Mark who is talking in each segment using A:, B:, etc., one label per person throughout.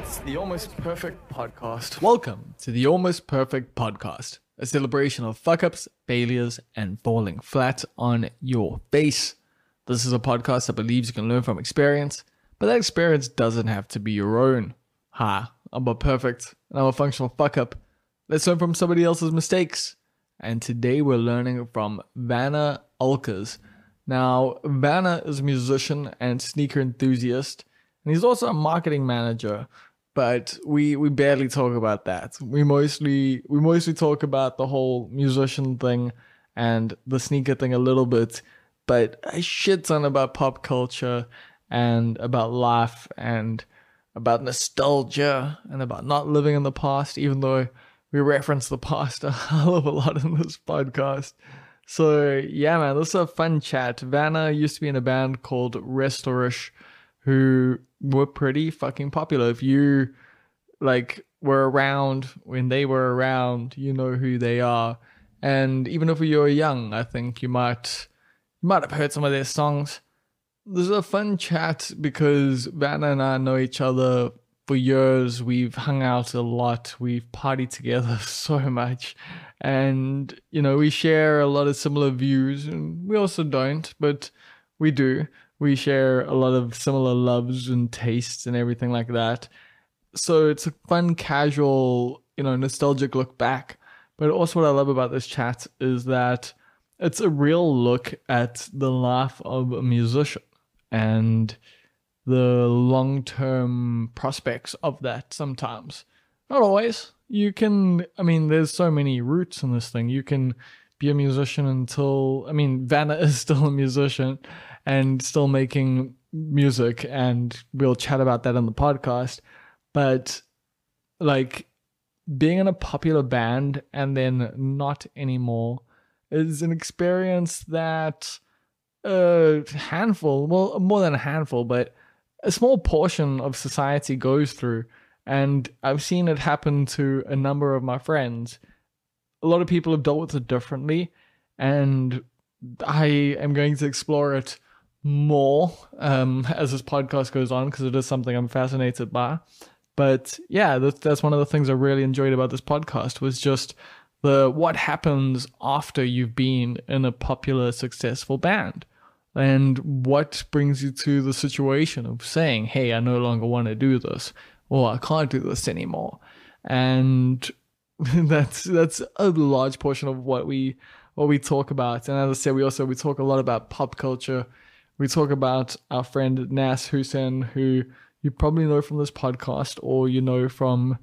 A: It's the Almost Perfect Podcast.
B: Welcome to the Almost Perfect Podcast, a celebration of fuck-ups, failures, and falling flat on your face. This is a podcast that believes you can learn from experience, but that experience doesn't have to be your own. Ha, I'm a perfect, and I'm a functional fuck-up. Let's learn from somebody else's mistakes. And today we're learning from Werner Olckers. Now, Werner is a musician and sneaker enthusiast, and he's also a marketing manager. But we barely talk about that. We mostly talk about the whole musician thing and the sneaker thing a little bit, but a shit ton about pop culture and about life and about nostalgia and about not living in the past, even though we reference the past a hell of a lot in this podcast. So yeah, man, this is a fun chat. Werner used to be in a band called Wrestlerish, who were pretty fucking popular. If you were around when they were around, you know who they are. And even if you were young, I think you might have heard some of their songs. This is a fun chat because Werner and I know each other for years. We've hung out a lot. We've partied together so much. And, you know, we share a lot of similar views, and we also don't, but we do. We share a lot of similar loves and tastes and everything like that. So it's a fun, casual, nostalgic look back. But also what I love about this chat is that it's a real look at the life of a musician and the long-term prospects of that sometimes. Not always. There's so many roots in this thing. You can be a musician until, Werner is still a musician and still making music, and we'll chat about that on the podcast. But being in a popular band and then not anymore is an experience that a handful, well, more than a handful, but a small portion of society goes through. And I've seen it happen to a number of my friends. A lot of people have dealt with it differently, and I am going to explore it more as this podcast goes on, because it is something I'm fascinated by. But yeah, that's one of the things I really enjoyed about this podcast, was just what happens after you've been in a popular, successful band, and what brings you to the situation of saying, hey, I no longer want to do this, or I can't do this anymore. And that's a large portion of what we talk about. And as I said, we talk a lot about pop culture. We talk about our friend Nas Hussein, who you probably know from this podcast, or you know from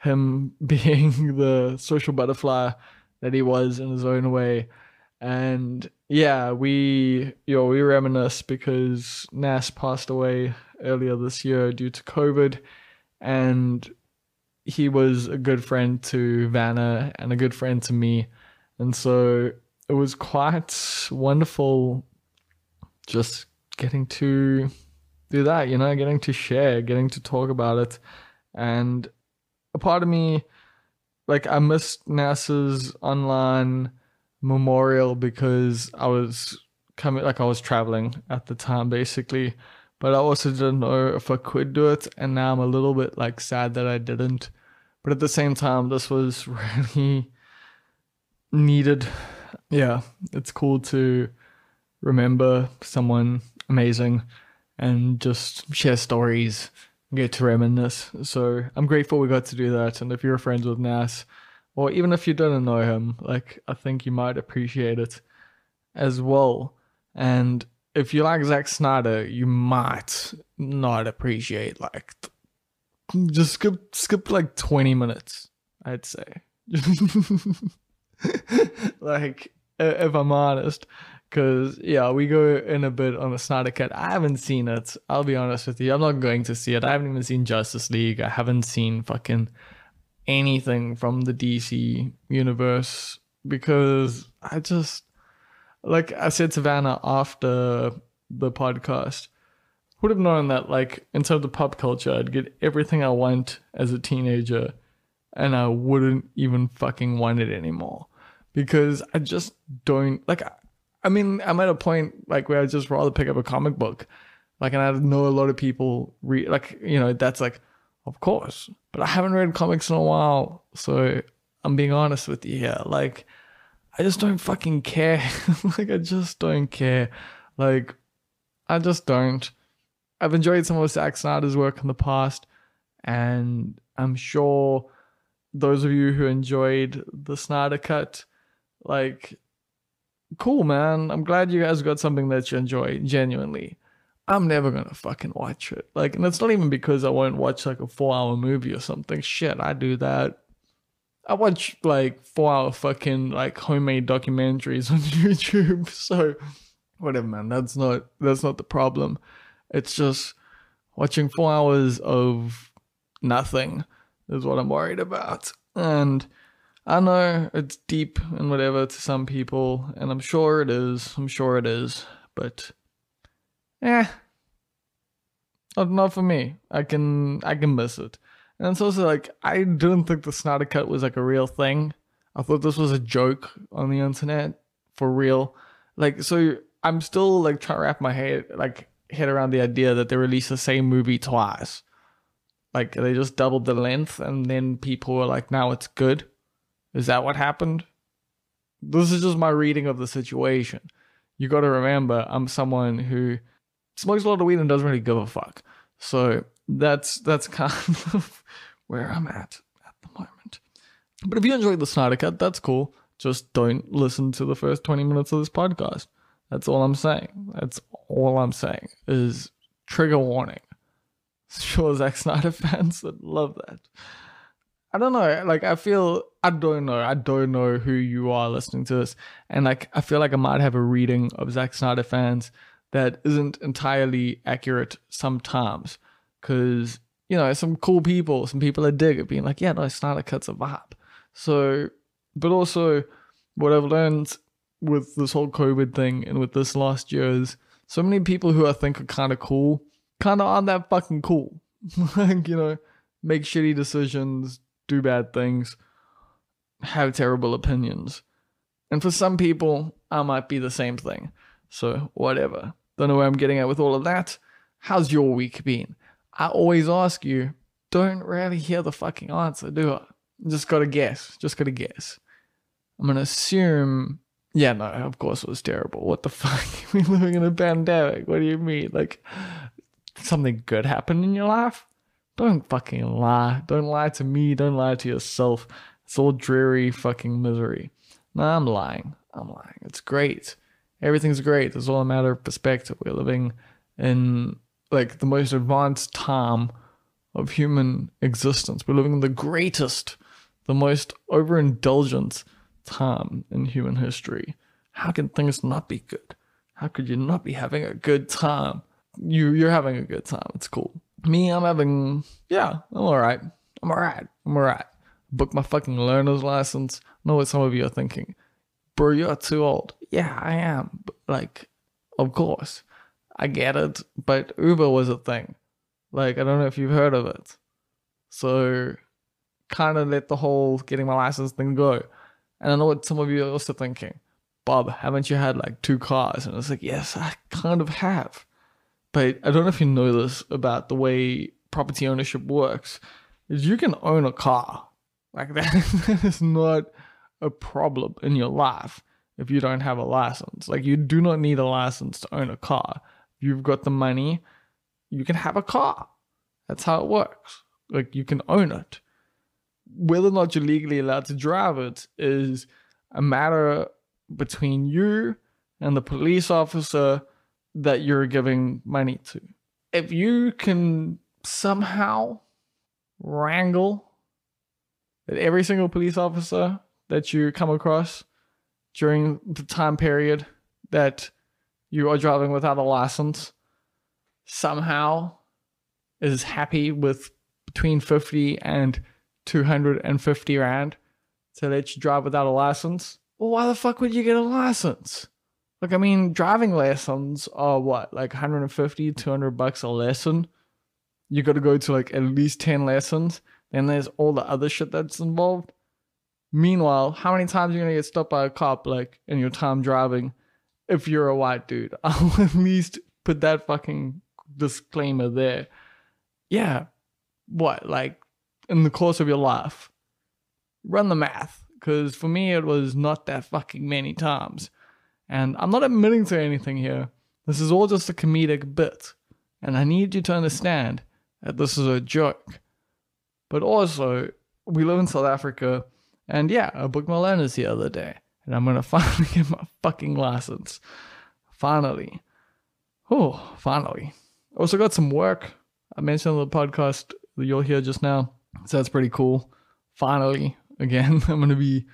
B: him being the social butterfly that he was in his own way. And yeah, we reminisce because Nas passed away earlier this year due to COVID, and he was a good friend to Werner and a good friend to me. And so it was quite wonderful just getting to do that, getting to share, getting to talk about it. And a part of me, I missed NASA's online memorial because I was traveling at the time, basically. But I also didn't know if I could do it, and now I'm a little bit sad that I didn't. But at the same time, this was really needed. Yeah, it's cool to remember someone amazing and just share stories, get to reminisce. So I'm grateful we got to do that. And if you're friends with Nas, or even if you don't know him, I think you might appreciate it as well. And if you like Zack Snyder, you might not appreciate, just skip 20 minutes, I'd say. If I'm honest. Because, yeah, we go in a bit on the Snyder Cut. I haven't seen it. I'll be honest with you. I'm not going to see it. I haven't even seen Justice League. I haven't seen fucking anything from the DC universe. Because I just, I said to Vanna after the podcast, would have known that, in terms of pop culture, I'd get everything I want as a teenager, and I wouldn't even fucking want it anymore. Because I just don't, I'm at a point where I just rather pick up a comic book, and I know a lot of people that's Of course. But I haven't read comics in a while, so I'm being honest with you here. Like, I just don't fucking care. Like, I just don't care. Like, I just don't. I've enjoyed some of Zack Snyder's work in the past, and I'm sure those of you who enjoyed the Snyder Cut, like, cool, man. I'm glad you guys got something that you enjoy, genuinely. I'm never gonna fucking watch it. Like, and it's not even because I won't watch like a 4-hour movie or something. Shit, I do that. I watch like 4-hour fucking like homemade documentaries on YouTube. So whatever, man. That's not the problem. It's just watching 4 hours of nothing is what I'm worried about. And I know it's deep and whatever to some people, and I'm sure it is. But not for me. I can miss it. And it's also like, I didn't think the Snyder Cut was like a real thing. I thought this was a joke on the internet for real. Like, so I'm still like trying to wrap my head around the idea that they released the same movie twice. Like, they just doubled the length and then people were like, now it's good. Is that what happened? This is just my reading of the situation. You got to remember, I'm someone who smokes a lot of weed and doesn't really give a fuck. So that's kind of where I'm at the moment. But if you enjoyed the Snyder Cut, that's cool. Just don't listen to the first 20 minutes of this podcast. That's all I'm saying. That's all I'm saying is trigger warning. Sure, Zack Snyder fans that love that. I don't know. Like, I don't know who you are listening to this. And like, I feel like I might have a reading of Zack Snyder fans that isn't entirely accurate sometimes. Because, you know, some people that dig it being like, yeah, no, Snyder Cut's a vibe. So, but also what I've learned with this whole COVID thing and with this last year is so many people who I think are kind of cool kind of aren't that fucking cool. Like, you know, make shitty decisions, do bad things, have terrible opinions. And for some people, I might be the same thing. So, whatever. Don't know where I'm getting at with all of that. How's your week been? I always ask you, don't really hear the fucking answer, do I? Just gotta guess. I'm gonna assume, yeah, no, of course it was terrible. What the fuck? We're living in a pandemic. What do you mean? Like, something good happened in your life? Don't fucking lie. Don't lie to me. Don't lie to yourself. It's all dreary fucking misery. No, I'm lying. It's great. Everything's great. It's all a matter of perspective. We're living in like the most advanced time of human existence. We're living in the greatest, the most overindulgent time in human history. How can things not be good? How could you not be having a good time? You're having a good time. It's cool. Me, I'm alright. I'm alright. Booked my fucking learner's license. I know what some of you are thinking. Bro, you're too old. Yeah, I am. But like, of course. I get it. But Uber was a thing. Like, I don't know if you've heard of it. So, kind of let the whole getting my license thing go. And I know what some of you are also thinking. Bob, haven't you had like 2 cars? And it's like, yes, I kind of have. But I don't know if you know this about the way property ownership works. Is you can own a car. Like that is not a problem in your life if you don't have a license. Like, you do not need a license to own a car. If you've got the money, you can have a car. That's how it works. Like, you can own it. Whether or not you're legally allowed to drive it is a matter between you and the police officer that you're giving money to. If you can somehow wrangle that every single police officer that you come across during the time period that you are driving without a license somehow is happy with between 50 and 250 rand to let you drive without a license, well, why the fuck would you get a license? Like, I mean, driving lessons are what, like 150, 200 bucks a lesson? You got to go to like at least 10 lessons. Then there's all the other shit that's involved. Meanwhile, how many times are you going to get stopped by a cop, like, in your time driving if you're a white dude? I'll at least put that fucking disclaimer there. Yeah, what, like in the course of your life? Run the math, because for me it was not that fucking many times. And I'm not admitting to anything here. This is all just a comedic bit. And I need you to understand that this is a joke. But also, we live in South Africa, and yeah, I booked my learners the other day. And I'm gonna finally get my fucking license. Finally. Oh, finally. Also got some work. I mentioned on the podcast that you'll hear just now. So that's pretty cool. Finally, again, I'm gonna be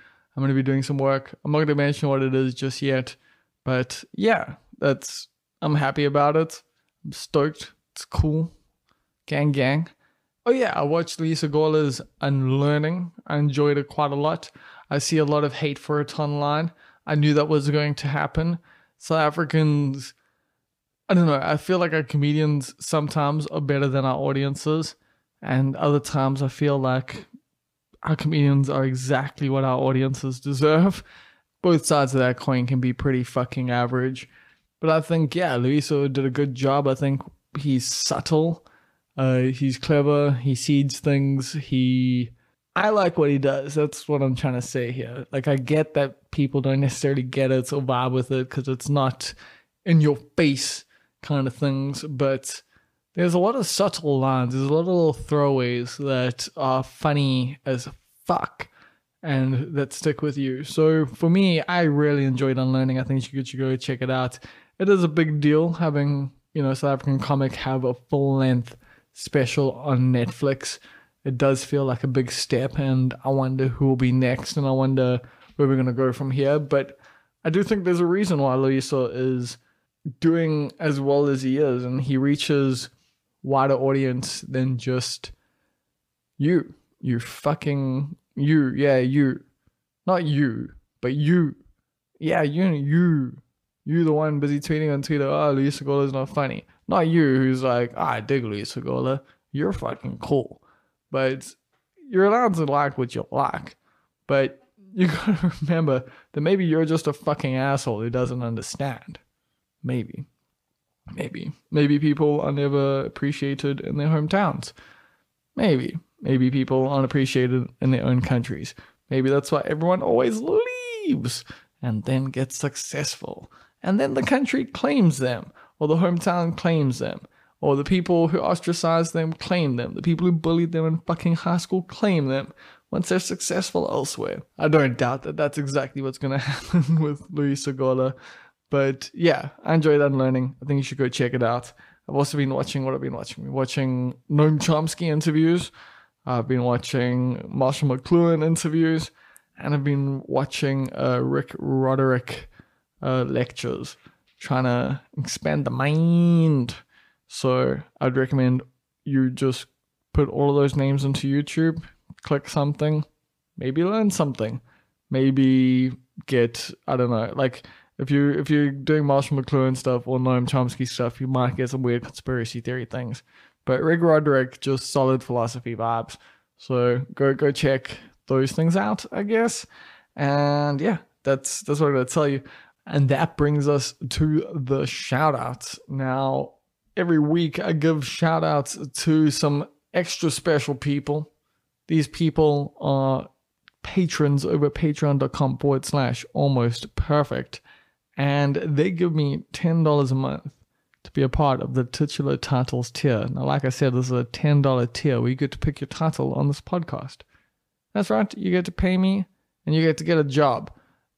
B: doing some work. I'm not gonna mention what it is just yet. But yeah, I'm happy about it. I'm stoked. It's cool. Gang gang. Oh yeah, I watched Lisa Gawler's Unlearning. I enjoyed it quite a lot. I see a lot of hate for it online. I knew that was going to happen. South Africans, I don't know, I feel like our comedians sometimes are better than our audiences. And other times I feel like our comedians are exactly what our audiences deserve. Both sides of that coin can be pretty fucking average. But I think, yeah, Luiso did a good job. I think he's subtle. He's clever. He seeds things. I like what he does. That's what I'm trying to say here. Like, I get that people don't necessarily get it or vibe with it because it's not in your face kind of things. But there's a lot of subtle lines. There's a lot of little throwaways that are funny as fuck and that stick with you. So for me, I really enjoyed Unlearning. I think you should go check it out. It is a big deal having, South African comic have a full-length special on Netflix. It does feel like a big step, and I wonder who will be next, and I wonder where we're going to go from here. But I do think there's a reason why Loyiso is doing as well as he is, and he reaches wider audience than just you. You fucking... You, yeah, you. Not you, but you. Yeah, you. You the one busy tweeting on Twitter, oh, Lisa Gawler's not funny. Not you, who's like, I dig Lisa Gawler. You're fucking cool. But you're allowed to like what you like. But you gotta remember that maybe you're just a fucking asshole who doesn't understand. Maybe. Maybe people are never appreciated in their hometowns. Maybe people aren't appreciated in their own countries. Maybe that's why everyone always leaves and then gets successful. And then the country claims them, or the hometown claims them, or the people who ostracized them claim them. The people who bullied them in fucking high school claim them once they're successful elsewhere. I don't doubt that that's exactly what's going to happen with Loyiso Gawler. But yeah, I enjoyed Unlearning. I think you should go check it out. I've also been watching what I've been watching. Watching Noam Chomsky interviews. I've been watching Marshall McLuhan interviews. And I've been watching Rick Roderick lectures. Trying to expand the mind. So I'd recommend you just put all of those names into YouTube. Click something. Maybe learn something. Maybe get, I don't know, like... If you're doing Marshall McLuhan stuff or Noam Chomsky stuff, you might get some weird conspiracy theory things. But Rick Roderick, just solid philosophy vibes. So go check those things out, I guess. And yeah, that's what I'm going to tell you. And that brings us to the shout outs. Now, every week I give shout outs to some extra special people. These people are patrons over patreon.com/almostperfect. And they give me $10 a month to be a part of the titular titles tier. Now, like I said, this is a $10 tier where you get to pick your title on this podcast. That's right. You get to pay me and you get to get a job.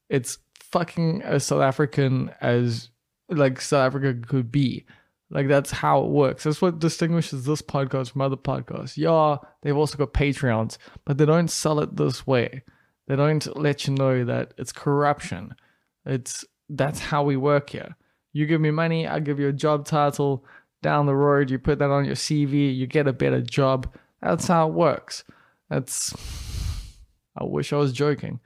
B: It's fucking as South African as like South Africa could be. Like, that's how it works. That's what distinguishes this podcast from other podcasts. Yeah, they've also got Patreons, but they don't sell it this way. They don't let you know that it's corruption. That's how we work here. You give me money, I give you a job title. Down the road, you put that on your CV, you get a better job. That's how it works. I wish I was joking.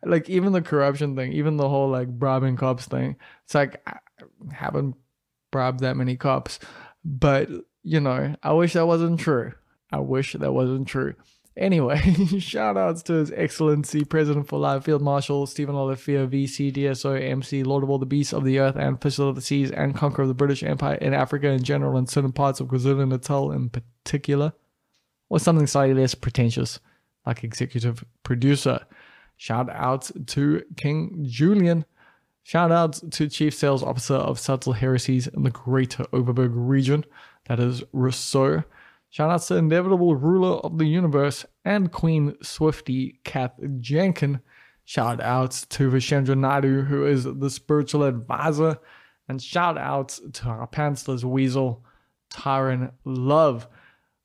B: Like, even the corruption thing, even the whole like bribing cops thing. It's like, I haven't bribed that many cops. But, I wish that wasn't true. Anyway, shout outs to His Excellency President for Life Field Marshal Stephen Olafia, VC, DSO, MC, Lord of all the Beasts of the Earth and Fishes of the Seas, and Conqueror of the British Empire in Africa in general and certain parts of KwaZulu-Natal in particular, or something slightly less pretentious, like executive producer. Shout outs to King Julian. Shout outs to Chief Sales Officer of Subtle Heresies in the Greater Overberg region, that is Rousseau. Shout outs to Inevitable Ruler of the Universe and Queen Swifty Kath Jenkin. Shout outs to Vishendra Naidu, who is the spiritual advisor. And shout outs to our pantsless weasel, Tyron Love.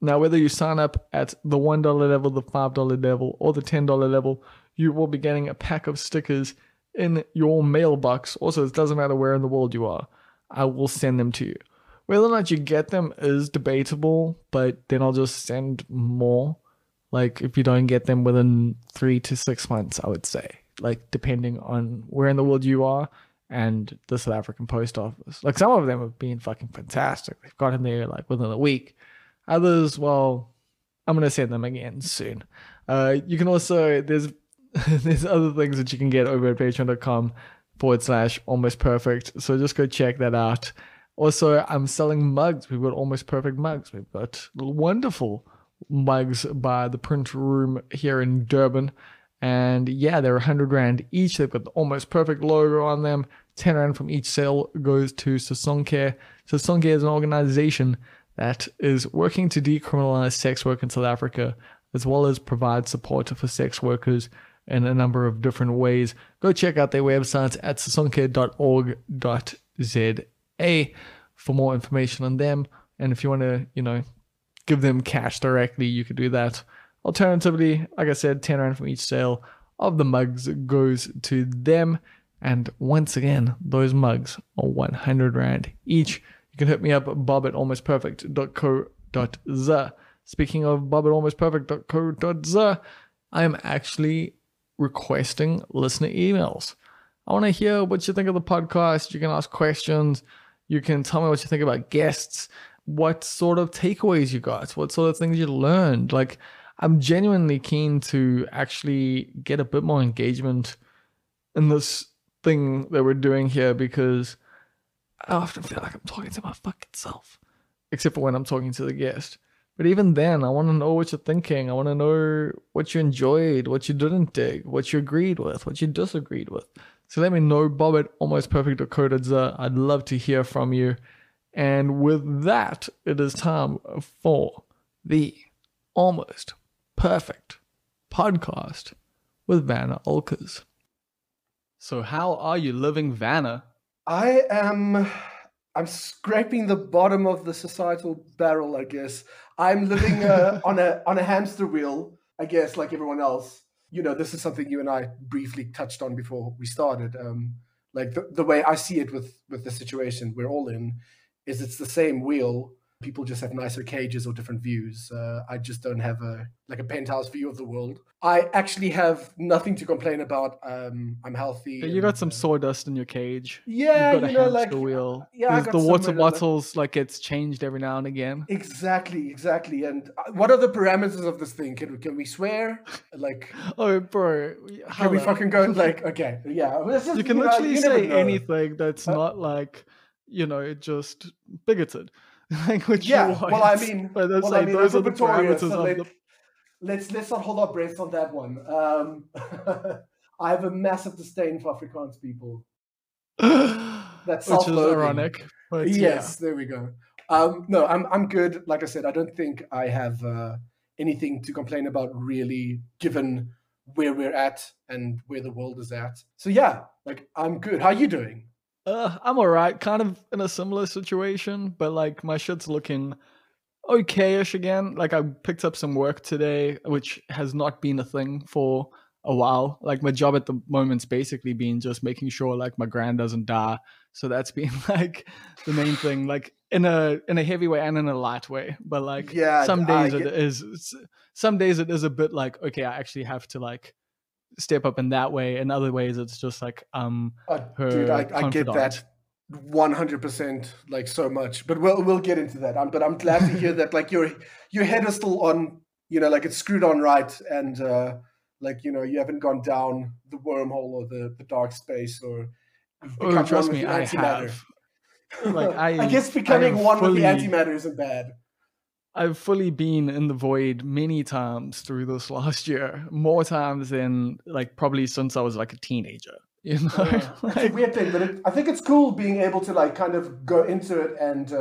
B: Now, whether you sign up at the $1 level, the $5 level, or the $10 level, you will be getting a pack of stickers in your mailbox. Also, it doesn't matter where in the world you are. I will send them to you. Whether or not you get them is debatable, but then I'll just send more. Like, if you don't get them within 3 to 6 months, I would say. Like, depending on where in the world you are and the South African Post Office. Like, some of them have been fucking fantastic. They've gotten there, like, within a week. Others, well, I'm going to send them again soon. You can also, there's other things that you can get over at patreon.com/almostperfect. So just go check that out. Also, I'm selling mugs. We've got Almost Perfect mugs. We've got wonderful mugs by the Print Room here in Durban. And yeah, they're 100 Rand each. They've got the Almost Perfect logo on them. 10 Rand from each sale goes to Sasonke. Sasonke is an organization that is working to decriminalize sex work in South Africa, as well as provide support for sex workers in a number of different ways. Go check out their website at sasonke.org.za for more information on them. And if you want to, give them cash directly, you could do that. Alternatively, like I said, 10 Rand from each sale of the mugs goes to them. And once again, those mugs are 100 Rand each. You can hit me up at bob@almostperfect.co.za. Speaking of bob@almostperfect.co.za, I am actually requesting listener emails. I want to hear what you think of the podcast. You can ask questions. You can tell me what you think about guests, what sort of takeaways you got, what sort of things you learned. Like, I'm genuinely keen to actually get a bit more engagement in this thing that we're doing here, because I often feel like I'm talking to my fucking self, except for when I'm talking to the guest. But even then, I want to know what you're thinking. I want to know what you enjoyed, what you didn't dig, what you agreed with, what you disagreed with. So let me know, bob@almostperfect.co.za. I'd love to hear from you. And with that, it is time for the Almost Perfect podcast with Werner Olckers. So how are you living, Werner?
C: I'm scraping the bottom of the societal barrel, I guess. I'm living on a hamster wheel, I guess, like everyone else. This is something you and I briefly touched on before we started. Like the way I see it with the situation we're all in is it's the same wheel. People just have nicer cages or different views. I just don't have a penthouse view of the world. I actually have nothing to complain about. I'm healthy.
B: You got some sawdust in your cage.
C: Yeah,
B: you've got a hamster wheel.
C: Yeah,
B: the water bottles gets changed every now and again.
C: Exactly. And what are the parameters of this thing? Can we swear?
B: Oh, bro,
C: can we fucking go? Okay, yeah.
B: You can literally say anything that's not just bigoted. Which
C: yeah, well, I mean,
B: those are the parameters of
C: let's not hold our breath on that one. I have a massive disdain for Afrikaans people. That's
B: which is ironic. But
C: yes, there we go. No, I'm good. Like I said, I don't think I have anything to complain about, really, given where we're at and where the world is at. So yeah, I'm good. How are you doing?
B: I'm alright, kind of in a similar situation, but my shit's looking okay-ish again. I picked up some work today, which has not been a thing for a while. My job at the moment's basically been just making sure my gran doesn't die. So that's been the main thing, in a heavy way and in a light way. But some days it is a bit okay, I actually have to step up in that way. In other ways, it's just her
C: dude, I get that 100%, so much. But we'll get into that. But I'm glad to hear that your head is still on like it's screwed on right, and like you haven't gone down the wormhole or the dark space, or you've
B: Oh,
C: become one
B: trust
C: with
B: me,
C: the
B: I
C: antimatter.
B: have. Like
C: I guess
B: I
C: becoming
B: have
C: one with the
B: fully
C: antimatter isn't bad.
B: I've fully been in the void many times through this last year, more times than like probably since I was like a teenager. You know,
C: It's a
B: like
C: weird thing, but I think it's cool being able to like kind of go into it and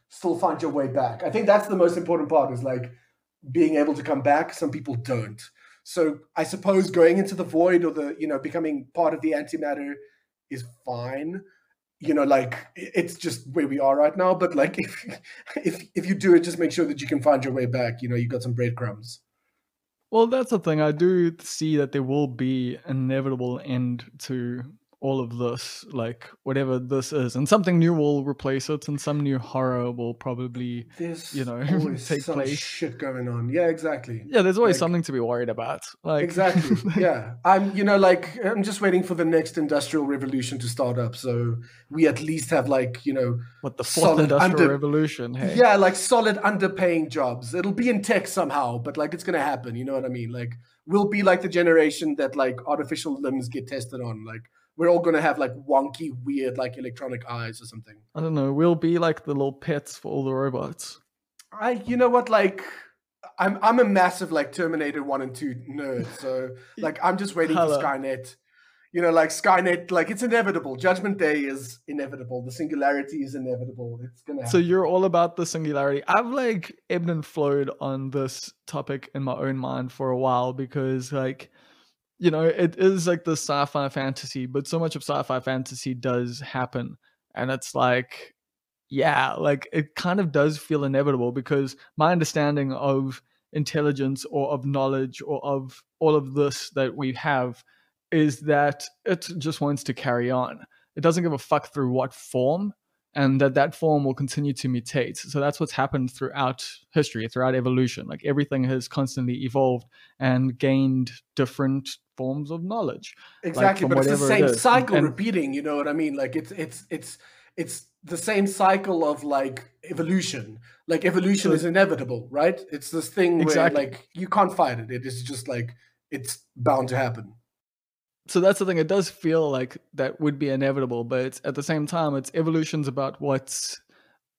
C: still find your way back. I think that's the most important part, is like being able to come back. Some people don't. So I suppose going into the void, or the becoming part of the antimatter, is fine. Like it's just where we are right now. But like if you do it, just make sure that you can find your way back. You got some breadcrumbs.
B: well, that's the thing. I do see that there will be an inevitable end to all of this, like whatever this is, and something new will replace it, and some new horror will probably,
C: There's
B: you know,
C: always
B: take
C: some
B: place.
C: shit going on. Yeah, exactly.
B: Yeah, there's always
C: Like,
B: something to be worried about. Like
C: exactly. Yeah. I'm just waiting for the next industrial revolution to start up. So we at least have
B: what the fourth
C: solid
B: industrial revolution? Hey,
C: yeah, like solid underpaying jobs. It'll be in tech somehow, but like it's gonna happen. You know what I mean? Like we'll be like the generation that like artificial limbs get tested on. Like we're all gonna have like wonky, weird, like electronic eyes or something.
B: I don't know. We'll be like the little pets for all the robots.
C: You know what, like I'm a massive like Terminator 1 and 2 nerd, so like I'm just waiting for
B: Hello.
C: Skynet. Like Skynet, like it's inevitable. Judgment Day is inevitable. The singularity is inevitable. It's gonna happen.
B: So you're all about the singularity. I've like ebbed and flowed on this topic in my own mind for a while, because like, it is like the sci-fi fantasy, but so much of sci-fi fantasy does happen. And it's like, yeah, like it kind of does feel inevitable, because my understanding of intelligence or of knowledge or of all of this that we have is that it just wants to carry on. It doesn't give a fuck through what form, and that form will continue to mutate. So that's what's happened throughout history, throughout evolution. Like everything has constantly evolved and gained different forms of knowledge.
C: Exactly,
B: like,
C: but it's the same cycle
B: and
C: repeating. You know what I mean? Like it's the same cycle of like evolution. Like evolution is inevitable, right? It's this thing
B: Exactly.
C: where like you can't fight it. It is just like it's bound to happen.
B: So that's the thing. It does feel like that would be inevitable, but at the same time, it's evolution's about what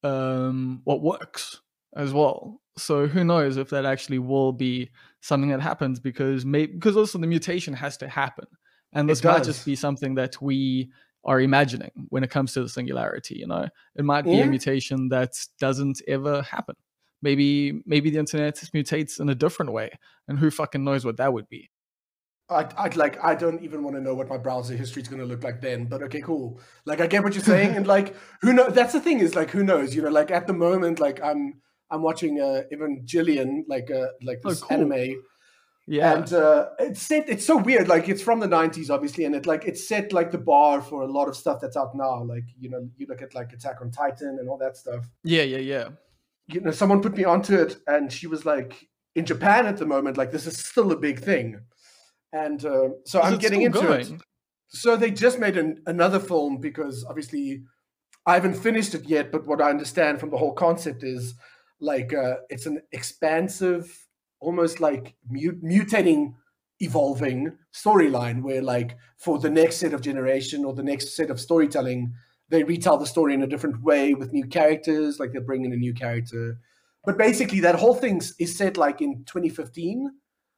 B: works as well. So who knows if that actually will be something that happens, because also the mutation has to happen, and this might just be something that we are imagining when it comes to the singularity. It might be a mutation that doesn't ever happen. Maybe the internet mutates in a different way, and who fucking knows what that would be.
C: I don't even want to know what my browser history is going to look like then, but okay, cool. Like I get what you're saying, and like who knows? That's the thing, is like who knows? Like at the moment, like I'm watching Evangelion, like this anime.
B: Yeah,
C: and it's so weird. Like it's from the 90s, obviously, and it set like the bar for a lot of stuff that's out now. Like you look at like Attack on Titan and all that stuff.
B: Yeah.
C: Someone put me onto it, and she was like, in Japan at the moment, like this is still a big thing. And so I'm getting into it. So they just made another film, because obviously I haven't finished it yet. But what I understand from the whole concept is like it's an expansive, almost like mutating, evolving storyline, where like for the next set of generation or the next set of storytelling, they retell the story in a different way with new characters. Like they bring in a new character. But basically that whole thing is set like in 2015.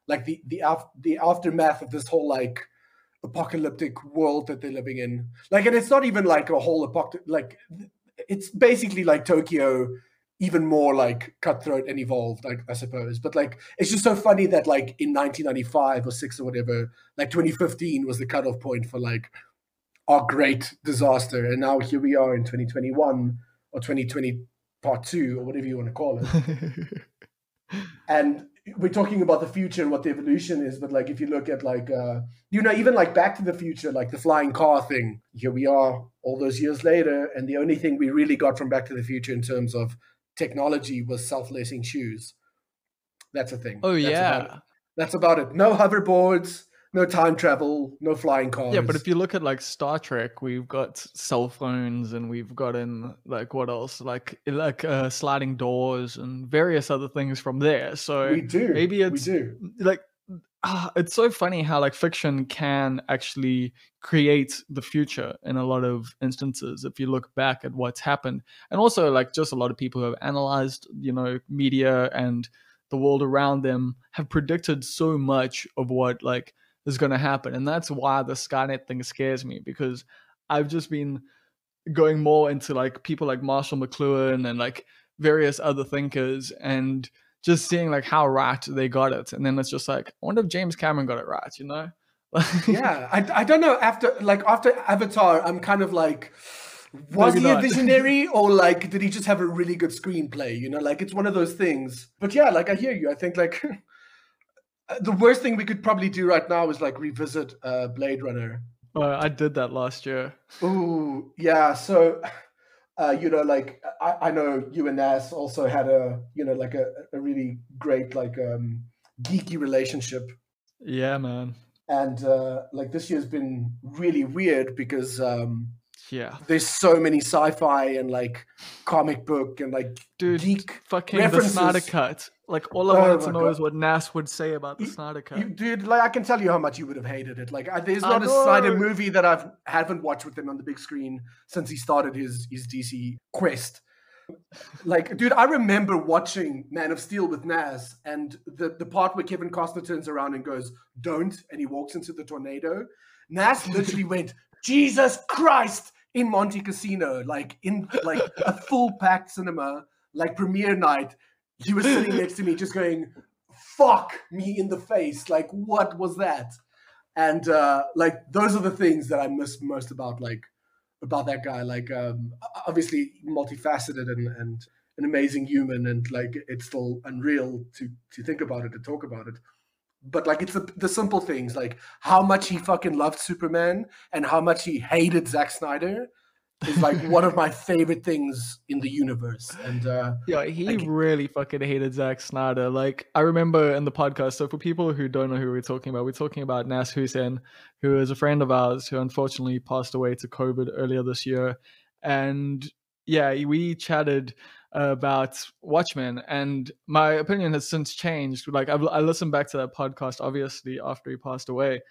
C: Like the aftermath of this whole like apocalyptic world that they're living in. Like, and it's not even like a whole like it's basically like Tokyo, even more like cutthroat and evolved, like I suppose. But like it's just so funny that like in 1995 or 6 or whatever, like 2015 was the cutoff point for like our great disaster, and now here we are in 2021 or 2020 part 2 or whatever you want to call it. And we're talking about the future and what the evolution is, but like if you look at like even like Back to the Future, like the flying car thing, here we are all those years later, and the only thing we really got from Back to the Future in terms of technology was self-lacing shoes. That's a thing.
B: Oh yeah,
C: that's about it. No hoverboards, No time travel, no flying cars.
B: Yeah, but if you look at like Star Trek, we've got cell phones and we've gotten like what else? Like sliding doors and various other things from there. So
C: we do.
B: maybe
C: We
B: it's
C: do.
B: like it's so funny how like fiction can actually create the future in a lot of instances if you look back at what's happened. And also like just a lot of people who have analyzed, media and the world around them have predicted so much of what like is going to happen. And that's why the Skynet thing scares me, because I've just been going more into like people like Marshall McLuhan and like various other thinkers, and just seeing like how right they got it. And then it's just like, I wonder if James Cameron got it right,
C: Yeah, I don't know. After Avatar, I'm kind of like, was
B: Maybe
C: he a
B: not.
C: visionary, or like did he just have a really good screenplay? Like it's one of those things. But yeah, like I hear you. I think like the worst thing we could probably do right now is like revisit Blade Runner.
B: I did that last year.
C: Ooh, yeah. So, like I know you and Nas also had a really great like geeky relationship.
B: Yeah, man.
C: And like this year's been really weird because
B: Yeah.
C: there's so many sci-fi and like comic book and like
B: Dude,
C: geek
B: fucking
C: references.
B: the Snyder Cut. Like all I
C: Oh
B: wanted to
C: my
B: know
C: God.
B: is what Nas would say about the Snyder Cut.
C: Dude, like I can tell you how much you would have hated it. Like there's
B: I
C: not a
B: know.
C: Snyder movie that I haven't watched with him on the big screen since he started his DC quest. Like, dude, I remember watching Man of Steel with Nas, and the part where Kevin Costner turns around and goes, "Don't," and he walks into the tornado. Nas literally went, "Jesus Christ," in Monte Casino, like in like a full packed cinema, like premiere night. He was sitting next to me just going, "Fuck me in the face." Like, what was that? And like those are the things that I miss most about that guy. Like obviously multifaceted and an amazing human, and like it's still unreal to think about it, to talk about it. But like it's the simple things, like how much he fucking loved Superman and how much he hated Zack Snyder is like one of my favorite things in the universe. And
B: yeah, he really fucking hated Zack Snyder. Like I remember in the podcast. So for people who don't know who we're talking about Nas Hussein, who is a friend of ours who unfortunately passed away to COVID earlier this year. And yeah, we chatted about Watchmen, and my opinion has since changed. Like I listened back to that podcast, obviously after he passed away,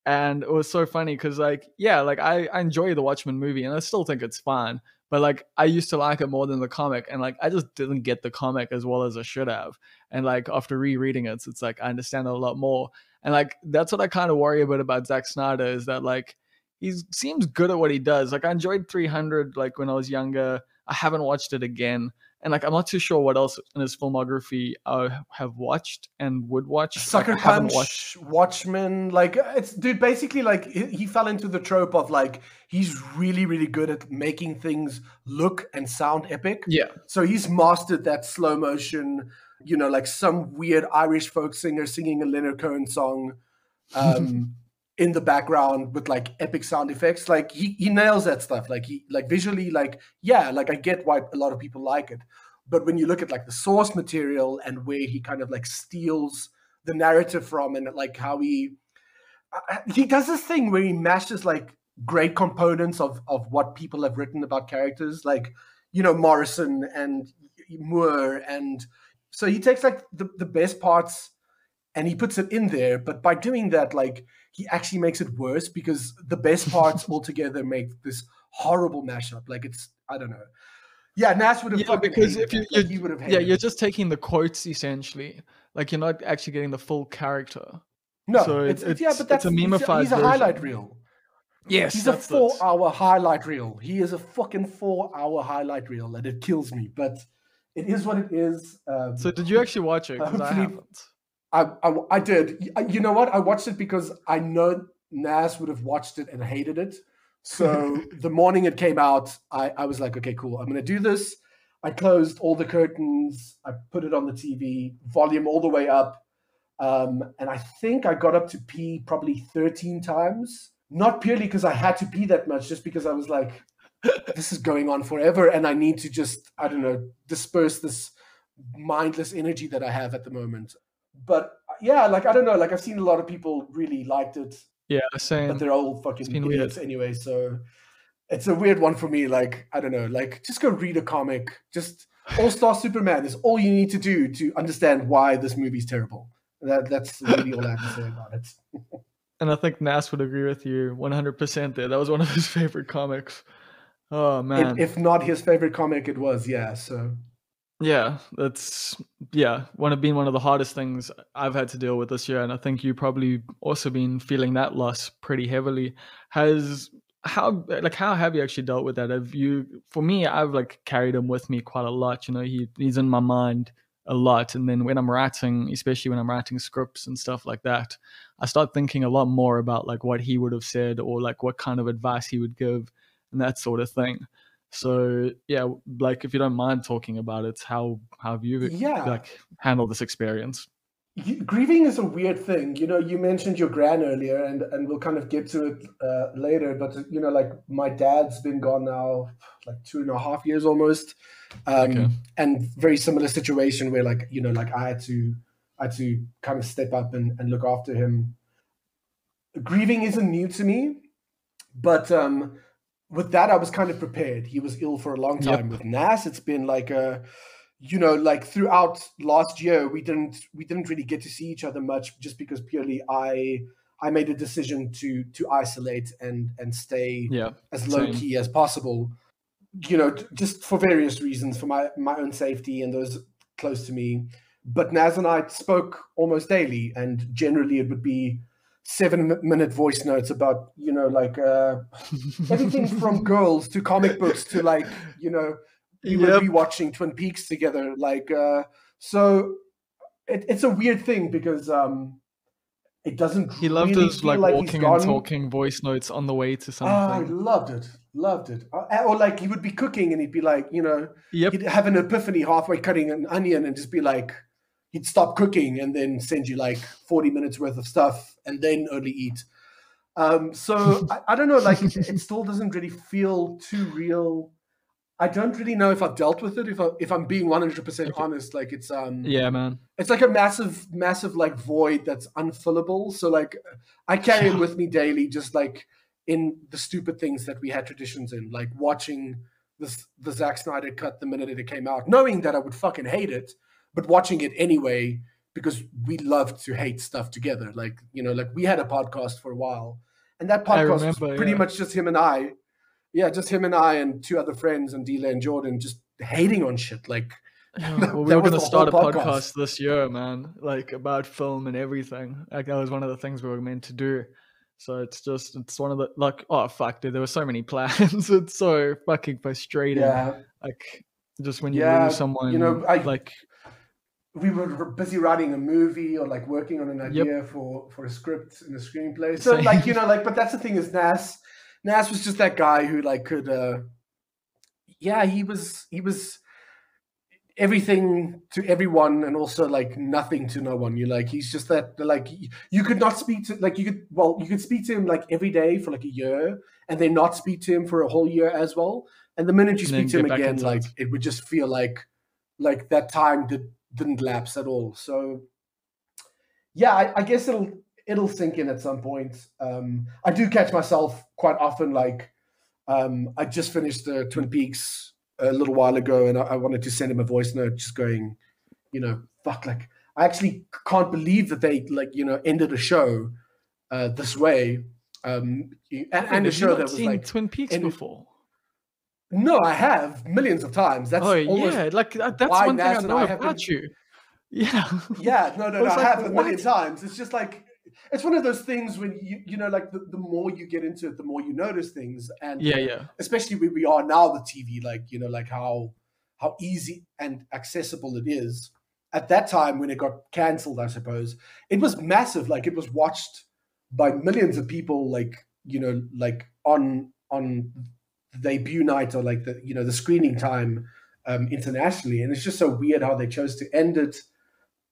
B: and it was so funny because like I enjoy the Watchmen movie and I still think it's fine, but like I used to like it more than the comic, and like I just didn't get the comic as well as I should have. And like after rereading it, it's like I understand it a lot more. And like that's what I kind of worry about Zack Snyder, is that like he seems good at what he does. Like I enjoyed 300 like when I was younger. I haven't watched it again. And like I'm not too sure what else in his filmography I have watched and would watch.
C: Sucker
B: like, I haven't
C: Punch,
B: watched.
C: Watchmen, like it's dude. Basically, like he fell into the trope of like he's really, really good at making things look and sound epic.
B: Yeah.
C: So he's mastered that slow motion. Like some weird Irish folk singer singing a Leonard Cohen song in the background with like epic sound effects. Like he nails that stuff. Like he like visually, like yeah, like I get why a lot of people like it. But when you look at like the source material and where he kind of like steals the narrative from, and like how he does this thing where he mashes like great components of what people have written about characters, like Morrison and Moore, and so he takes like the best parts and he puts it in there. But by doing that, like he actually makes it worse, because the best parts altogether make this horrible mashup. Like it's, I don't know. Yeah, Nas would have fucking
B: because
C: hated
B: if
C: it. Like, he would have hated
B: you're
C: it.
B: just taking the quotes essentially. Like you're not actually getting the full character.
C: No,
B: So
C: it's
B: it's
C: but that's
B: a memified
C: he's a
B: version.
C: highlight reel.
B: Yes,
C: He's a
B: that's
C: 4-hour highlight reel. He is a fucking 4-hour highlight reel, and it kills me. But it is what it is.
B: So did you actually watch it? Because I
C: hopefully-
B: haven't.
C: I did. You know what? I watched it because I know Nas would have watched it and hated it. So the morning it came out, I was like, okay, cool. I'm going to do this. I closed all the curtains. I put it on the TV, volume all the way up. And I think I got up to pee probably 13 times. Not purely because I had to pee that much, just because I was like, this is going on forever. And I need to just, I don't know, disperse this mindless energy that I have at the moment. But yeah, like I don't know, like I've seen a lot of people really liked it,
B: Yeah,
C: but
B: same.
C: they're all
B: It's
C: fucking
B: been
C: idiots
B: weird.
C: anyway. So it's a weird one for me. Like I don't know, like just go read a comic. Just All Star Superman is all you need to do to understand why this movie's terrible. That's really all I have to say about it.
B: And I think Nas would agree with you 100% there. That was one of his favorite comics. Oh man.
C: If not his favorite comic, it was, yeah. So
B: Yeah, that's one of the hardest things I've had to deal with this year, and I think you probably also been feeling that loss pretty heavily. How have you actually dealt with that? Have you? For me, I've like carried him with me quite a lot. You know, he's in my mind a lot, and then when I'm writing, especially when I'm writing scripts and stuff like that, I start thinking a lot more about like what he would have said or like what kind of advice he would give and that sort of thing. So yeah, like if you don't mind talking about it, how have you
C: yeah,
B: like handled this experience?
C: grieving is a weird thing. You know, you mentioned your gran earlier, and we'll kind of get to it later. But you know, like my dad's been gone now, like 2.5 years almost,
B: Okay.
C: and very similar situation where like you know, like I had to kind of step up and look after him. Grieving isn't new to me, but with that I was kind of prepared. He was ill for a long time.
B: Yep.
C: With Nas, it's been like a you know, like throughout last year, we didn't really get to see each other much, just because purely I made a decision to isolate and stay
B: Yeah.
C: as low
B: Same.
C: key as possible. You know, just for various reasons, for my own safety and those close to me. But Naz and I spoke almost daily, and generally it would be 7-minute voice notes about you know like everything from girls to comic books to like you know we were
B: Yep.
C: rewatching Twin Peaks together. Like, so it's a weird thing because it doesn't
B: He loved
C: really
B: his
C: feel
B: like
C: like he's
B: walking and
C: gone.
B: talking voice notes on the way to
C: Ah, I
B: something.
C: loved it, loved it. Or like he would be cooking and he'd be like, you know,
B: Yep.
C: he'd have an epiphany halfway cutting an onion and just be like, he'd stop cooking and then send you like 40 minutes worth of stuff and then only eat. So I don't know, like it still doesn't really feel too real. I don't really know if I've dealt with it. If I'm being 100%
B: Okay.
C: honest, like
B: Yeah, man.
C: it's like a massive like void that's unfillable. So like I carry him
B: Yeah.
C: with me daily, just like in the stupid things that we had traditions in, like watching the Zack Snyder cut the minute it came out, knowing that I would fucking hate it, but watching it anyway because we loved to hate stuff together. Like you know, like we had a podcast for a while, and that
B: I
C: podcast was
B: remember,
C: pretty
B: yeah.
C: much just him and I. Yeah, just him and I and two other friends and Dila and Jordan just hating on shit. Like
B: Yeah, well, we
C: that
B: were
C: was
B: gonna
C: the whole
B: start a
C: podcast.
B: podcast this year, man, like about film and everything. Like that was one of the things we were meant to do. So it's one of the like oh fuck, dude, there were so many plans. It's so fucking frustrating.
C: Yeah,
B: Like just when you lose
C: yeah. You
B: someone,
C: know, I
B: like
C: we were busy writing a movie or like working on an
B: yep,
C: idea for a script and a screenplay. So like
B: same.
C: you know, like but that's the thing is Nas was just that guy who like could yeah he was everything to everyone and also like nothing to no one. You like he's just that like you could not speak to like you could speak to him like every day for like a year and then not speak to him for a whole year as well. And the minute you
B: And
C: speak
B: then
C: to him
B: get back
C: again,
B: into it.
C: like it would just feel like that time didn't lapse at all. So yeah, I guess it'll sink in at some point. I do catch myself quite often like I just finished the Twin Peaks a little while ago, and I wanted to send him a voice note, just going, you know, fuck, like I actually can't believe that they like, you know, ended a show this way,
B: Wait,
C: and a
B: have you
C: show
B: not
C: that was
B: seen
C: like,
B: Twin Peaks
C: ended.
B: before?
C: No, I have millions of times.
B: Oh
C: That's almost
B: yeah, like that's
C: why
B: one thing I
C: Nas and
B: know
C: I have been.
B: about you. Yeah.
C: Yeah,
B: I
C: no,
B: was
C: I
B: like,
C: have a million
B: what?
C: times. It's just like it's one of those things when you know, like the more you get into it, the more you notice things, and
B: Yeah, yeah.
C: especially where we are now with TV, like you know, like how easy and accessible it is. At that time when it got cancelled, I suppose it was massive. Like it was watched by millions of people. Like you know, like on the debut night or like the you know the screening time internationally, and it's just so weird how they chose to end it,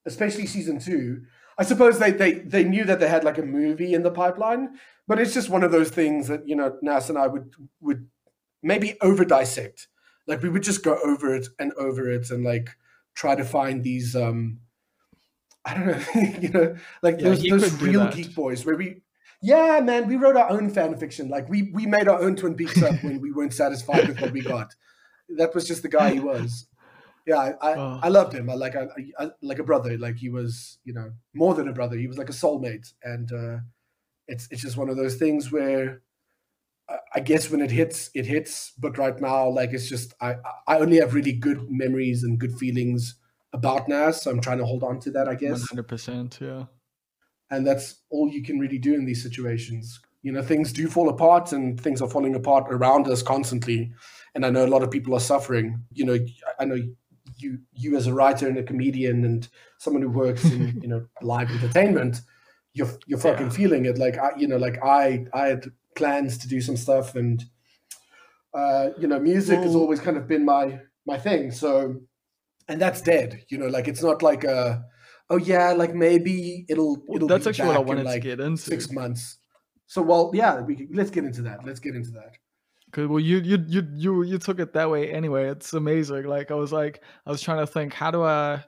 C: especially season two. I suppose they knew that they had like a movie in the pipeline, but it's just one of those things that you know Nas and I would maybe over dissect. Like we would just go over it and like try to find these I don't know, like
B: Yeah,
C: those
B: he could do
C: real
B: that.
C: geek boys where yeah, man, we wrote our own fan fiction. Like we made our own Twin Peaks up when we weren't satisfied with what we got. That was just the guy he was. Yeah, I loved him. I like a brother. Like he was, more than a brother. He was like a soulmate, and it's just one of those things where I guess when it hits, it hits. But right now, like it's just I only have really good memories and good feelings about Nas, so I'm trying to hold on to that, I guess.
B: 100%, yeah.
C: And that's all you can really do in these situations. Things do fall apart, and things are falling apart around us constantly. And I know a lot of people are suffering. I know you as a writer and a comedian and someone who works in live entertainment, you're fucking feeling it. Like I had plans to do some stuff, and music has always kind of been my thing. So, and that's dead. Like it's not like oh yeah, like maybe it'll
B: that's
C: be
B: actually what I
C: back
B: wanted
C: in like
B: to get into.
C: 6 months. So well, yeah, let's get into that.
B: Cause well, you took it that way anyway. It's amazing. Like I was trying to think, how do I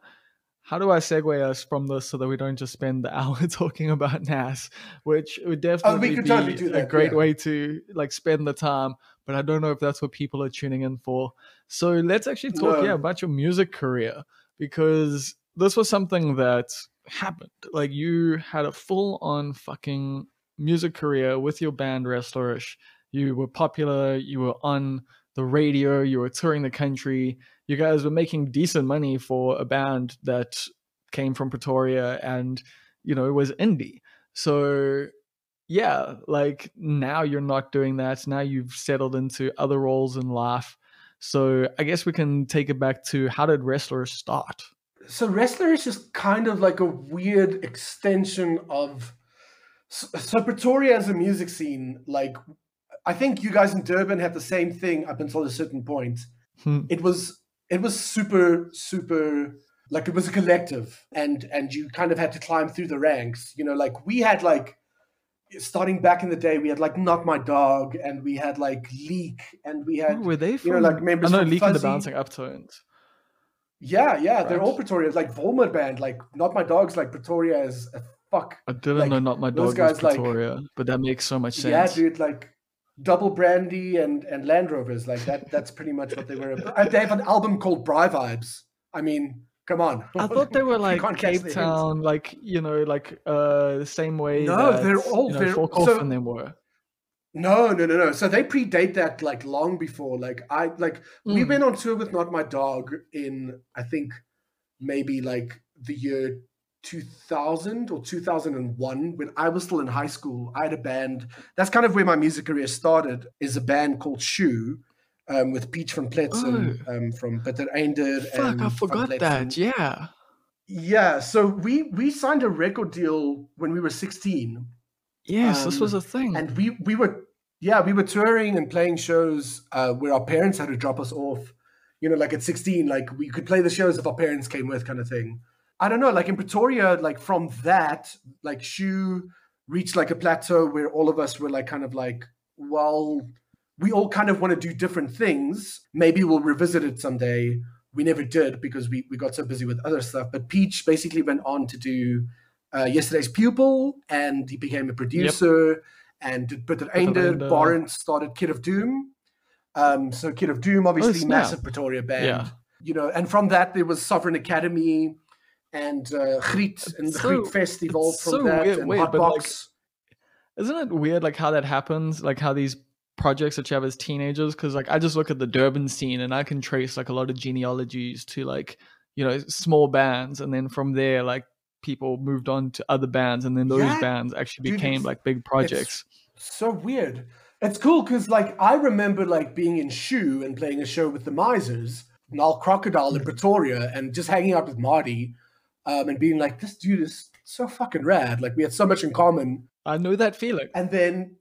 B: segue us from this so that we don't just spend the hour talking about Nas, which would definitely
C: could
B: be
C: totally do that,
B: a great
C: yeah.
B: way to like spend the time. But I don't know if that's what people are tuning in for. So let's actually talk about your music career, because this was something that happened. Like you had a full on fucking music career with your band Wrestlerish. You were popular, you were on the radio, you were touring the country. You guys were making decent money for a band that came from Pretoria and, it was indie. So yeah, like now you're not doing that. Now you've settled into other roles in life. So I guess we can take it back to, how did Wrestlerish start?
C: So Wrestlerish is kind of like a weird extension of so Pretoria as a music scene. Like I think you guys in Durban had the same thing up until a certain point. It was super like it was a collective, and you kind of had to climb through the ranks. Like we had like, starting back in the day, we had like Not My Dog, and we had like Leak, and we had
B: were they from?
C: like members
B: I know
C: from
B: Leak and the
C: Fuzzy.
B: Bouncing Uptones.
C: Yeah,
B: Right.
C: they're all Pretoria. Like Volmer band, like Not My Dog's like Pretoria is a fuck.
B: I didn't
C: like,
B: know Not My
C: those
B: Dog was
C: guys, like-
B: Pretoria, but that makes so much
C: Yeah,
B: sense.
C: dude, like Double Brandy and Land Rovers, like that's pretty much what they were. They have an album called Bri Vibes. I mean, come on.
B: I thought they were
C: You
B: like
C: can't catch
B: Cape
C: the hint.
B: Town, like the same way.
C: No,
B: that,
C: they're all- they're-
B: Falkoff
C: so-
B: and them were.
C: No. So they predate that like long before. Like we went on tour with Not My Dog in, I think, maybe like the year 2000 or 2001, when I was still in high school. I had a band. That's kind of where my music career started, is a band called Shoe, with Peach van Pletsen, from Bitter Einder.
B: Fuck, I forgot that. Yeah.
C: Yeah, so we signed a record deal when we were 16.
B: Yes, this was a thing.
C: And we were touring and playing shows where our parents had to drop us off. Like at 16, like we could play the shows if our parents came with, kind of thing. I don't know, like in Pretoria, like from that, like Shoe reached like a plateau where all of us were like kind of like, well, we all kind of want to do different things. Maybe we'll revisit it someday. We never did because we got so busy with other stuff. But Peach basically went on to do Yesterday's Pupil, and he became a producer and did Bitter Einder. Barent started Kid of Doom. So Kid of Doom, obviously, massive Pretoria band. And from that there was Sovereign Academy and Griet and the Griet Fest evolved from that.
B: Weird,
C: and
B: but
C: Hotbox.
B: like, isn't it weird like how that happens? Like how these projects that you have as teenagers, because like I just look at the Durban scene and I can trace like a lot of genealogies to like, small bands, and then from there like people moved on to other bands, and then those bands actually became like big projects.
C: So weird. It's cool because like I remember like being in Shoe and playing a show with the Misers, Null Crocodile in Pretoria, and just hanging out with Marty, and being like, this dude is so fucking rad. Like we had so much in common.
B: I know that feeling.
C: And then,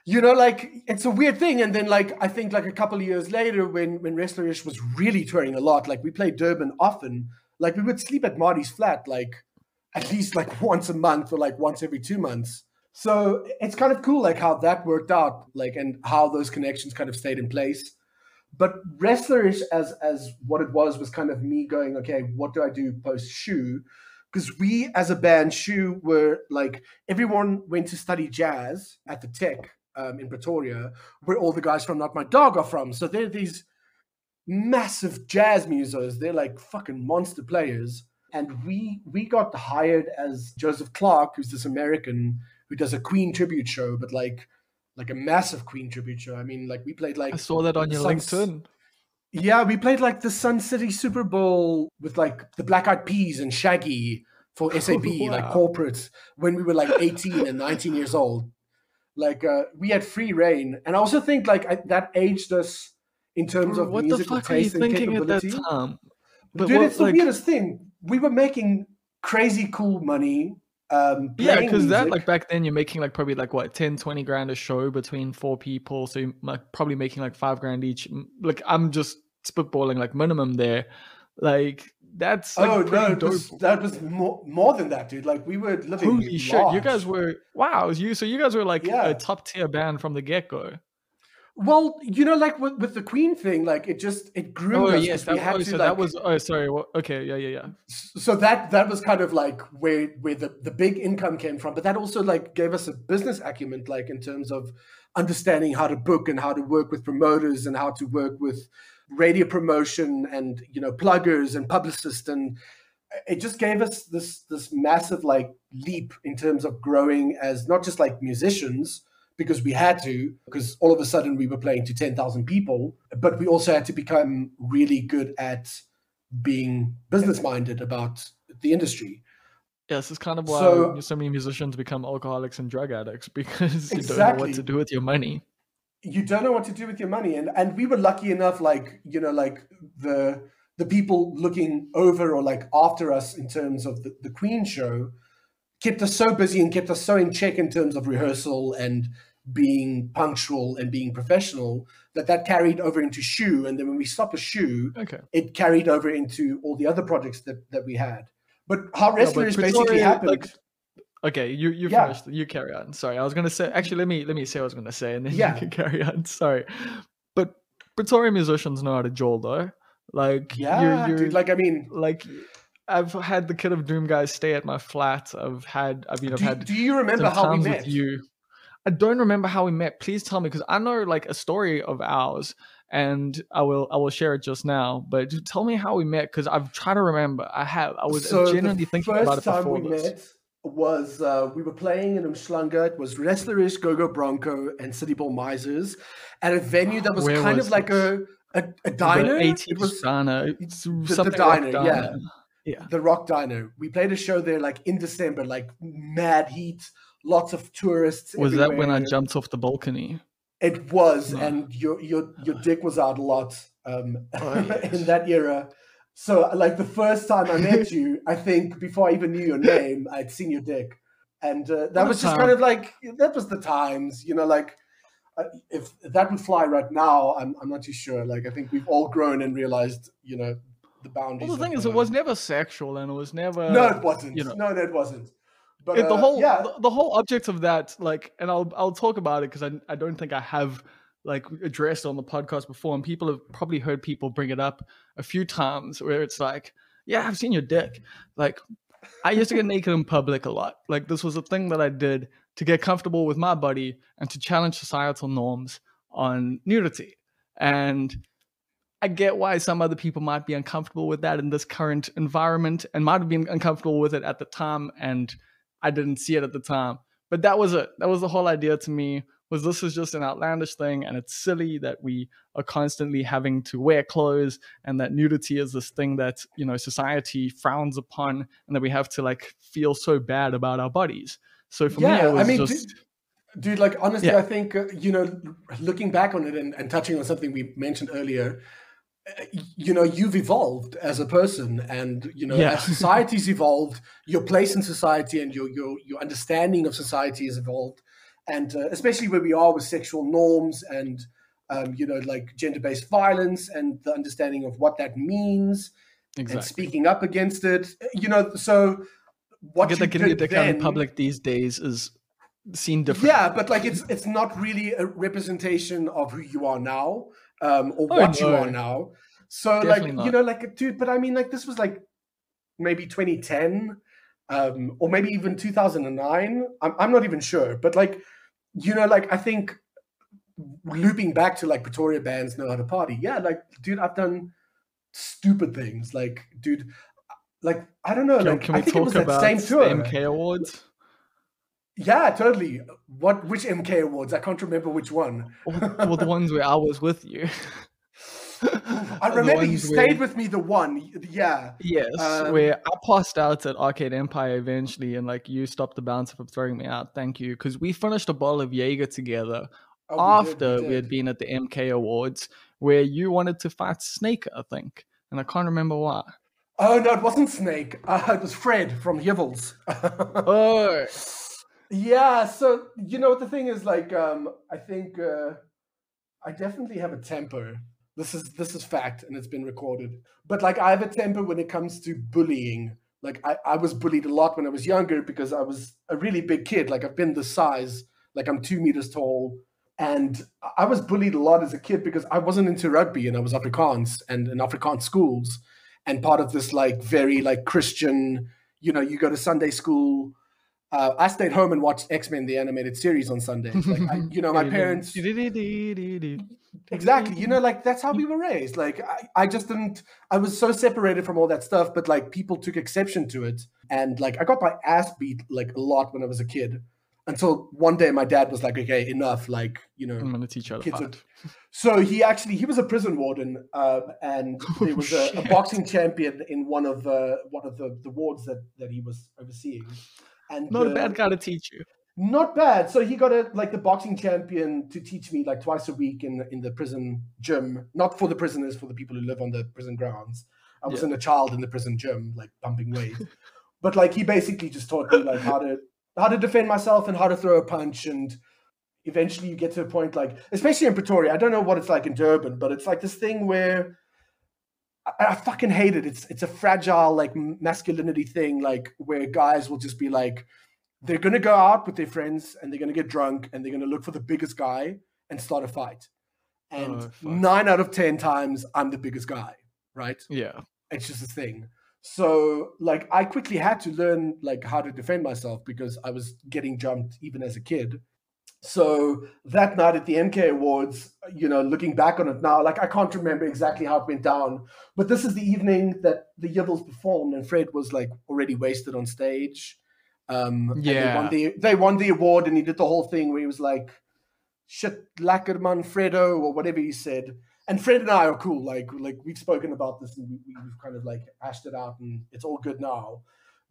C: like it's a weird thing. And then like I think like a couple of years later, when Wrestlerish was really touring a lot, like we played Durban often. Like we would sleep at Marty's flat like at least like once a month or like once every 2 months. So it's kind of cool like how that worked out, like, and how those connections kind of stayed in place. But Wrestlerish as what it was kind of me going, okay, what do I do post Shoe? because we as a band, Shoe, were like, everyone went to study jazz at the Tech in Pretoria, where all the guys from Not My Dog are from. So they're these massive jazz musos. They're like fucking monster players. And we got hired as Joseph Clark, who's this American who does a Queen tribute show, but like a massive Queen tribute show. I mean, like we played like
B: I saw that on your LinkedIn.
C: Yeah, we played like the Sun City Super Bowl with like the Black Eyed Peas and Shaggy for SAB,
B: Wow.
C: like corporates, when we were like 18 and 19 years old. Like we had free reign. And I also think like that aged us in terms of
B: What the
C: musical
B: fuck were you
C: taste and
B: thinking at that
C: capability.
B: time? But
C: Dude,
B: what,
C: it's the
B: like,
C: weirdest thing. We were making crazy cool money.
B: yeah,
C: Playing
B: because that
C: music.
B: like back then you're making like probably like what 10, 20 grand a show between 4 people, so you're like probably making like 5 grand each. Like I'm just spitballing like minimum there. Like that's like
C: Oh
B: pretty
C: no,
B: dope.
C: that was more than that, dude. Like we were living
B: Holy shit, you
C: large.
B: guys were so you guys were like
C: Yeah.
B: a top tier band from the get go.
C: Well, you know, like with the Queen thing, like it grew.
B: Oh
C: us
B: yes,
C: 'cause we
B: that,
C: had
B: oh,
C: to,
B: so
C: like,
B: that was sorry. Okay, yeah.
C: so that was kind of like where the big income came from, but that also like gave us a business acumen, like in terms of understanding how to book and how to work with promoters and how to work with radio promotion and, you know, pluggers and publicists, and it just gave us this massive like leap in terms of growing as not just like musicians, because we had to, because all of a sudden we were playing to 10,000 people, but we also had to become really good at being business minded about the industry.
B: Yes, it's kind of why so many musicians become alcoholics and drug addicts, because you don't know what to do with your money.
C: You don't know what to do with your money. And we were lucky enough, like, you know, like the people looking over or like after us in terms of the Queen show kept us so busy and kept us so in check in terms of rehearsal and being punctual and being professional that carried over into Shoe. And then when we stopped a Shoe, it carried over into all the other projects that we had. But how Wrestlerish basically happened.
B: Like, okay, you finished. You carry on. Sorry, I was gonna say. Actually, let me say what I was gonna say, and then you can carry on. Sorry, but Pretoria musicians know how to jol, though. Like,
C: dude. Like, I mean,
B: like, I've had the Kid of Doom guys stay at my flat. I've had.
C: Do you remember how we met?
B: With you. I don't remember how we met. Please tell me, because I know like a story of ours, and I will share it just now. But tell me how we met, because I've tried to remember. I was genuinely thinking about it before this.
C: Met was we were playing in Umhlanga. It was Wrestlerish, Go-Go Bronco, and City Ball Misers at a venue that was kind of like a diner.
B: It was diner. It's
C: the diner, yeah, the Rock Diner. We played a show there like in December, like mad heat. Lots of tourists.
B: Was everywhere. That when I jumped off the balcony?
C: It was, and your dick was out a lot in that era. So, like the first time I met you, I think before I even knew your name, I'd seen your dick, and that was just kind of like that was the times, you know. Like if that would fly right now, I'm not too sure. Like I think we've all grown and realized, you know, the boundaries.
B: Well, the thing is, it was never sexual, and it was never.
C: No, it wasn't.
B: You know,
C: no, it wasn't. But
B: the whole object of that, like, and I'll talk about it, because I don't think I have like addressed on the podcast before, and people have probably heard people bring it up a few times, where it's like, yeah, I've seen your dick. Like, I used to get naked in public a lot. Like, this was a thing that I did to get comfortable with my body and to challenge societal norms on nudity. And I get why some other people might be uncomfortable with that in this current environment, and might have been uncomfortable with it at the time, and I didn't see it at the time. But that was it. That was the whole idea to me, was this is just an outlandish thing, and it's silly that we are constantly having to wear clothes, and that nudity is this thing that, you know, society frowns upon, and that we have to like feel so bad about our bodies. So for me, it was just...
C: Dude, like, honestly, I think, you know, looking back on it and touching on something we mentioned earlier, you know, you've evolved as a person, and, you know, as society's evolved, your place in society and your understanding of society has evolved. And especially where we are with sexual norms and, you know, like gender-based violence and the understanding of what that means and speaking up against it, you know, so what you did
B: getting your dick out in public these days is seen different.
C: Yeah, but like it's not really a representation of who you are now. Or what you are now. So definitely like, not. You know, like, dude, but I mean, like, this was like maybe 2010. or maybe even 2009. I'm not even sure, but like, you know, like I think looping back to like Pretoria bands know how to party. Yeah, like, dude, I've done stupid things. Like, dude, like I don't know. Like,
B: Can
C: I
B: we
C: think it was
B: talk
C: that
B: about
C: same
B: the
C: tour.
B: MK Awards?
C: Yeah, totally. Which MK Awards? I can't remember which one.
B: Well, the ones where I was with you.
C: I remember you stayed with me the one. Yeah.
B: Yes, where I passed out at Arcade Empire eventually, and like you stopped the bouncer from throwing me out. Thank you, because we finished a bottle of Jaeger together after we had been at the MK Awards, where you wanted to fight Snake, I think, and I can't remember why.
C: Oh no, it wasn't Snake. It was Fred from Hivels.
B: Oh.
C: Yeah, so you know what the thing is, like I think I definitely have a temper. This is fact, and it's been recorded. But like I have a temper when it comes to bullying. Like I was bullied a lot when I was younger because I was a really big kid. Like I've been this size, like I'm 2 meters tall. And I was bullied a lot as a kid because I wasn't into rugby and I was Afrikaans and in Afrikaans schools. And part of this like very like Christian, you know, you go to Sunday school. I stayed home and watched X-Men, the animated series on Sundays. Like, you know, my parents... Exactly. You know, like, that's how we were raised. Like, I just didn't... I was so separated from all that stuff, but, like, people took exception to it. And, like, I got my ass beat, like, a lot when I was a kid. Until one day my dad was like, okay, enough. Like, you know...
B: I'm going to teach you how to fight.
C: So he was a prison warden, and there was a boxing champion in one of the wards that he was overseeing. And
B: not a bad guy to teach you.
C: Not bad. So he got the boxing champion to teach me like twice a week in the prison gym. Not for the prisoners, for the people who live on the prison grounds. I wasn't a child in the prison gym, like pumping weight. But like he basically just taught me like how to defend myself and how to throw a punch. And eventually you get to a point like, especially in Pretoria, I don't know what it's like in Durban, but it's like this thing where I fucking hate it. It's a fragile like masculinity thing, like where guys will just be like, they're going to go out with their friends and they're going to get drunk and they're going to look for the biggest guy and start a fight. And 9 out of 10 times I'm the biggest guy, right?
B: Yeah.
C: It's just a thing. So like I quickly had to learn like how to defend myself because I was getting jumped even as a kid. So that night at the MK Awards, you know, looking back on it now, like I can't remember exactly how it went down, but this is the evening that the Yibbles performed and Fred was like already wasted on stage. They won the award and he did the whole thing where he was like, shit, lekker man, Fredo, or whatever he said. And Fred and I are cool. Like we've spoken about this and we've kind of like hashed it out and it's all good now.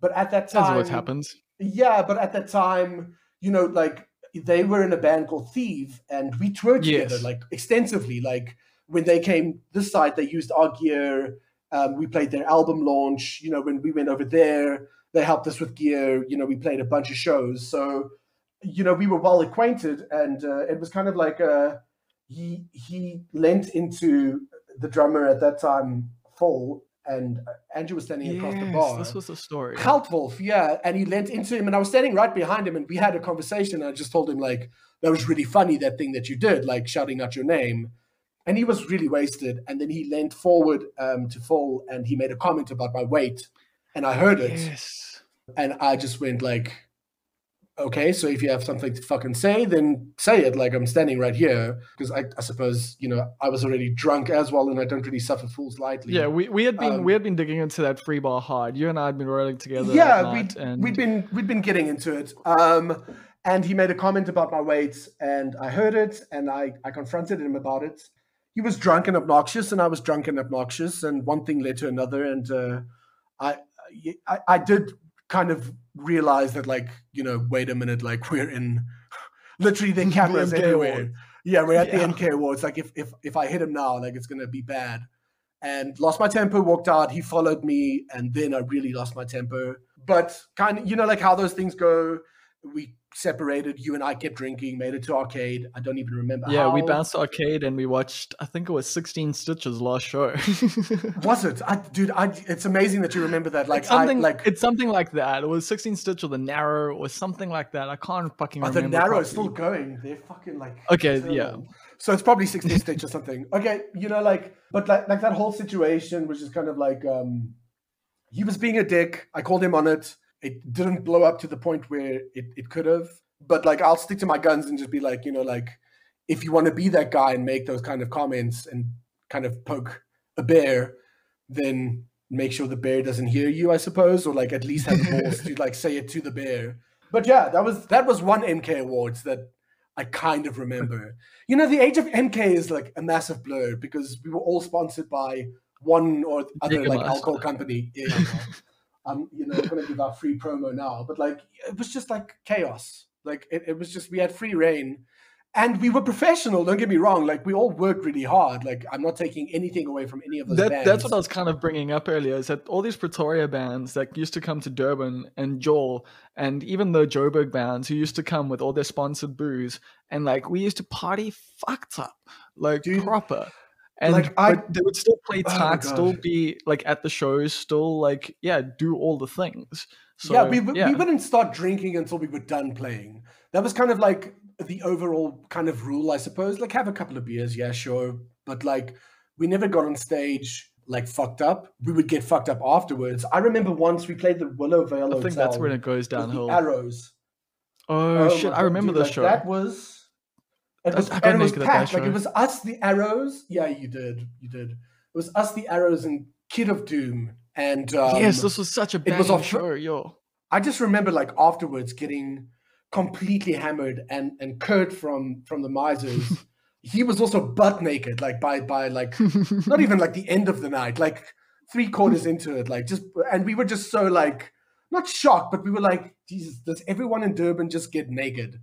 C: But at that time...
B: That's what happens.
C: Yeah, but at that time, you know, like, they were in a band called Thief and we toured together like extensively. Like when they came this side, they used our gear. We played their album launch. You know, when we went over there, they helped us with gear. You know, we played a bunch of shows. So, you know, we were well acquainted and it was kind of like he lent into the drummer at that time, Phil, and Andrew was standing across the bar.
B: This was the story.
C: Kaltwolf, yeah. And he leant into him and I was standing right behind him and we had a conversation. And I just told him like, that was really funny, that thing that you did, like shouting out your name. And he was really wasted. And then he leant forward to Phil and he made a comment about my weight. And I heard it.
B: Yes.
C: And I just went like, okay, so if you have something to fucking say, then say it. Like I'm standing right here because I suppose, you know, I was already drunk as well, and I don't really suffer fools lightly.
B: Yeah, we had been digging into that free bar hard. You and I had been rolling together.
C: Yeah, we'd been getting into it. And he made a comment about my weight, and I heard it, and I confronted him about it. He was drunk and obnoxious, and I was drunk and obnoxious, and one thing led to another, and I did kind of realize that, like, you know, wait a minute, like we're in literally the cameras everywhere. Award. Yeah, we're at the MK Awards. Like if I hit him now, like it's gonna be bad. And lost my temper, walked out. He followed me, and then I really lost my temper. But kind of, you know, like how those things go. We separated. You and I kept drinking, made it to arcade. I don't even remember how.
B: Yeah, we bounced to arcade and we watched, I think it was 16 Stitches last show.
C: Was it? It's amazing that you remember that. Like,
B: it's something like that. It was 16 Stitch or The Narrow or something like that. I can't fucking remember.
C: The Narrow is still going. They're fucking like...
B: Okay, yeah.
C: So it's probably 16 Stitch or something. Okay, you know, like, but like that whole situation was just kind of like, he was being a dick. I called him on it. it didn't blow up to the point where it could have. But like, I'll stick to my guns and just be like, you know, like, if you want to be that guy and make those kind of comments and kind of poke a bear, then make sure the bear doesn't hear you, I suppose, or like at least have the balls to like say it to the bear. But yeah, that was one MK Awards that I kind of remember. You know, the age of MK is like a massive blur because we were all sponsored by one or other like alcohol company. Yeah, you know, I'm gonna give our free promo now, but like it was just like chaos. Like it was just, we had free reign. And we were professional, don't get me wrong. Like, we all worked really hard. Like, I'm not taking anything away from any of those bands.
B: That's what I was kind of bringing up earlier, is that all these Pretoria bands that used to come to Durban and Joel, and even the Joburg bands who used to come with all their sponsored booze, and, like, we used to party fucked up, like, dude, proper. And like, but they would still play tight, still be, like, at the shows, still, like, yeah, do all the things. So,
C: yeah, we wouldn't start drinking until we were done playing. That was kind of like the overall kind of rule, I suppose. Like, have a couple of beers, yeah, sure. But like, we never got on stage like fucked up. We would get fucked up afterwards. I remember once we played the Willow Vale Hotel.
B: I think that's when it goes downhill.
C: Arrows.
B: Oh shit! I remember the show.
C: That was. It was packed. Like, it was us, the Arrows. Yeah, you did. It was us, the Arrows, and Kid of Doom. And
B: yes, this was such a bad show, yo.
C: I just remember like afterwards getting completely hammered, and Kurt from the Misers, he was also butt naked, like by like not even like the end of the night, like 3/4 into it, like just, and we were just so like not shocked, but we were like, Jesus, does everyone in Durban just get naked?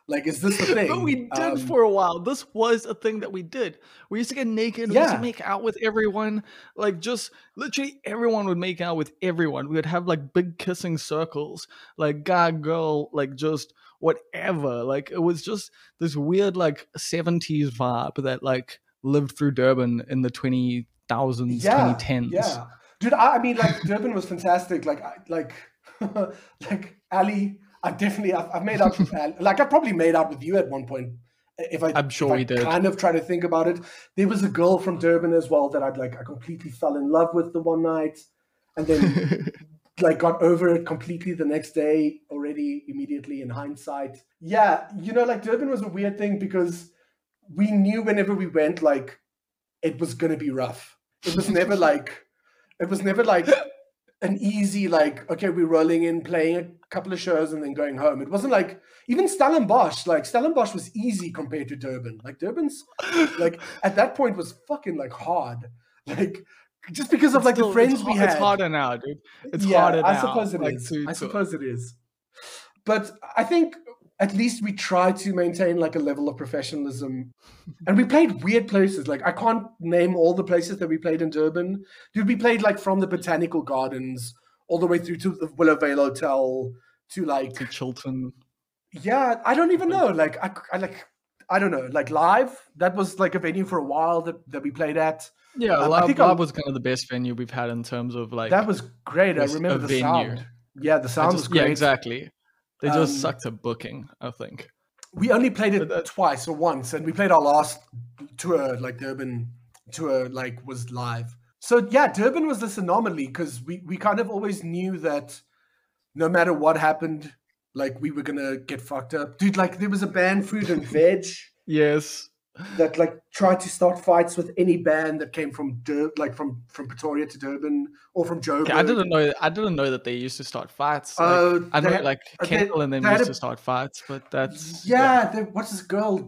C: Like, is this the thing?
B: But we did for a while. This was a thing that we did. We used to get naked. We used to make out with everyone. Like, just literally everyone would make out with everyone. We would have like big kissing circles, like guy, girl, like just whatever. Like, it was just this weird like 70s vibe that like lived through Durban in the 2000s, 2010s.
C: Yeah, dude. I mean, like, Durban was fantastic. Like Ali. I've made out with like, I probably made out with you at one point. I'm
B: sure we did.
C: Kind of try to think about it. There was a girl from Durban as well that I completely fell in love with the one night, and then like got over it completely the next day already, immediately in hindsight. Yeah, you know, like, Durban was a weird thing because we knew whenever we went, like, it was gonna be rough. It was never like an easy, like, okay, we're rolling in, playing a couple of shows and then going home. It wasn't like, even Stellenbosch, like, Stellenbosch was easy compared to Durban. Like, Durban's, like, at that point was fucking, like, hard. Like, just because of, like, the friends we had.
B: It's harder now, dude. It's harder now.
C: I suppose it is. I suppose it is. But I think at least we try to maintain, like, a level of professionalism. And we played weird places. Like, I can't name all the places that we played in Durban. Dude, we played, like, from the Botanical Gardens all the way through to the Willow Vale Hotel to, like,
B: to Chilton.
C: Yeah, I don't even know. Like, I don't know. Like, Live, that was like a venue for a while that we played at.
B: Yeah, Live was kind of the best venue we've had in terms of, like,
C: that was great. I remember the sound. Yeah, the sound was great.
B: Yeah, exactly. They just sucked at booking, I think.
C: We only played it twice or once, and we played our last tour, like Durban tour, like, was Live. So yeah, Durban was this anomaly because we kind of always knew that no matter what happened, like, we were gonna get fucked up. Dude, like, there was a band, Fruit and Veg.
B: Yes.
C: That, like, tried to start fights with any band that came from from Pretoria to Durban or from Joburg.
B: Okay, I didn't know that they used to start fights. Like, I know, like, Kendall and them used to start fights, but that's
C: what's this girl?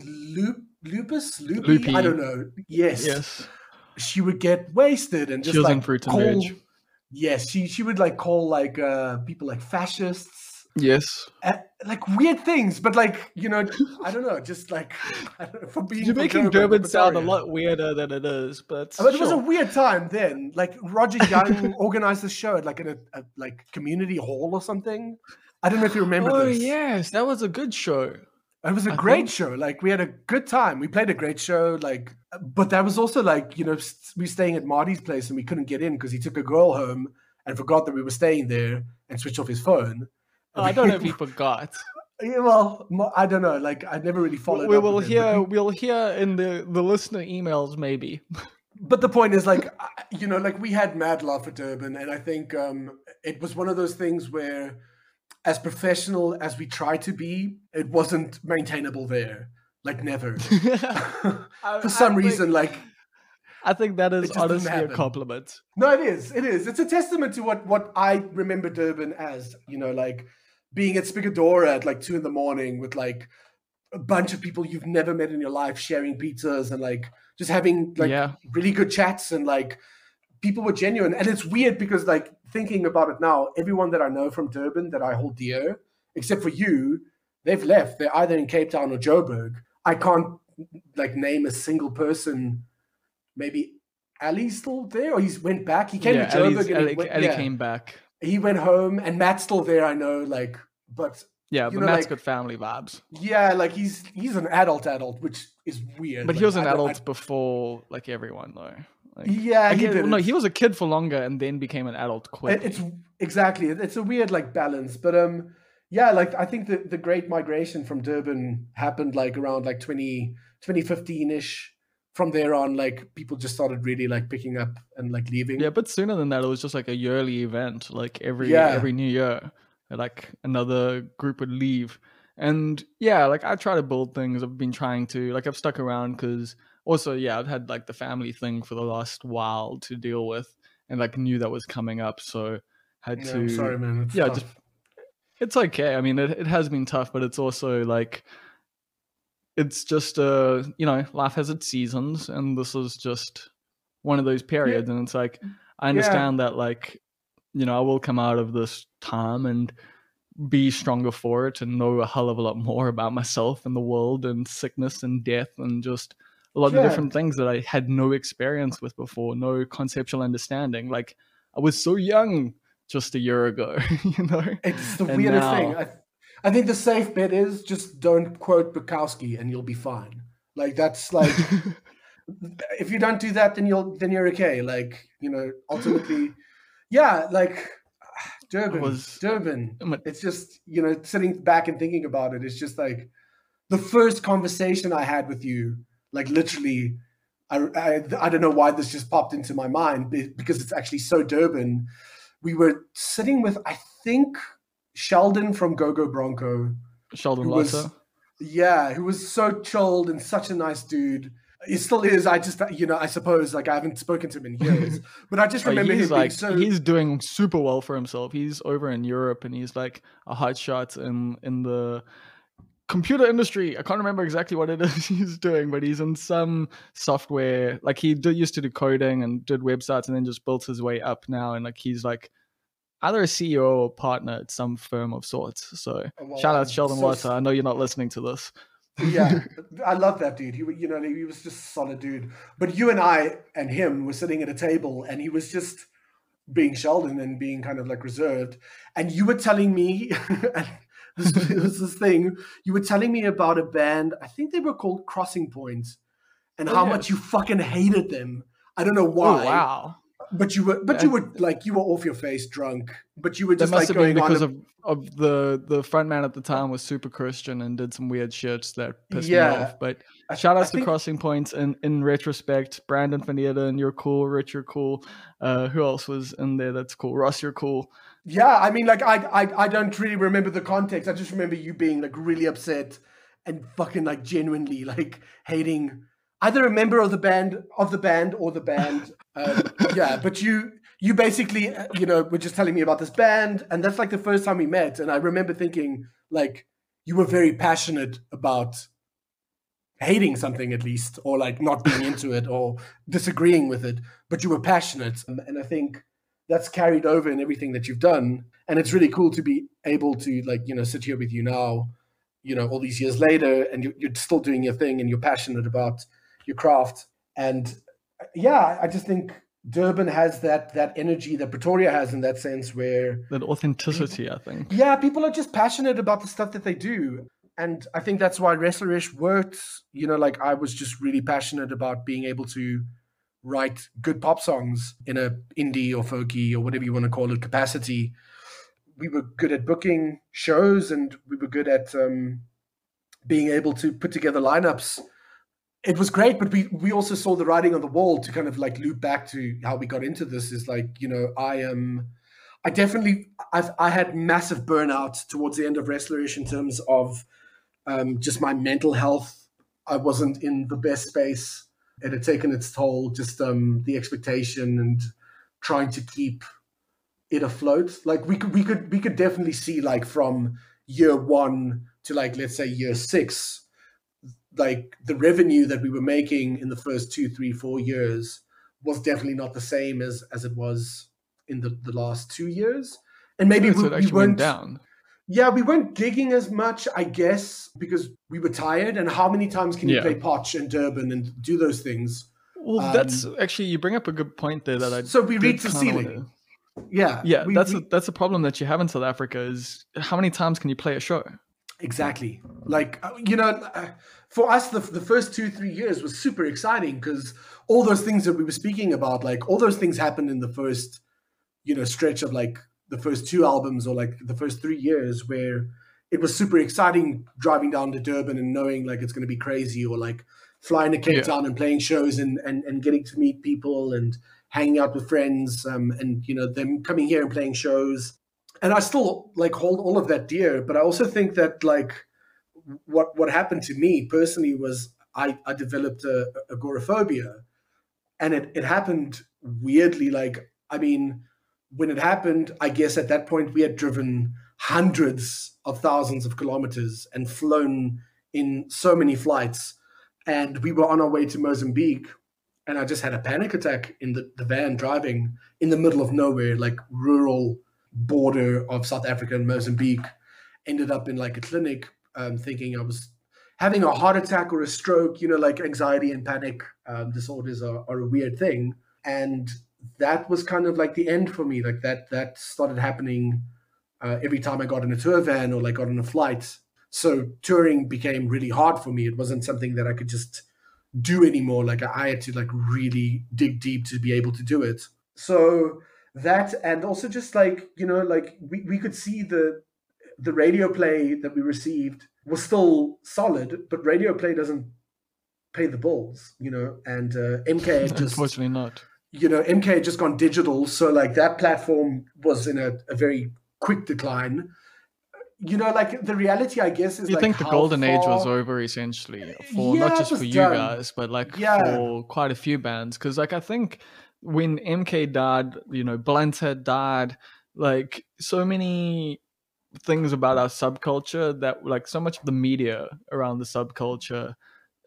C: Loopy? I don't know. Yes. She would get wasted and just,
B: she was
C: like,
B: in Fruit and Veg.
C: Yes, she would, like, call, like, people like fascists.
B: Yes.
C: Like, weird things, but, like, you know, I don't know, just like, for being,
B: you're making Durban sound a lot weirder than it is, but
C: it was a weird time then. Like, Roger Young organized the show at, like, in a like community hall or something. I don't know if you remember this.
B: Oh yes, that was a good show.
C: It was a great show. Like, we had a good time. We played a great show. Like, but that was also, like, you know, we were staying at Marty's place and we couldn't get in because he took a girl home and forgot that we were staying there and switched off his phone.
B: I don't know if he forgot.
C: Yeah, well, I don't know. Like, I never really followed.
B: We'll hear in the listener emails maybe.
C: But the point is, like, you know, like, we had mad love for Durban, and I think it was one of those things where as professional as we try to be, it wasn't maintainable there. Like never. For some reason, like
B: I think that is
C: it just didn't
B: honestly a
C: happen.
B: compliment.
C: No, it is. It is. It's a testament to what I remember Durban as, you know, like being at Spigadora at like 2 a.m. with like a bunch of people you've never met in your life sharing pizzas and like just having like really good chats, and like people were genuine. And it's weird because like thinking about it now, everyone that I know from Durban that I hold dear, except for you, they've left. They're either in Cape Town or Joburg. I can't like name a single person. Maybe Ali's still there, or he's went back. He came to Joburg.
B: Ali came back.
C: He went home, and Matt's still there. I know, like, but
B: but Matt's got family vibes.
C: Yeah, like he's an adult, which is weird.
B: But
C: like,
B: he was an adult before, like everyone though. Like,
C: yeah,
B: he was a kid for longer and then became an adult quickly.
C: It's exactly. It's a weird like balance, but yeah, like I think the Great Migration from Durban happened like around like 2015-ish. From there on, like people just started really like picking up and like leaving.
B: Yeah, but sooner than that, it was just like a yearly event. Like every new year, like another group would leave. And yeah, like I try to build things. I've been trying to, like I've stuck around because also, I've had like the family thing for the last while to deal with, and like knew that was coming up, so had to.
C: I'm sorry, man.
B: It's okay. I mean, it has been tough, but it's also like. It's just, life has its seasons, and this is just one of those periods. And it's like, I understand that, like, I will come out of this time and be stronger for it and know a hell of a lot more about myself and the world and sickness and death and just a lot of different things that I had no experience with before, no conceptual understanding. Like, I was so young just a year ago,
C: It's the weirdest thing. I think the safe bet is just don't quote Bukowski and you'll be fine. Like that's like if you don't do that, then you're okay. Like, ultimately, like Durban. It's just, sitting back and thinking about it, it's just like the first conversation I had with you, like literally, I don't know why this just popped into my mind because it's actually so Durban. We were sitting with, I think, Sheldon from Go-Go Bronco.
B: Sheldon Lotter.
C: Yeah, who was so chilled and such a nice dude. He still is. I just, I suppose, like I haven't spoken to him in years, but I just remember him being so...
B: He's doing super well for himself. He's over in Europe and he's like a hot shot in the computer industry. I can't remember exactly what it is he's doing, but he's in some software. Like he used to do coding and did websites and then just built his way up now. And like he's like either a CEO or partner at some firm of sorts. So shout out Sheldon Lotter. I know you're not listening to this.
C: Yeah, I love that dude. He was just a solid dude. But you and I and him were sitting at a table and he was just being Sheldon and being kind of like reserved. And you were telling me, this was this thing, you were telling me about a band, I think they were called Crossing Point, and how much you fucking hated them. I don't know why.
B: Oh, wow.
C: But you were off your face drunk. But you were just
B: like going on. Because of the frontman at the time was super Christian and did some weird shit that pissed me off. But shout outs to Crossing Points in retrospect. Brandon Van Eden, you're cool. Rich, you're cool. Who else was in there that's cool? Ross, you're cool.
C: Yeah, I mean, like I don't really remember the context. I just remember you being like really upset and fucking like genuinely like hating either a member of the band or the band. But you basically, were just telling me about this band, and that's like the first time we met. And I remember thinking like you were very passionate about hating something at least, or like not being into it or disagreeing with it, but you were passionate. And I think that's carried over in everything that you've done. And it's really cool to be able to like, sit here with you now, all these years later, and you're still doing your thing and you're passionate about your craft. And I just think Durban has that energy that Pretoria has in that sense, where
B: that authenticity, I think.
C: Yeah, people are just passionate about the stuff that they do. And I think that's why Wrestlerish worked. Like I was just really passionate about being able to write good pop songs in a indie or folky or whatever you want to call it capacity. We were good at booking shows, and we were good at being able to put together lineups. It was great, but we also saw the writing on the wall to kind of like loop back to how we got into this is like, I definitely, I had massive burnout towards the end of Wrestlerish in terms of just my mental health. I wasn't in the best space. It had taken its toll, just the expectation and trying to keep it afloat. Like we could definitely see, like, from year one to, like, let's say year 6, like the revenue that we were making in the first 2, 3, 4 years was definitely not the same as it was in the last 2 years. And maybe
B: So it
C: we
B: actually
C: weren't
B: went down.
C: Yeah, we weren't gigging as much, I guess, because we were tired. And how many times can you
B: Yeah.
C: play Potch and Durban and do those things?
B: Well, that's actually, you bring up a good point there that I
C: So we
B: did
C: reach the
B: kinda
C: ceiling. Yeah.
B: Yeah,
C: we-
B: that's a problem that you have in South Africa is how many times can you play a show?
C: Exactly. Like, for us, the first 2, 3 years was super exciting because all those things that we were speaking about, like all those things happened in the first, stretch of like the first 2 albums or like the first 3 years, where it was super exciting driving down to Durban and knowing like it's going to be crazy, or like flying to Cape Town and playing shows and getting to meet people and hanging out with friends, and them coming here and playing shows. And I still like hold all of that dear, but I also think that like what happened to me personally was I developed agoraphobia, and it happened weirdly. Like, I mean, when it happened, I guess at that point we had driven hundreds of thousands of kilometers and flown in so many flights, and we were on our way to Mozambique, and I just had a panic attack in the van driving in the middle of nowhere, like rural border of South Africa and Mozambique. Ended up in like a clinic, thinking I was having a heart attack or a stroke. Like anxiety and panic disorders are a weird thing. And that was kind of like the end for me. Like that started happening every time I got in a tour van or like got on a flight. So touring became really hard for me. It wasn't something that I could just do anymore. Like I had to like really dig deep to be able to do it. So that, and also just like, like we could see the radio play that we received was still solid, but radio play doesn't pay the bills, and MK had just,
B: unfortunately not.
C: MK had just gone digital. So like that platform was in a very quick decline. Like the reality, I guess, is
B: You
C: like
B: think the
C: how
B: golden age was
C: far-
B: over essentially for
C: Yeah,
B: not
C: it
B: just
C: was
B: for you
C: done.
B: guys, but like
C: Yeah.
B: for quite a few bands? Because like I think when MK died, Blunt had died, like so many things about our subculture that like so much of the media around the subculture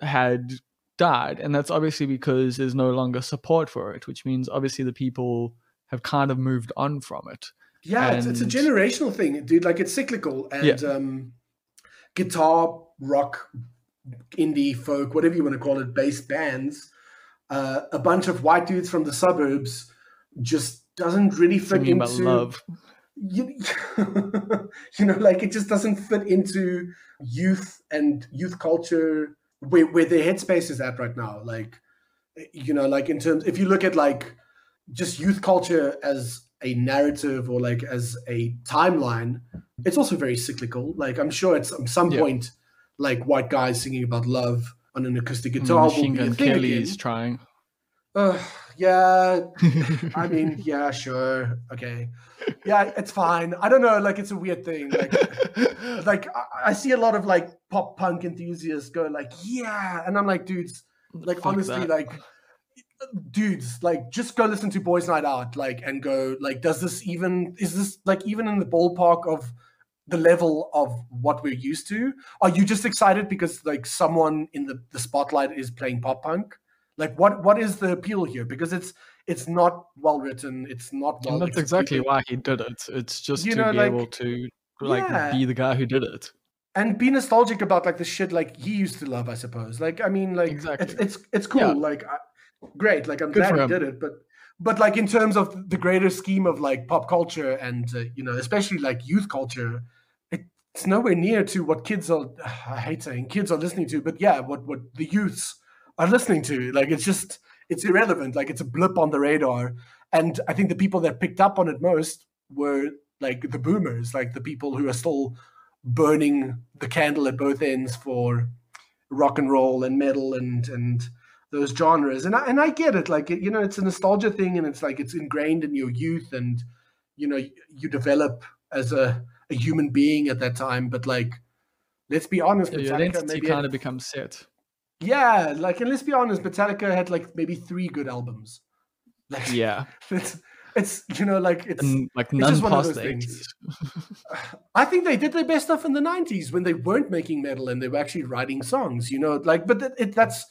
B: had died, and that's obviously because there's no longer support for it, which means obviously the people have kind of moved on from it.
C: Yeah, it's a
B: And-
C: generational thing, dude. Like it's cyclical, and guitar, rock, indie, folk, whatever you want to call it, bass bands, a bunch of white dudes from the suburbs just doesn't really fit
B: Singing about
C: into
B: love.
C: Like it just doesn't fit into youth and youth culture where their headspace is at right now. Like, like in terms, if you look at like just youth culture as a narrative or like as a timeline, it's also very cyclical. Like I'm sure at some point, like white guys singing about love on an acoustic guitar will
B: Machine
C: be a
B: Gun
C: thing
B: Kelly's
C: again.
B: trying.
C: Yeah, I mean, yeah, sure, okay, yeah, it's fine. I don't know, like it's a weird thing. Like I see a lot of like pop punk enthusiasts go like, yeah, and I'm like, dudes, like
B: Fuck
C: honestly,
B: that.
C: like dudes, like just go listen to Boys Night Out, like, and go like, is this like even in the ballpark of the level of what we're used to? Are you just excited because like someone in the spotlight is playing pop punk? Like what is the appeal here? Because it's not well written, it's not well
B: And that's exactly
C: executed.
B: why he did it. It's just
C: You
B: to
C: know,
B: be
C: like,
B: able to like
C: yeah.
B: be the guy who did it.
C: And be nostalgic about like the shit like he used to love, I suppose. Like I mean, like
B: Exactly.
C: it's cool.
B: Yeah.
C: Like great. Like I'm
B: Good
C: glad
B: for
C: he
B: him.
C: did it, but like in terms of the greater scheme of like pop culture and especially like youth culture, it's nowhere near to what kids are. I hate saying kids are listening to, but yeah, what the youths are listening to. Like it's irrelevant. Like it's a blip on the radar. And I think the people that picked up on it most were like the boomers, like the people who are still burning the candle at both ends for rock and roll and metal and those genres. And I get it. Like, it's a nostalgia thing, and it's like it's ingrained in your youth, and you develop as a human being at that time. But like, let's be honest,
B: Your
C: Metallica
B: identity
C: maybe
B: kind
C: had,
B: of becomes set.
C: yeah, like, and let's be honest, Metallica had like maybe 3 good albums. Like,
B: Yeah.
C: it's like
B: And like
C: it's
B: none
C: just one of
B: past
C: those
B: the
C: things.
B: 80s.
C: I think they did their best stuff in the 90s when they weren't making metal and they were actually writing songs, like, but that's,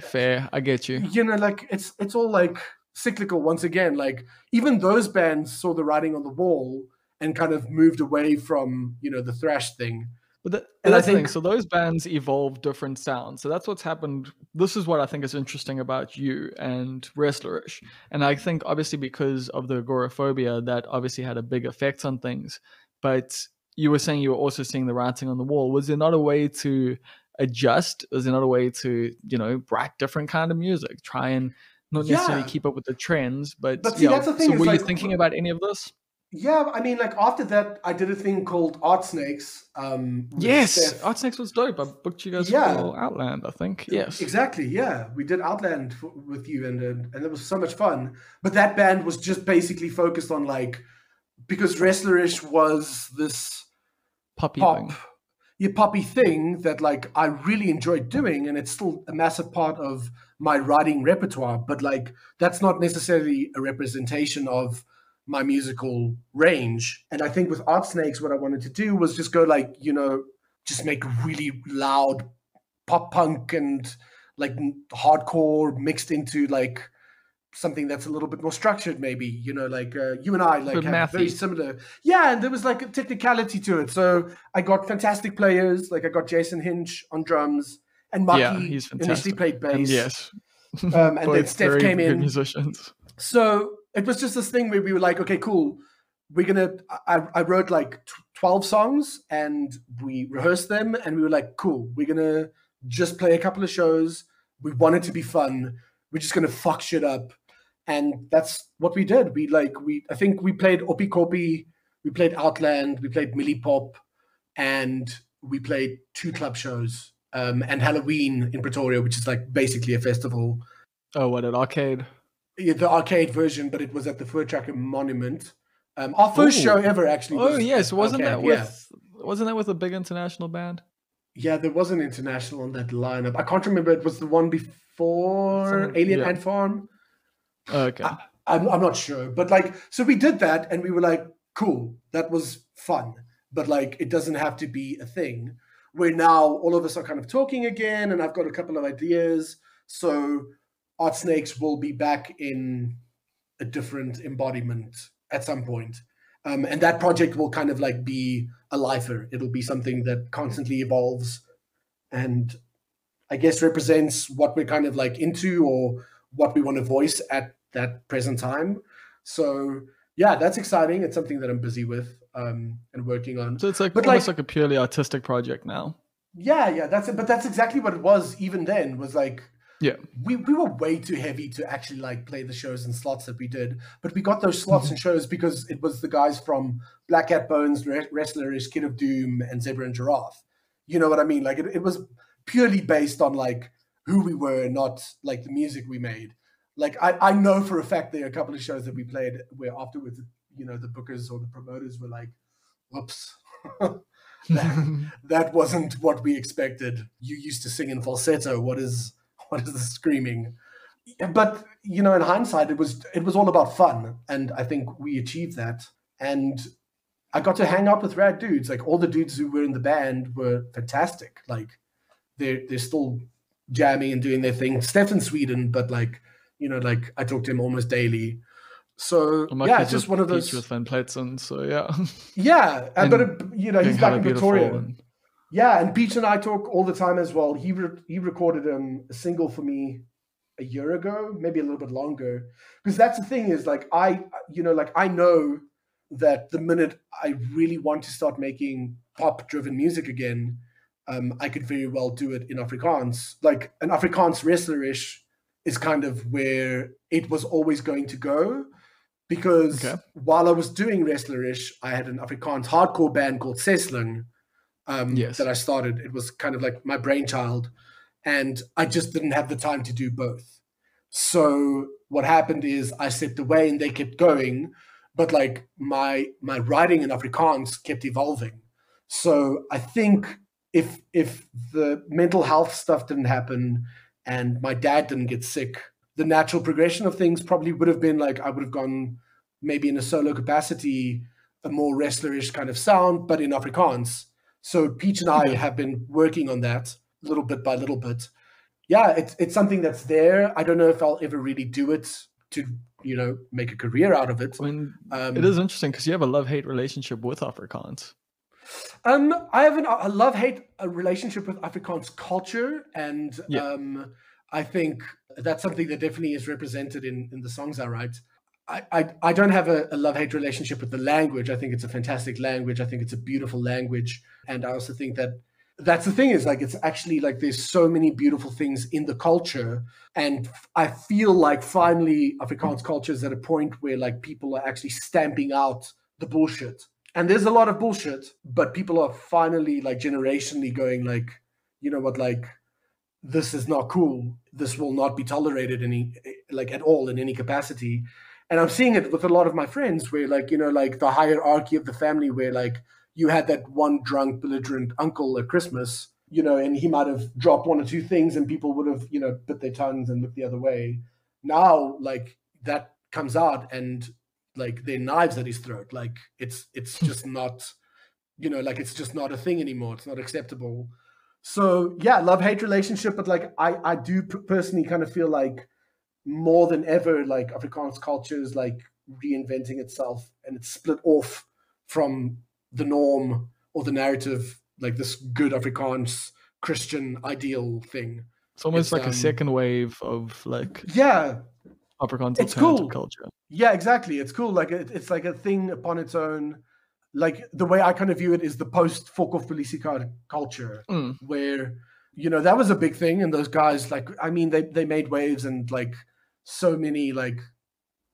B: Fair, I get you.
C: like, it's all like cyclical once again. Like, even those bands saw the writing on the wall and kind of moved away from, the thrash thing.
B: But
C: And
B: that's
C: I
B: the thing.
C: think,
B: So those bands evolve different sounds. So that's what's happened. This is what I think is interesting about you and Wrestlerish. And I think obviously because of the agoraphobia, that obviously had a big effect on things. But you were saying you were also seeing the writing on the wall. Was there not a way to adjust? Was there not a way to, write different kind of music? Try and not necessarily
C: yeah.
B: keep up with the trends, but
C: See, that's the thing.
B: So
C: is
B: were you
C: like,
B: thinking about any of this?
C: Yeah, I mean, like, after that, I did a thing called Art Snakes. With
B: Yes,
C: Steph.
B: Art Snakes was dope. I booked you guys
C: Yeah.
B: for Outland, I think. Yes,
C: Exactly. Yeah, we did Outland with you, and it was so much fun. But that band was just basically focused on, like, because Wrestlerish was this
B: poppy
C: pop,
B: thing.
C: poppy thing that, like, I really enjoyed doing, and it's still a massive part of my writing repertoire. But like, that's not necessarily a representation of my musical range. And I think with Art Snakes, what I wanted to do was just go like, just make really loud pop punk and like hardcore mixed into like something that's a little bit more structured, maybe, like you and I like have very similar. Yeah, and there was like a technicality to it. So I got fantastic players. Like I got Jason Hinch on drums and Maki initially played bass.
B: And yes.
C: And then Steph came in.
B: Musicians.
C: So it was just this thing where we were like, okay, cool. I wrote like 12 songs and we rehearsed them and we were like, cool, we're going to just play a couple of shows. We want it to be fun. We're just going to fuck shit up. And that's what we did. I think we played Opi Kopi, we played Outland, we played Millipop, and we played 2 club shows. And Halloween in Pretoria, which is like basically a festival.
B: Oh, what, an arcade?
C: Yeah, the arcade version, but it was at the Voortrekker Monument. Our first show ever, actually.
B: Oh yes, wasn't
C: arcade,
B: that with a big international band?
C: Yeah, there was an international on that lineup. I can't remember. It was the one before Alien Ant Farm.
B: Okay,
C: I'm not sure, but like, so we did that, and we were like, cool, that was fun, but like, it doesn't have to be a thing. Where now all of us are kind of talking again, and I've got a couple of ideas. So Art Snakes will be back in a different embodiment at some point. And that project will kind of like be a lifer. It'll be something that constantly evolves and I guess represents what we're kind of like into or what we want to voice at that present time. So yeah, that's exciting. It's something that I'm busy with and working on.
B: So it's like almost like a purely artistic project now.
C: Yeah, that's it. But that's exactly what it was even then, was like,
B: yeah,
C: we were way too heavy to actually like play the shows and slots that we did. But we got those slots and shows because it was the guys from Black Cat Bones, Wrestlerish, Kid of Doom, and Zebra and Giraffe. You know what I mean? Like it was purely based on like who we were, not like the music we made. Like I know for a fact there are a couple of shows that we played where afterwards, the bookers or the promoters were like, whoops. that wasn't what we expected. You used to sing in falsetto. What is the screaming? But in hindsight, it was all about fun, and I think we achieved that. And I got to hang out with rad dudes. Like all the dudes who were in the band were fantastic. Like they're still jamming and doing their thing. Steph's in Sweden, but like I talk to him almost daily. So it's just one of those
B: with Van Pletzen. So
C: but he's back in Pretoria. Yeah, and Peach and I talk all the time as well. He recorded a single for me a year ago, maybe a little bit longer. Because that's the thing is like I know that the minute I really want to start making pop-driven music again, I could very well do it in Afrikaans. Like an Afrikaans Wrestlerish is kind of where it was always going to go. Because while I was doing Wrestlerish, I had an Afrikaans hardcore band called Sesling. That I started. It was kind of like my brainchild, and I just didn't have the time to do both. So what happened is I stepped away and they kept going, but like my writing in Afrikaans kept evolving. So I think if the mental health stuff didn't happen and my dad didn't get sick, the natural progression of things probably would have been like I would have gone maybe in a solo capacity, a more wrestlerish kind of sound, but in Afrikaans. So Peach and I have been working on that little bit by little bit. Yeah, it's something that's there. I don't know if I'll ever really do it to, make a career out of it.
B: I mean, it is interesting because you have a love-hate relationship with Afrikaans.
C: I have a love-hate relationship with Afrikaans culture, and I think that's something that definitely is represented in the songs I write. I don't have a love-hate relationship with the language. I think it's a fantastic language. I think it's a beautiful language. And I also think that that's the thing is like, it's actually like there's so many beautiful things in the culture. And I feel like finally Afrikaans culture is at a point where like people are actually stamping out the bullshit. And there's a lot of bullshit, but people are finally like generationally going like, you know what, like this is not cool. This will not be tolerated at all in any capacity. And I'm seeing it with a lot of my friends where like, like the hierarchy of the family where like you had that one drunk, belligerent uncle at Christmas, and he might have dropped one or two things and people would have, bit their tongues and looked the other way. Now, like that comes out and like they're knives at his throat. Like it's just not, like it's just not a thing anymore. It's not acceptable. So yeah, love-hate relationship. But like I do personally kind of feel like more than ever, like Afrikaans culture is like reinventing itself and it's split off from the norm or the narrative, like this good Afrikaans Christian ideal thing.
B: It's almost like a second wave of like Afrikaans
C: it's
B: alternative
C: cool.
B: culture.
C: Yeah, exactly. It's cool. Like it's like a thing upon its own. Like the way I kind of view it is the post Fokhof Polisie culture, where that was a big thing, and those guys, like, I mean, they made waves and like so many like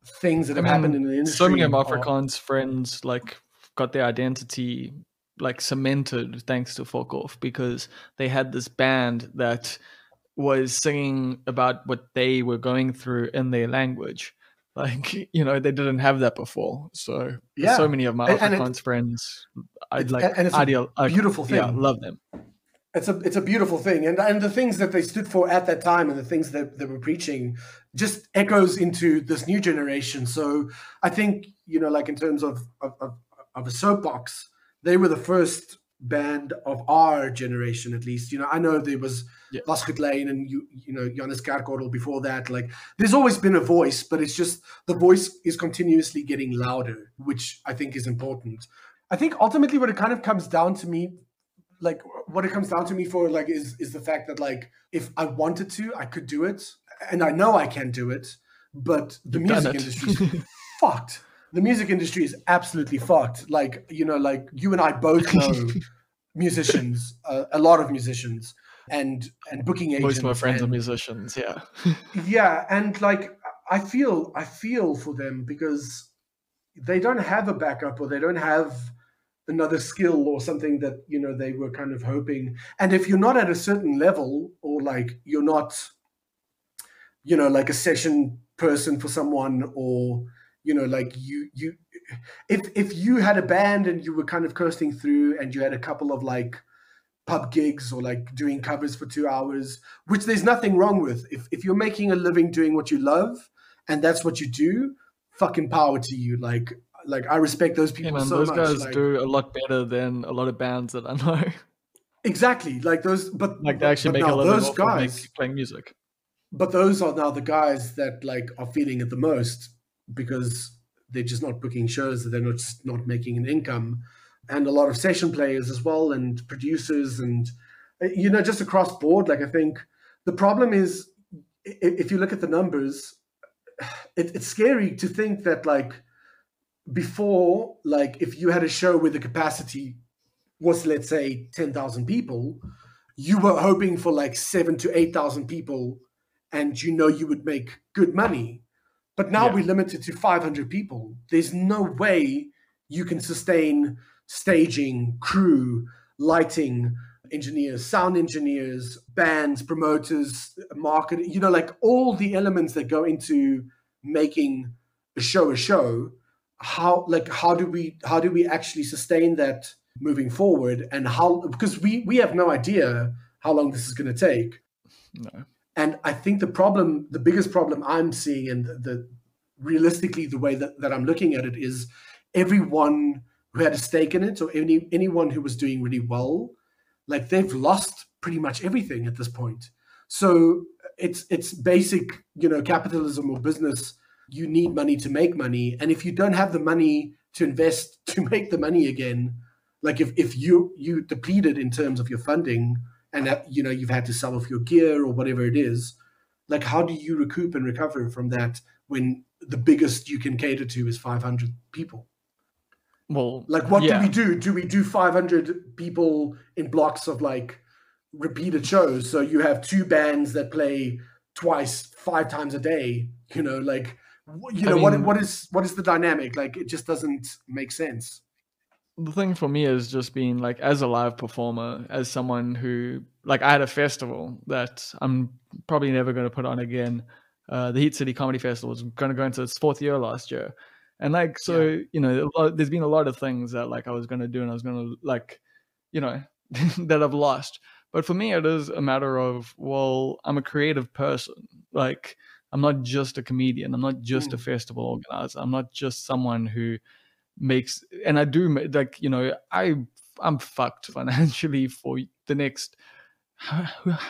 C: things that have happened in the industry.
B: So many of Afrikaans friends like got their identity like cemented thanks to Fokhof because they had this band that was singing about what they were going through in their language. Like, they didn't have that before. So so many of my Afrikaans friends, I'd like,
C: and it's a beautiful thing.
B: Yeah, love them.
C: It's a beautiful thing. And the things that they stood for at that time and the things that they were preaching just echoes into this new generation. So I think, like in terms of a soapbox, they were the first band of our generation, at least. I know there was Vasgoed Lane and Johannes Kerkorrel before that. Like there's always been a voice, but it's just the voice is continuously getting louder, which I think is important. I think ultimately what it kind of comes down to me, like what it comes down to me for like is the fact that like if I wanted to, I could do it. And I know I can do it, but the music industry is fucked. The music industry is absolutely fucked. Like, like you and I both know musicians, a lot of musicians and booking agents.
B: Most of my friends are musicians, yeah.
C: Yeah, and like I feel for them because they don't have a backup or they don't have another skill or something that, they were kind of hoping. And if you're not at a certain level or like you're not, like a session person for someone or like if you had a band and you were kind of coasting through and you had a couple of like pub gigs or like doing covers for 2 hours, which there's nothing wrong with. If you're making a living doing what you love and that's what you do, fucking power to you. Like I respect those people so
B: those
C: much.
B: Those guys
C: like,
B: do a lot better than a lot of bands that I know.
C: Exactly. Like those, but
B: like they actually make a living off of playing music.
C: But those are now the guys that like are feeling it the most because they're just not booking shows, they're not making an income. And a lot of session players as well and producers and, just across board. Like I think the problem is if you look at the numbers, it's scary to think that like before, like if you had a show where the capacity was, let's say, 10,000 people, you were hoping for like 7,000 to 8,000 people and you would make good money. But now we're limited to 500 people. There's no way you can sustain staging, crew, lighting, engineers, sound engineers, bands, promoters, marketing, like all the elements that go into making a show. how do we actually sustain that moving forward, and how, because we have no idea how long this is going to take.
B: No.
C: And I think the biggest problem I'm seeing, and realistically the way that I'm looking at it, is everyone who had a stake in it, or anyone who was doing really well, like they've lost pretty much everything at this point. So it's basic, capitalism or business. You need money to make money, and if you don't have the money to invest to make the money again, like if you depleted in terms of your funding, and you've had to sell off your gear or whatever it is, like how do you recoup and recover from that when the biggest you can cater to is 500 people?
B: Well,
C: like what do we do? Do we do 500 people in blocks of like repeated shows? So you have 2 bands that play twice, 5 times a day, what is the dynamic? Like, it just doesn't make sense.
B: The thing for me is just being like, as a live performer, as someone who, like, I had a festival that I'm probably never going to put on again. The Heat City Comedy Festival was going to go into its 4th year last year. And like, so, there's been a lot of things that like I was going to do and I was going to like, that I've lost. But for me, it is a matter of, well, I'm a creative person. Like, I'm not just a comedian. I'm not just a festival organizer. I'm not just someone who makes, and I do like, I'm fucked financially for the next,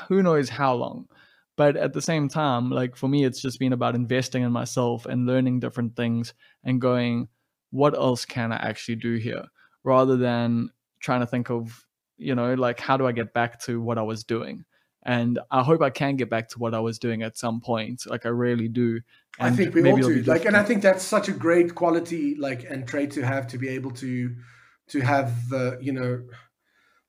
B: who knows how long. But at the same time, like for me, it's just been about investing in myself and learning different things and going, what else can I actually do here? Rather than trying to think of, like, how do I get back to what I was doing? And I hope I can get back to what I was doing at some point. Like, I really do. And
C: I think we all do. Like, and I think that's such a great quality, like, and trait to have, to be able to have the,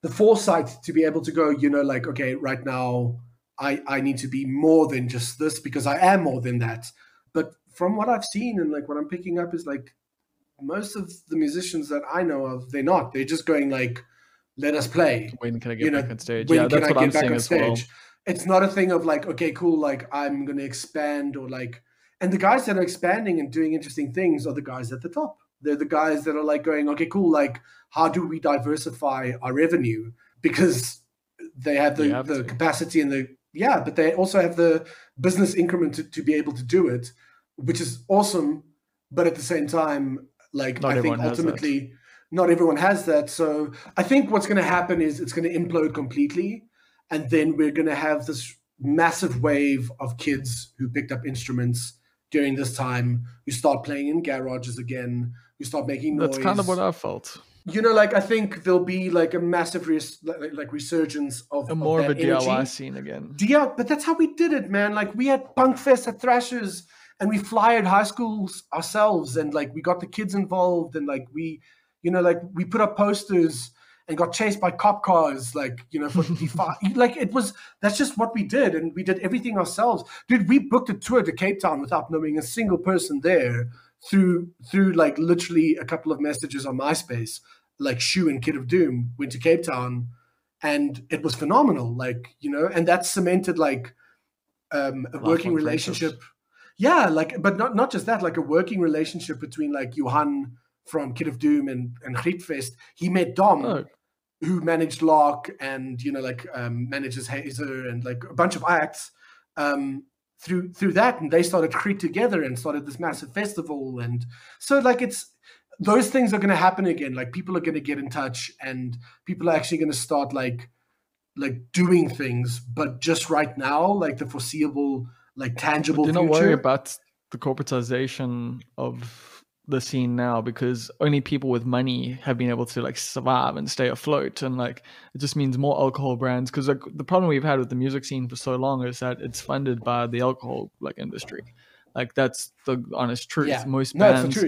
C: the foresight to be able to go, like, okay, right now I need to be more than just this, because I am more than that. But from what I've seen and like what I'm picking up is like most of the musicians that I know of, they're not. They're just going like, let us play.
B: When can I get back on stage?
C: Yeah, that's what I'm saying as well. It's not a thing of like, okay, cool, like I'm going to expand, or like, and the guys that are expanding and doing interesting things are the guys at the top. They're the guys that are like going, okay, cool, like how do we diversify our revenue? Because they have the capacity and but they also have the business increment to be able to do it, which is awesome. But at the same time, like, I think ultimately not everyone has that. So I think what's going to happen is it's going to implode completely. And then we're going to have this massive wave of kids who picked up instruments during this time, who start playing in garages again, who start making noise.
B: That's kind of what I felt.
C: Like, I think there'll be like a massive resurgence of
B: more of a
C: energy.
B: DIY scene again.
C: Yeah, but that's how we did it, man. Like, we had punk fest at Thrashers, and we flyered high schools ourselves, and like we got the kids involved, and like we put up posters and got chased by cop cars, like, for like that's just what we did, and we did everything ourselves. Dude, we booked a tour to Cape Town without knowing a single person there, through like literally a couple of messages on MySpace. Like, Shu and Kid of Doom went to Cape Town, and it was phenomenal. Like, and that cemented like a working relationship. Princess. Yeah, like, but not just that, like a working relationship between like Johan from Kid of Doom and Grietfest. He met Dom, who managed Lark and manages Hazer and like a bunch of acts through that, and they started Griet together and started this massive festival. And so like those things are going to happen again. Like, people are going to get in touch, and people are actually going to start like doing things. But just right now, like the foreseeable, like tangible future.
B: Do not worry about the corporatization of the scene now, because only people with money have been able to like survive and stay afloat. And like, it just means more alcohol brands, because like the problem we've had with the music scene for so long is that it's funded by the alcohol like industry. Like, that's the honest truth.
C: Yeah.
B: Most bands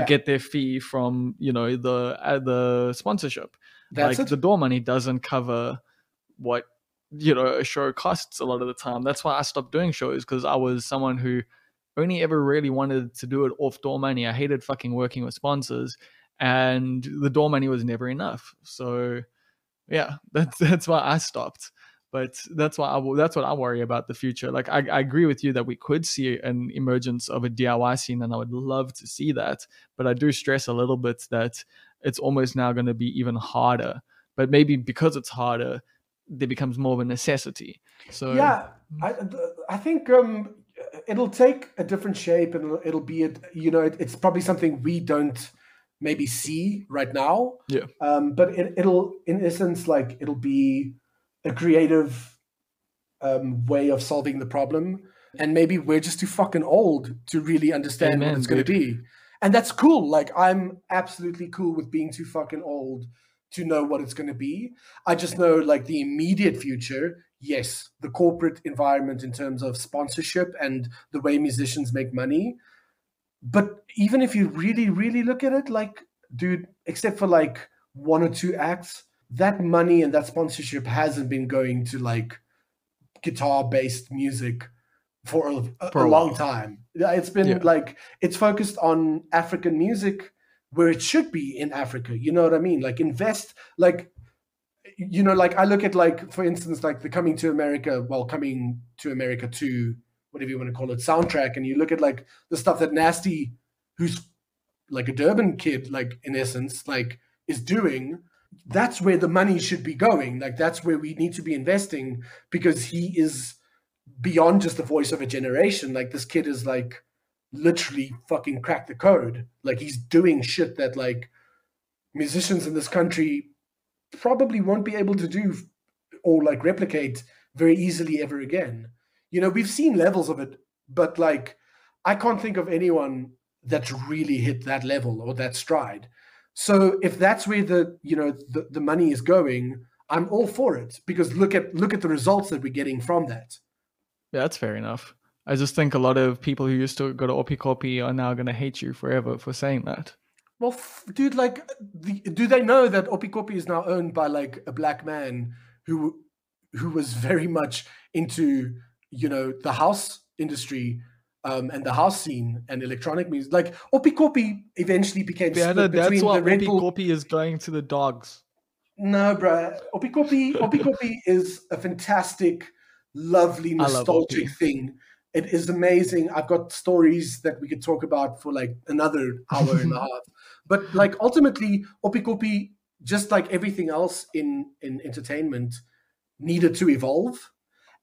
C: get
B: their fee from the sponsorship.
C: That's
B: like
C: it.
B: The door money doesn't cover what a show costs a lot of the time. That's why I stopped doing shows, because I was someone who only ever really wanted to do it off door money. I hated fucking working with sponsors, and the door money was never enough. So yeah, that's why I stopped. But that's what I worry about the future. Like I agree with you that we could see an emergence of a DIY scene, and I would love to see that. But I do stress a little bit that it's almost now going to be even harder. But maybe because it's harder, there becomes more of a necessity. So
C: yeah, I think it'll take a different shape, and it'll be it's probably something we don't maybe see right now.
B: Yeah.
C: But it'll in essence like it'll be a creative way of solving the problem, and maybe we're just too fucking old to really understand what it's going to be, and that's cool. Like I'm absolutely cool with being too fucking old to know what it's going to be. I just know like the immediate future, yes, the corporate environment in terms of sponsorship and the way musicians make money. But even if you really, really look at it, like, dude, except for like one or two acts, that money and that sponsorship hasn't been going to like guitar-based music for a long time. It's been like, it's focused on African music where it should be in Africa. You know what I mean? Like invest, like, like I look at like, for instance, like the Coming to America 2, whatever you want to call it, soundtrack, and you look at like the stuff that Nasty, who's like a Durban kid, like in essence, like is doing, that's where the money should be going. Like that's where we need to be investing, because he is beyond just the voice of a generation. Like this kid is like literally fucking cracked the code. Like he's doing shit that like musicians in this country probably won't be able to do or like replicate very easily ever again. We've seen levels of it, but like I can't think of anyone that's really hit that level or that stride. So if that's where the money is going, I'm all for it, because look at the results that we're getting from that.
B: Yeah, that's fair enough. I just think a lot of people who used to go to Opikopi are now going to hate you forever for saying that.
C: Well, dude, like, do they know that Opikopi is now owned by like a black man who was very much into the house industry and the house scene and electronic music? Like Opikopi eventually became split
B: that's
C: between
B: why
C: the Red Bull.
B: Opikopi is going to the dogs.
C: No, bro. Opikopi is a fantastic, lovely, nostalgic thing. It is amazing. I've got stories that we could talk about for like another hour and a half. But like ultimately, Opikopi, just like everything else in entertainment, needed to evolve.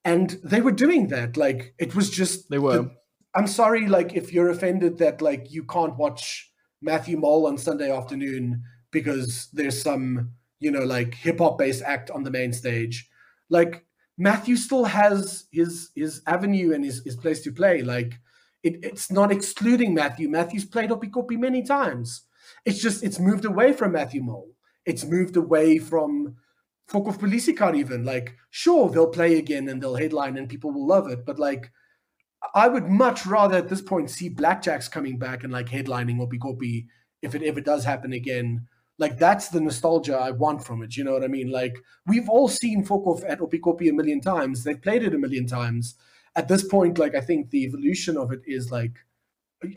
C: And they were doing that. Like it was just
B: they were.
C: I'm sorry, like if you're offended that like you can't watch Matthew Mole on Sunday afternoon because there's some, like hip hop based act on the main stage. Like Matthew still has his avenue and his place to play. Like it's not excluding Matthew. Matthew's played Opikopi many times. It's moved away from Matthew Mole. It's moved away from Folk of Polisiecar even. Like, sure, they'll play again and they'll headline and people will love it. But like, I would much rather at this point see Blackjacks coming back and like headlining Opikopi if it ever does happen again. Like that's the nostalgia I want from it. You know what I mean? Like we've all seen Fokov at Opikopi a million times. They've played it a million times. At this point, like I think the evolution of it is like,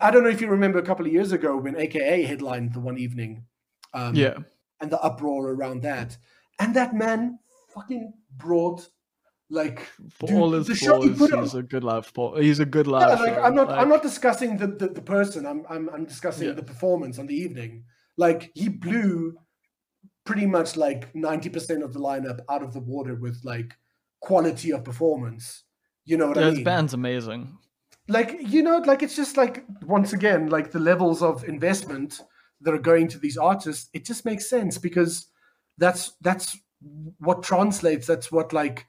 C: I don't know if you remember a couple of years ago when AKA headlined the one evening. And the uproar around that. And that man fucking brought like
B: for all his flaws, he's a good laugh. He's a good laugh.
C: Yeah, like I'm not discussing the person. I'm discussing the performance on the evening. Like he blew pretty much like 90% of the lineup out of the water with like quality of performance. You know what I mean?
B: His band's amazing.
C: Like, like it's just like, once again, like the levels of investment that are going to these artists, it just makes sense because that's what translates. That's what like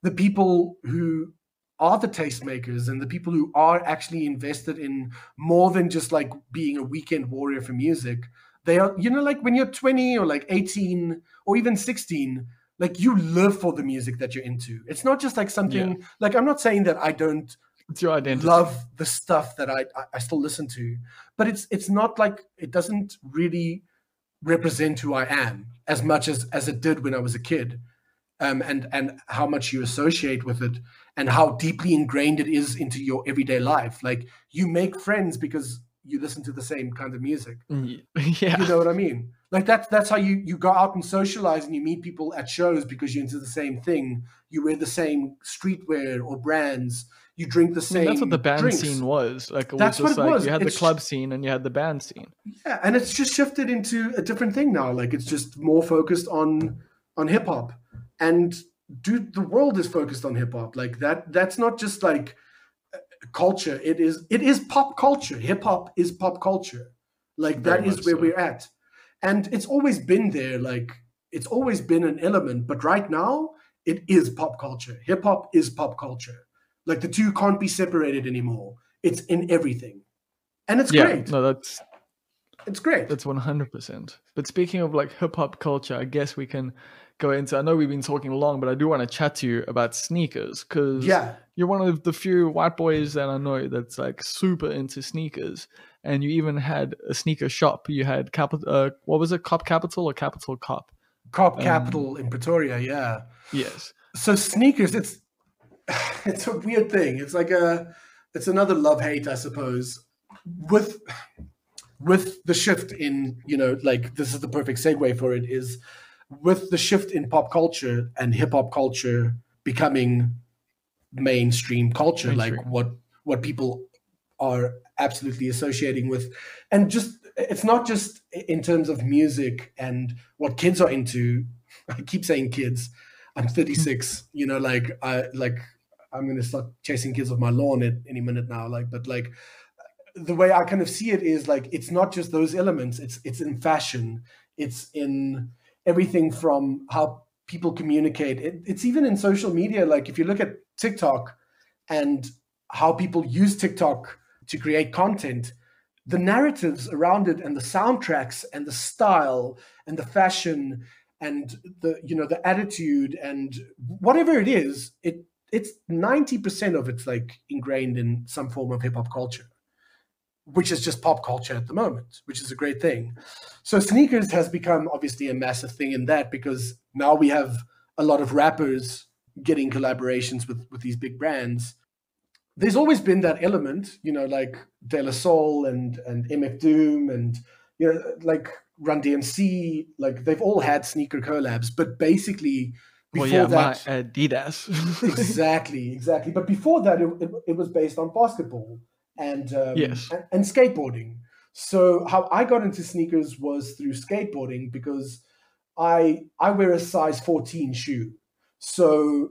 C: the people who are the tastemakers and the people who are actually invested in more than just like being a weekend warrior for music. They are, like when you're 20 or like 18 or even 16, like you live for the music that you're into. It's not just like something like, I'm not saying that I don't
B: it's your identity.
C: Love the stuff that I still listen to, but it's not like it doesn't really represent who I am as much as it did when I was a kid. And how much you associate with it and how deeply ingrained it is into your everyday life. Like you make friends because you listen to the same kind of music.
B: Yeah.
C: You know what I mean? Like that's how you go out and socialize and you meet people at shows because you're into the same thing. You wear the same streetwear or brands. You drink the
B: I mean,
C: same
B: that's what the band
C: drinks.
B: scene was. Like, it was
C: That's
B: just
C: what it
B: like
C: was.
B: you had the
C: It's
B: club scene and you had the band scene.
C: Yeah, and it's just shifted into a different thing now. Like it's just more focused on hip hop. And dude, the world is focused on hip hop. Like that's not just like culture. It is pop culture. Hip hop is pop culture. Like
B: Very
C: that is
B: much
C: where
B: so.
C: we're at. And it's always been there. Like it's always been an element, but right now it is pop culture. Hip hop is pop culture. Like the two can't be separated anymore. It's in everything. And it's great.
B: No,
C: It's great.
B: that's 100%. But speaking of like hip hop culture, I guess we can go into. I know we've been talking long, but I do want to chat to you about sneakers because you're one of the few white boys that I know that's like super into sneakers. And you even had a sneaker shop. You had Capital. What was it? Cop Capital or Capital Cop?
C: Cop Capital in Pretoria. Yeah.
B: Yes.
C: So sneakers, it's a weird thing. It's like it's another love hate, I suppose. With the shift in, like this is the perfect segue for it, is with the shift in pop culture and hip hop culture becoming mainstream culture, like what people are absolutely associating with. And just it's not just in terms of music and what kids are into. I keep saying kids. I'm 36, I'm gonna start chasing kids off my lawn at any minute now. But the way I kind of see it is like it's not just those elements. It's in fashion. It's in everything from how people communicate. It's even in social media. Like if you look at TikTok and how people use TikTok to create content, the narratives around it and the soundtracks and the style and the fashion and the attitude and whatever it is, it's 90% of it's like ingrained in some form of hip hop culture, which is just pop culture at the moment, which is a great thing. So sneakers has become obviously a massive thing in that because now we have a lot of rappers getting collaborations with these big brands. There's always been that element, like De La Soul and MF Doom and like Run DMC, like they've all had sneaker collabs, but basically before that,
B: my Adidas.
C: exactly. But before that, it was based on basketball and and skateboarding. So how I got into sneakers was through skateboarding because I wear a size 14 shoe, so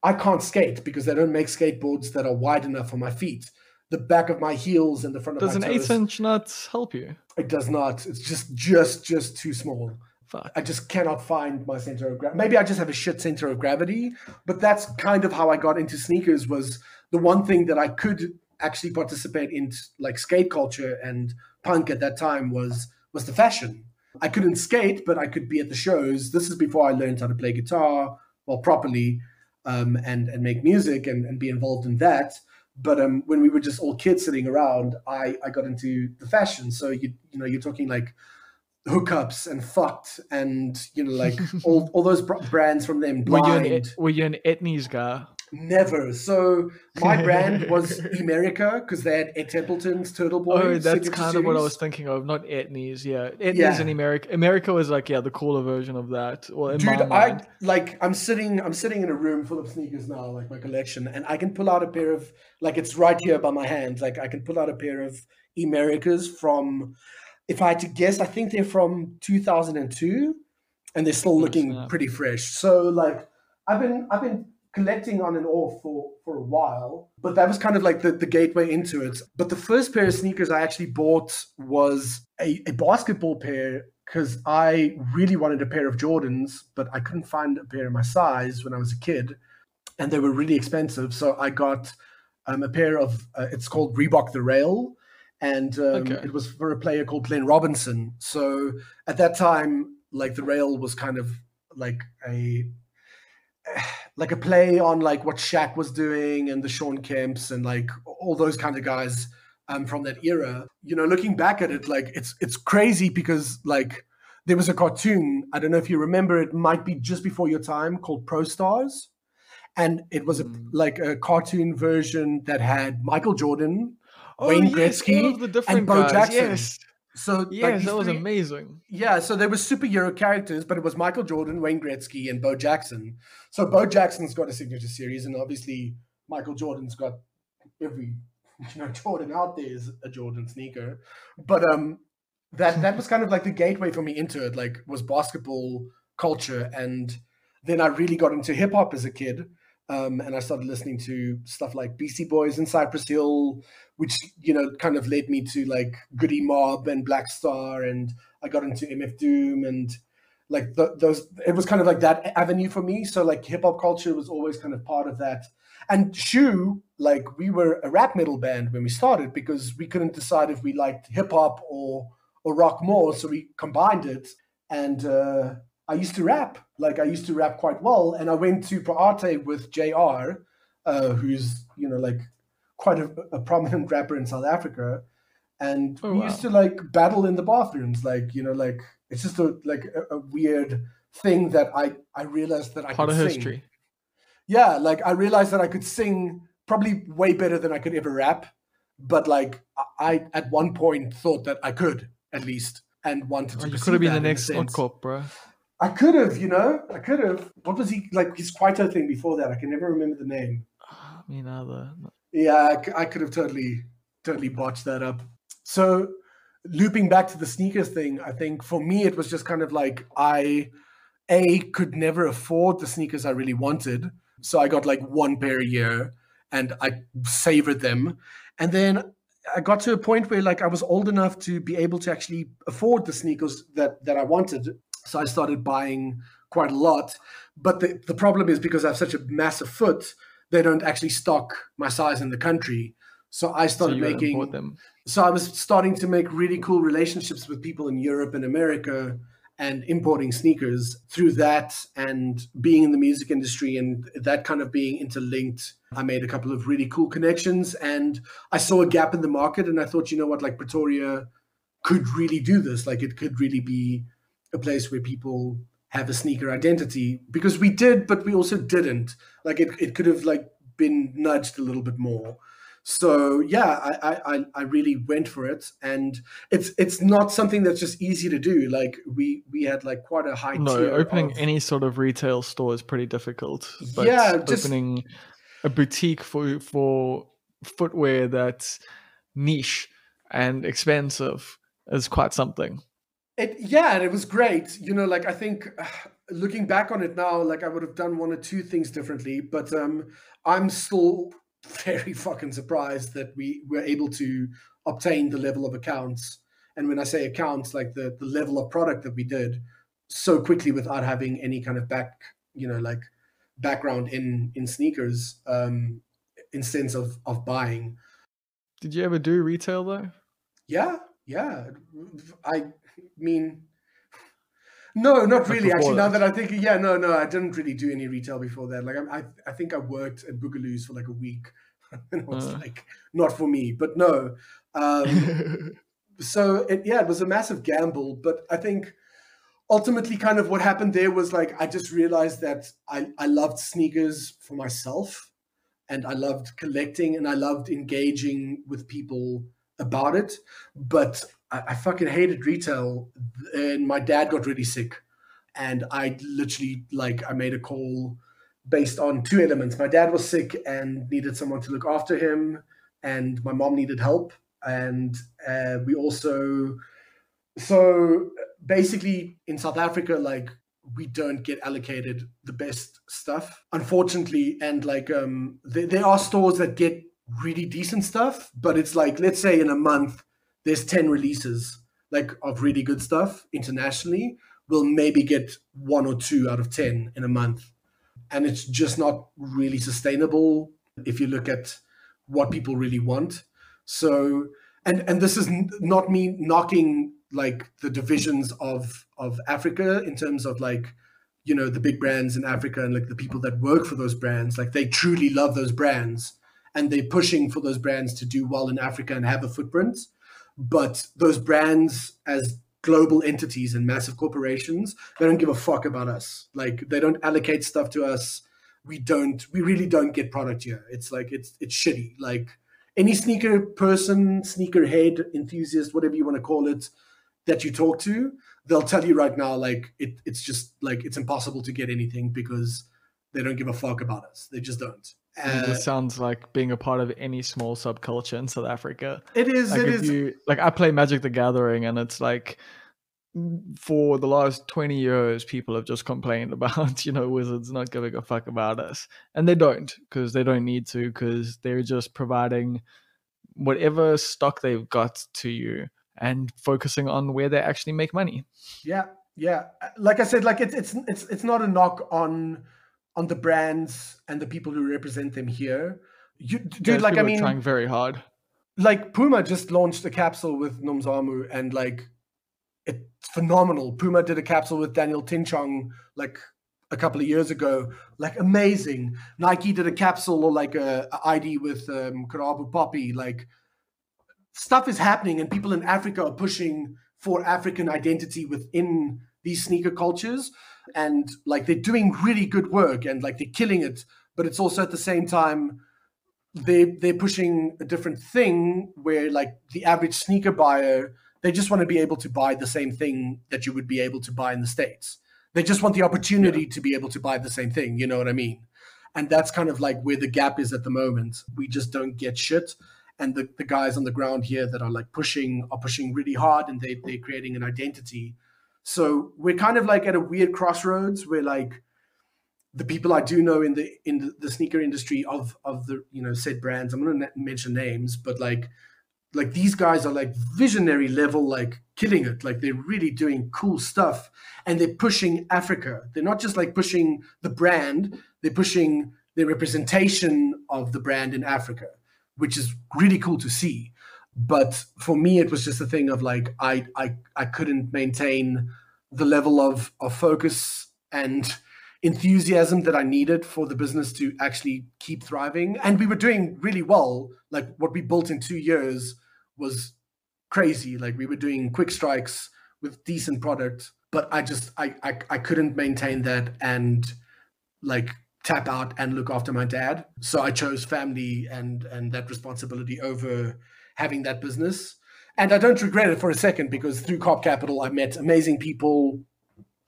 C: I can't skate because they don't make skateboards that are wide enough for my feet. The back of my heels and the front of my toes.
B: Does an 8-inch not help you?
C: It does not. It's just too small.
B: Fuck.
C: I just cannot find my center of gravity. Maybe I just have a shit center of gravity, but that's kind of how I got into sneakers. Was the one thing that I could actually participate in, like skate culture and punk at that time was the fashion. I couldn't skate, but I could be at the shows. This is before I learned how to play guitar, properly, and make music and be involved in that. But when we were just all kids sitting around, I got into the fashion. So you're talking like hookups and fucked and like all those brands from them. Blind.
B: Were you an Etnies guy?
C: Never. So my brand was America because they had Ed Templeton's Turtle Boy.
B: Oh, that's kind of what I was thinking of. Not Etnies, yeah. Etnies in America. America was like, the cooler version of that. Well, in my mind.
C: I'm sitting in a room full of sneakers now, like my collection, and I can pull out a pair of, like it's right here by my hand. Like I can pull out a pair of Americas from, if I had to guess, I think they're from 2002, and they're still looking pretty fresh. So like I've been collecting on and off for a while, but that was kind of like the gateway into it. But the first pair of sneakers I actually bought was a basketball pair because I really wanted a pair of Jordans, but I couldn't find a pair of my size when I was a kid, and they were really expensive. So I got a pair of, it's called Reebok The Rail, and it was for a player called Glenn Robinson. So at that time, like the Rail was kind of like a play on like what Shaq was doing and the Sean Kemps and like all those kind of guys from that era. Looking back at it, like it's crazy because like there was a cartoon, I don't know if you remember, it might be just before your time, called Pro Stars, and it was a cartoon version that had Michael Jordan, Wayne Gretzky,
B: all of the different
C: and Bo
B: guys.
C: Jackson.
B: Yes.
C: So like
B: Yes,
C: these
B: that was
C: three,
B: amazing.
C: yeah, so they were superhero characters, but it was Michael Jordan, Wayne Gretzky, and Bo Jackson. So Bo Jackson's got a signature series, and obviously Michael Jordan's got every Jordan out there is a Jordan sneaker. But that was kind of like the gateway for me into it, like was basketball culture. And then I really got into hip hop as a kid. And I started listening to stuff like Beastie Boys and Cypress Hill, which, kind of led me to like Goody Mob and Black Star. And I got into MF Doom and like those, it was kind of like that avenue for me. So like hip hop culture was always kind of part of that. And Shoe, like we were a rap metal band when we started because we couldn't decide if we liked hip hop or rock more. So we combined it. And I used to rap. Like I used to rap quite well. And I went to Praate with JR, who's, like quite a prominent rapper in South Africa. And we used to like battle in the bathrooms. Like, like it's just a weird thing that I realized that I
B: Part
C: could
B: of
C: sing.
B: history.
C: Yeah, like I realized that I could sing probably way better than I could ever rap. But like I at one point thought that I could at least and wanted to.
B: You could have been the next Otkop, bro.
C: I could have, I could have. What was he like? His Kwaito thing before that? I can never remember the name.
B: Me neither.
C: Yeah, I could have totally botched that up. So looping back to the sneakers thing, I think for me it was just kind of like I could never afford the sneakers I really wanted. So I got like one pair a year and I savored them. And then I got to a point where like I was old enough to be able to actually afford the sneakers that I wanted. So I started buying quite a lot. But the problem is because I have such a massive foot, they don't actually stock my size in the country. So I started making them. So I was starting to make really cool relationships with people in Europe and America and importing sneakers through that and being in the music industry and that kind of being interlinked. I made a couple of really cool connections and I saw a gap in the market and I thought, like Pretoria could really do this. Like it could really be a place where people have a sneaker identity because we did, but we also didn't. Like it could have like been nudged a little bit more. So yeah, I really went for it, and it's not something that's just easy to do. Like we had like quite a high tier.
B: Opening any sort of retail store is pretty difficult. But opening a boutique for footwear that's niche and expensive is quite something.
C: And it was great. Like I think looking back on it now, like I would have done one or two things differently, but I'm still very fucking surprised that we were able to obtain the level of accounts. And when I say accounts, like the level of product that we did so quickly without having any kind of background in sneakers, in sense of buying.
B: Did you ever do retail though?
C: Yeah. I mean, no, not really. Actually, now that I think, no, I didn't really do any retail before that. Like, I think I worked at Boogaloo's for like a week, and it was like not for me. But no, so it was a massive gamble. But I think ultimately, kind of what happened there was like I just realized that I loved sneakers for myself, and I loved collecting, and I loved engaging with people about it. But I fucking hated retail, and my dad got really sick, and I literally I made a call based on two elements. My dad was sick and needed someone to look after him, and my mom needed help, and we also basically in South Africa, like we don't get allocated the best stuff, unfortunately, and there are stores that get really decent stuff, but it's like, let's say in a month there's 10 releases like of really good stuff internationally. We'll maybe get 1 or 2 out of 10 in a month, and it's just not really sustainable if you look at what people really want. So and this is not me knocking like the divisions of Africa in terms of like the big brands in Africa and like the people that work for those brands, like they truly love those brands and they're pushing for those brands to do well in Africa and have a footprint. But those brands as global entities and massive corporations, they don't give a fuck about us. Like they don't allocate stuff to us. We really don't get product here. It's like, it's shitty. Like any sneaker person, sneakerhead, enthusiast, whatever you want to call it, that you talk to, they'll tell you right now, like, it's just like, it's impossible to get anything because they don't give a fuck about us. They just don't.
B: This sounds like being a part of any small subculture in South Africa.
C: It is.
B: Like
C: it
B: if
C: is.
B: you like, I play Magic the Gathering, and it's like for the last 20 years, people have just complained about, Wizards not giving a fuck about us, and they don't, because they don't need to, because they're just providing whatever stock they've got to you and focusing on where they actually make money.
C: Yeah. Like I said, like it's not a knock on the brands and the people who represent them here. Dude, like, I mean,
B: trying very hard.
C: Like Puma just launched a capsule with Nomzamu, and like, it's phenomenal. Puma did a capsule with Daniel Tinchong like a couple of years ago, like amazing. Nike did a capsule or like a ID with Karabu Poppy. Like, stuff is happening, and people in Africa are pushing for African identity within these sneaker cultures, and like, they're doing really good work, and like, they're killing it. But it's also at the same time, they're pushing a different thing where like the average sneaker buyer, they just want to be able to buy the same thing that you would be able to buy in the States. They just want the opportunity to be able to buy the same thing. You know what I mean? And that's kind of like where the gap is at the moment. We just don't get shit. And the guys on the ground here that are like pushing really hard, and they're creating an identity. So we're kind of like at a weird crossroads where like the people I do know in the sneaker industry of the, said brands, I'm going to mention names, but like these guys are like visionary level, like killing it. Like, they're really doing cool stuff, and they're pushing Africa. They're not just like pushing the brand, they're pushing the representation of the brand in Africa, which is really cool to see. But for me, it was just a thing of like, I couldn't maintain the level of focus and enthusiasm that I needed for the business to actually keep thriving. And we were doing really well. Like, what we built in 2 years was crazy. Like, we were doing quick strikes with decent product, but I couldn't maintain that and like tap out and look after my dad. So I chose family and that responsibility over having that business. And I don't regret it for a second, because through Cop Capital, I met amazing people.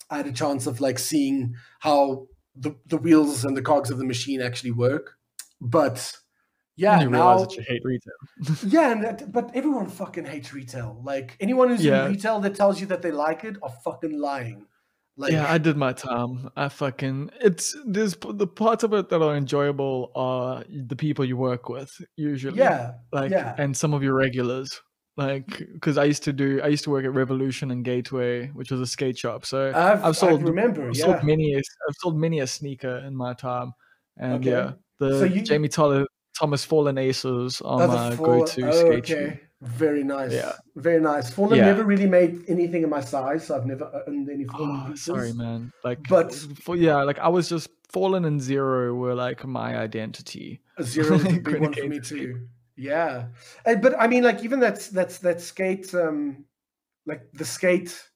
C: I had a chance of like seeing how the wheels and the cogs of the machine actually work. But yeah,
B: you realize that you hate retail.
C: Yeah, but everyone fucking hates retail. Like, anyone who's in retail that tells you that they like it are fucking lying. Like,
B: yeah, I did my time. There's the parts of it that are enjoyable are the people you work with usually. And some of your regulars. Like, because I used to work at Revolution and Gateway, which was a skate shop. So I've sold many a sneaker in my time. And Jamie Thomas Fallen Aces are my go-to skate shoe.
C: Very nice.
B: Yeah.
C: Very nice. Fallen never really made anything in my size, so I've never owned any Fallen pieces.
B: Sorry, man. I was just Fallen and Zero were like my identity.
C: Zero is a big one for me too. Yeah. But I mean, like, even that skate, like the skate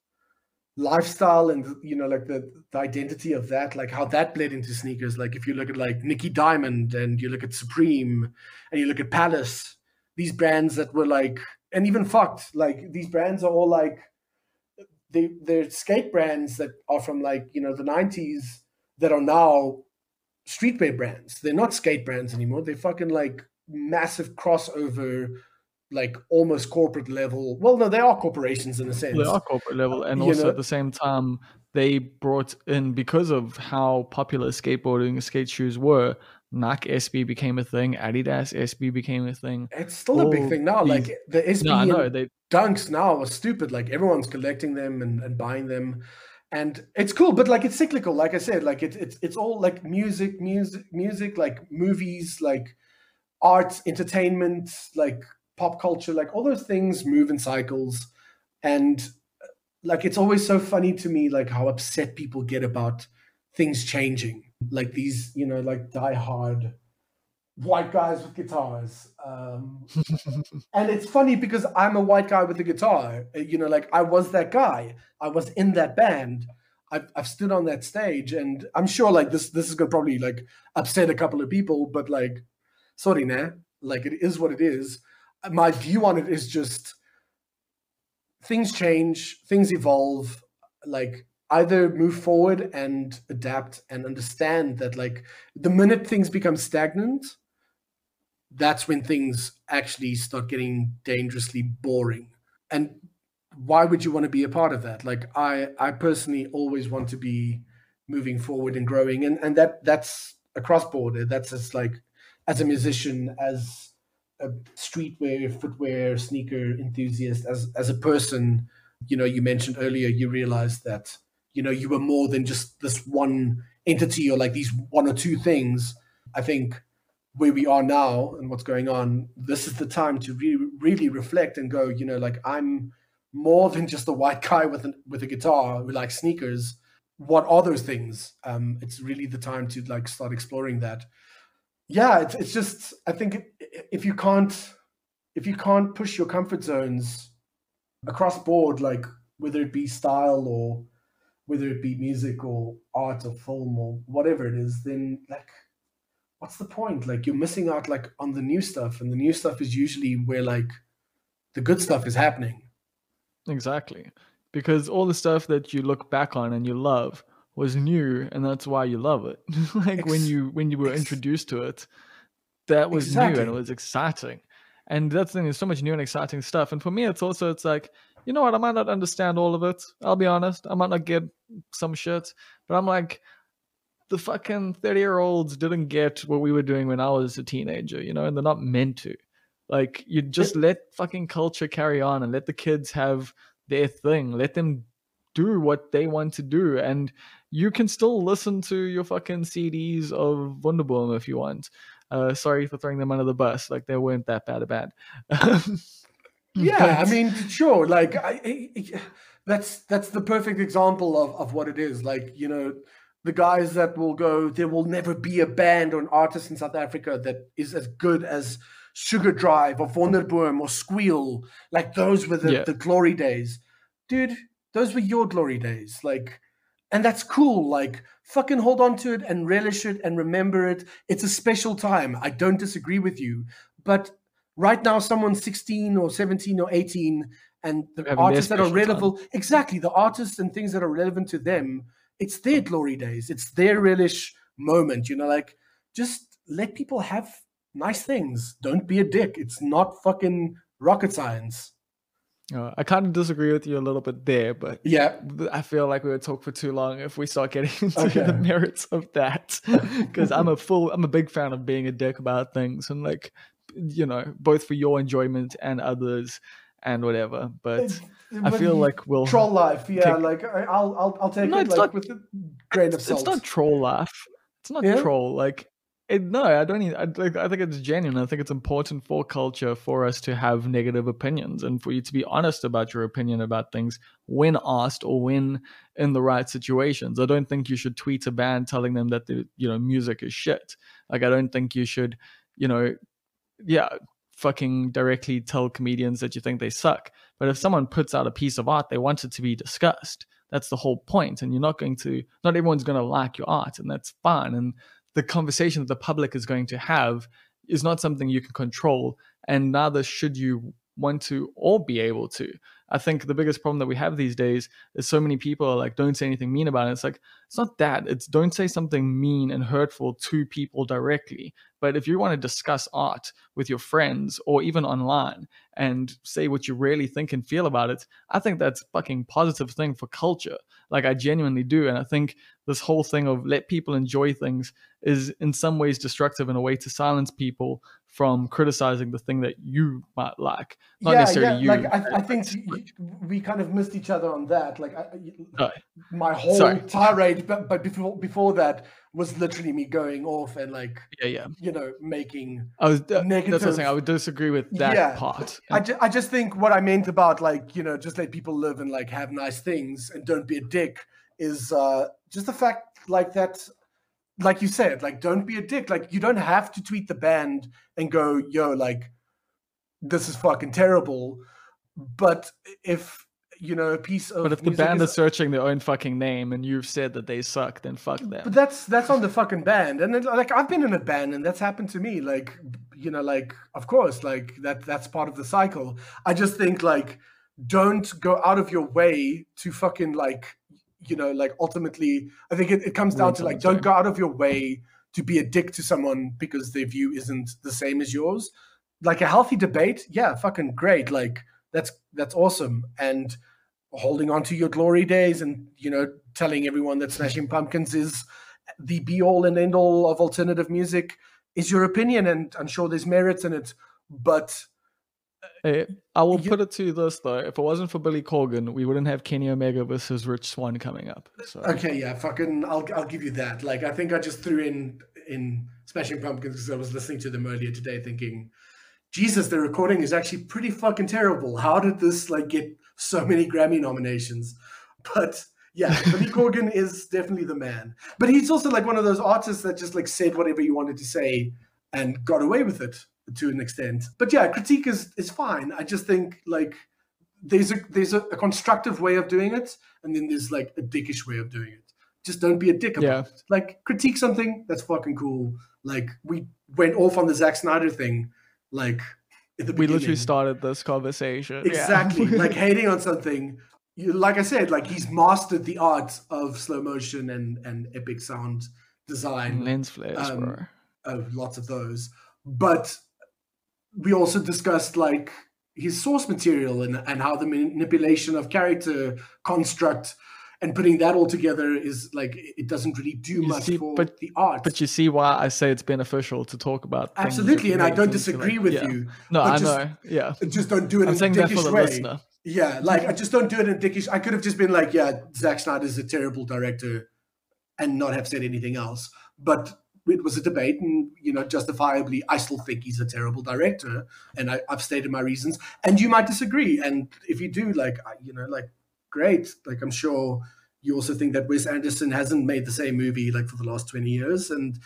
C: lifestyle and, like the identity of that, like how that bled into sneakers. Like, if you look at like Nicky Diamond, and you look at Supreme, and you look at Palace, these brands that were like, and even Fucked, like, these brands are all like, they're skate brands that are from like, the 90s that are now streetwear brands. They're not skate brands anymore. They're fucking like massive crossover, like almost corporate level. Well, no, they are corporations in a sense.
B: They are corporate level, and also at the same time, they brought in, because of how popular skateboarding, skate shoes were, Nike SB became a thing, Adidas SB became a thing.
C: It's still a big thing now. Like, the SB Dunks now are stupid. Like, everyone's collecting them and buying them. And it's cool, but like, it's cyclical. Like I said, like it's all like music, like movies, like arts, entertainment, like pop culture, like all those things move in cycles. And like, it's always so funny to me, like how upset people get about things changing. Like these, like diehard white guys with guitars. And it's funny because I'm a white guy with a guitar. Like, I was that guy. I was in that band. I've stood on that stage, and I'm sure like this is gonna probably like upset a couple of people, but like, sorry, nah. Like, it is what it is. My view on it is just things change, things evolve. Like, either move forward and adapt and understand that, like, the minute things become stagnant, that's when things actually start getting dangerously boring. And why would you want to be a part of that? Like, I personally always want to be moving forward and growing, and that's across border. That's just like, as a musician, as a streetwear, footwear, sneaker enthusiast, as a person. You mentioned earlier, you realized that you were more than just this one entity, or like these one or two things. I think where we are now and what's going on, this is the time to really reflect and go, like, I'm more than just a white guy with a guitar who likes sneakers. What are those things? It's really the time to, like, start exploring that. Yeah, it's just, I think if you can't push your comfort zones across board, like, whether it be style or whether it be music or art or film or whatever it is, then, like, what's the point? Like, you're missing out, like, on the new stuff, and the new stuff is usually where, like, the good stuff is happening.
B: Exactly. Because all the stuff that you look back on and you love was new, and that's why you love it. Like, when you were introduced to it, that was new and it was exciting. And that's the thing, there's so much new and exciting stuff. And for me, it's like, you know what, I might not understand all of it. I'll be honest. I might not get some shit, but I'm like, the fucking 30-year-olds didn't get what we were doing when I was a teenager, and they're not meant to. Like, you just let fucking culture carry on and let the kids have their thing. Let them do what they want to do. And you can still listen to your fucking CDs of Wunderboom if you want. Sorry for throwing them under the bus. Like, they weren't that bad.
C: Yeah, I mean, sure. Like, that's the perfect example of what it is. Like, the guys that will go, there will never be a band or an artist in South Africa that is as good as Sugar Drive or Wonderboom or Squeal. Like, those were the glory days. Dude, those were your glory days. Like, and that's cool. Like, fucking hold on to it and relish it and remember it. It's a special time. I don't disagree with you. But right now, someone's 16 or 17 or 18, and the artists that are relevant, exactly, the artists and things that are relevant to them, it's their glory days. It's their relish moment. Like, just let people have nice things. Don't be a dick. It's not fucking rocket science.
B: I kind of disagree with you a little bit there, but
C: yeah,
B: I feel like we would talk for too long if we start getting into the merits of that. Because I'm a big fan of being a dick about things, and, like, both for your enjoyment and others and whatever. But I feel like we'll
C: troll life. Yeah, like, I'll take it like with a grain of salt.
B: It's not troll life. It's not troll. Like, no, I don't. I think it's genuine. I think it's important for culture for us to have negative opinions and for you to be honest about your opinion about things when asked or when in the right situations. I don't think you should tweet a band telling them that the music is shit. Like, I don't think you should, fucking directly tell comedians that you think they suck. But if someone puts out a piece of art, they want it to be discussed. That's the whole point. And not everyone's going to like your art, and that's fine. And the conversation that the public is going to have is not something you can control, and neither should you want to or be able to. I think the biggest problem that we have these days is so many people are like, don't say anything mean about it. It's like, it's not that. It's don't say something mean and hurtful to people directly. But if you want to discuss art with your friends or even online and say what you really think and feel about it, I think that's a fucking positive thing for culture. Like, I genuinely do. And I think this whole thing of let people enjoy things is in some ways destructive in a way to silence people from criticizing the thing that you might like. Not necessarily you.
C: Like, I think we kind of missed each other on that. Like, my whole tirade, but before that was literally me going off and, like, making negative.
B: That's what I'm saying. I would disagree with that part.
C: I just think what I meant about, like, just let people live and, like, have nice things and don't be a dick is just the fact, like, that, like you said, like, don't be a dick. Like, you don't have to tweet the band and go, yo, like, this is fucking terrible. But if a piece of,
B: but if the band is searching their own fucking name and you've said that they suck, then fuck them.
C: But that's on the fucking band. And then, like, I've been in a band and that's happened to me. Like, you know, like, of course, like that's part of the cycle. I just think like, don't go out of your way to fucking like, you know, like ultimately, I think it comes down to like, don't go out of your way to be a dick to someone because their view isn't the same as yours. Like a healthy debate, yeah, fucking great. Like that's awesome. And holding on to your glory days and, you know, telling everyone that Smashing Pumpkins is the be all and end all of alternative music is your opinion, and I'm sure there's merit in it. But
B: I will put it to this though: if it wasn't for Billy Corgan, we wouldn't have Kenny Omega versus Rich Swann coming up. So.
C: Okay, yeah, fucking, I'll give you that. Like, I think I just threw in Smashing Pumpkins because I was listening to them earlier today, thinking, Jesus, the recording is actually pretty fucking terrible. How did this like get so many Grammy nominations? But yeah, Billy Corgan is definitely the man. But he's also like one of those artists that just like said whatever you wanted to say and got away with it to an extent. But yeah, critique is fine. I just think like there's a constructive way of doing it, and then there's like a dickish way of doing it. Just don't be a dick about it. Like, critique something, that's fucking cool. Like, we went off on the Zack Snyder thing, like, at the beginning.
B: We literally started this conversation.
C: Exactly. Like, hating on something. Like I said, like, he's mastered the art of slow motion and epic sound design.
B: Lens flares, bro.
C: Lots of those. But we also discussed, like, his source material and how the manipulation of character construct and putting that all together is like, it doesn't really do much for the art.
B: But you see why I say it's beneficial to talk about things.
C: Absolutely, and I don't disagree with you.
B: No, I know. Yeah.
C: Just don't do it in a dickish way.
B: Listener.
C: Yeah, like, I just don't do it in a dickish. I could have just been like, yeah, Zack Snyder's a terrible director and not have said anything else. But it was a debate, and, you know, justifiably, I still think he's a terrible director, and I've stated my reasons. And you might disagree, and if you do, like, you know, like, great. Like, I'm sure you also think that Wes Anderson hasn't made the same movie like for the last 20 years, and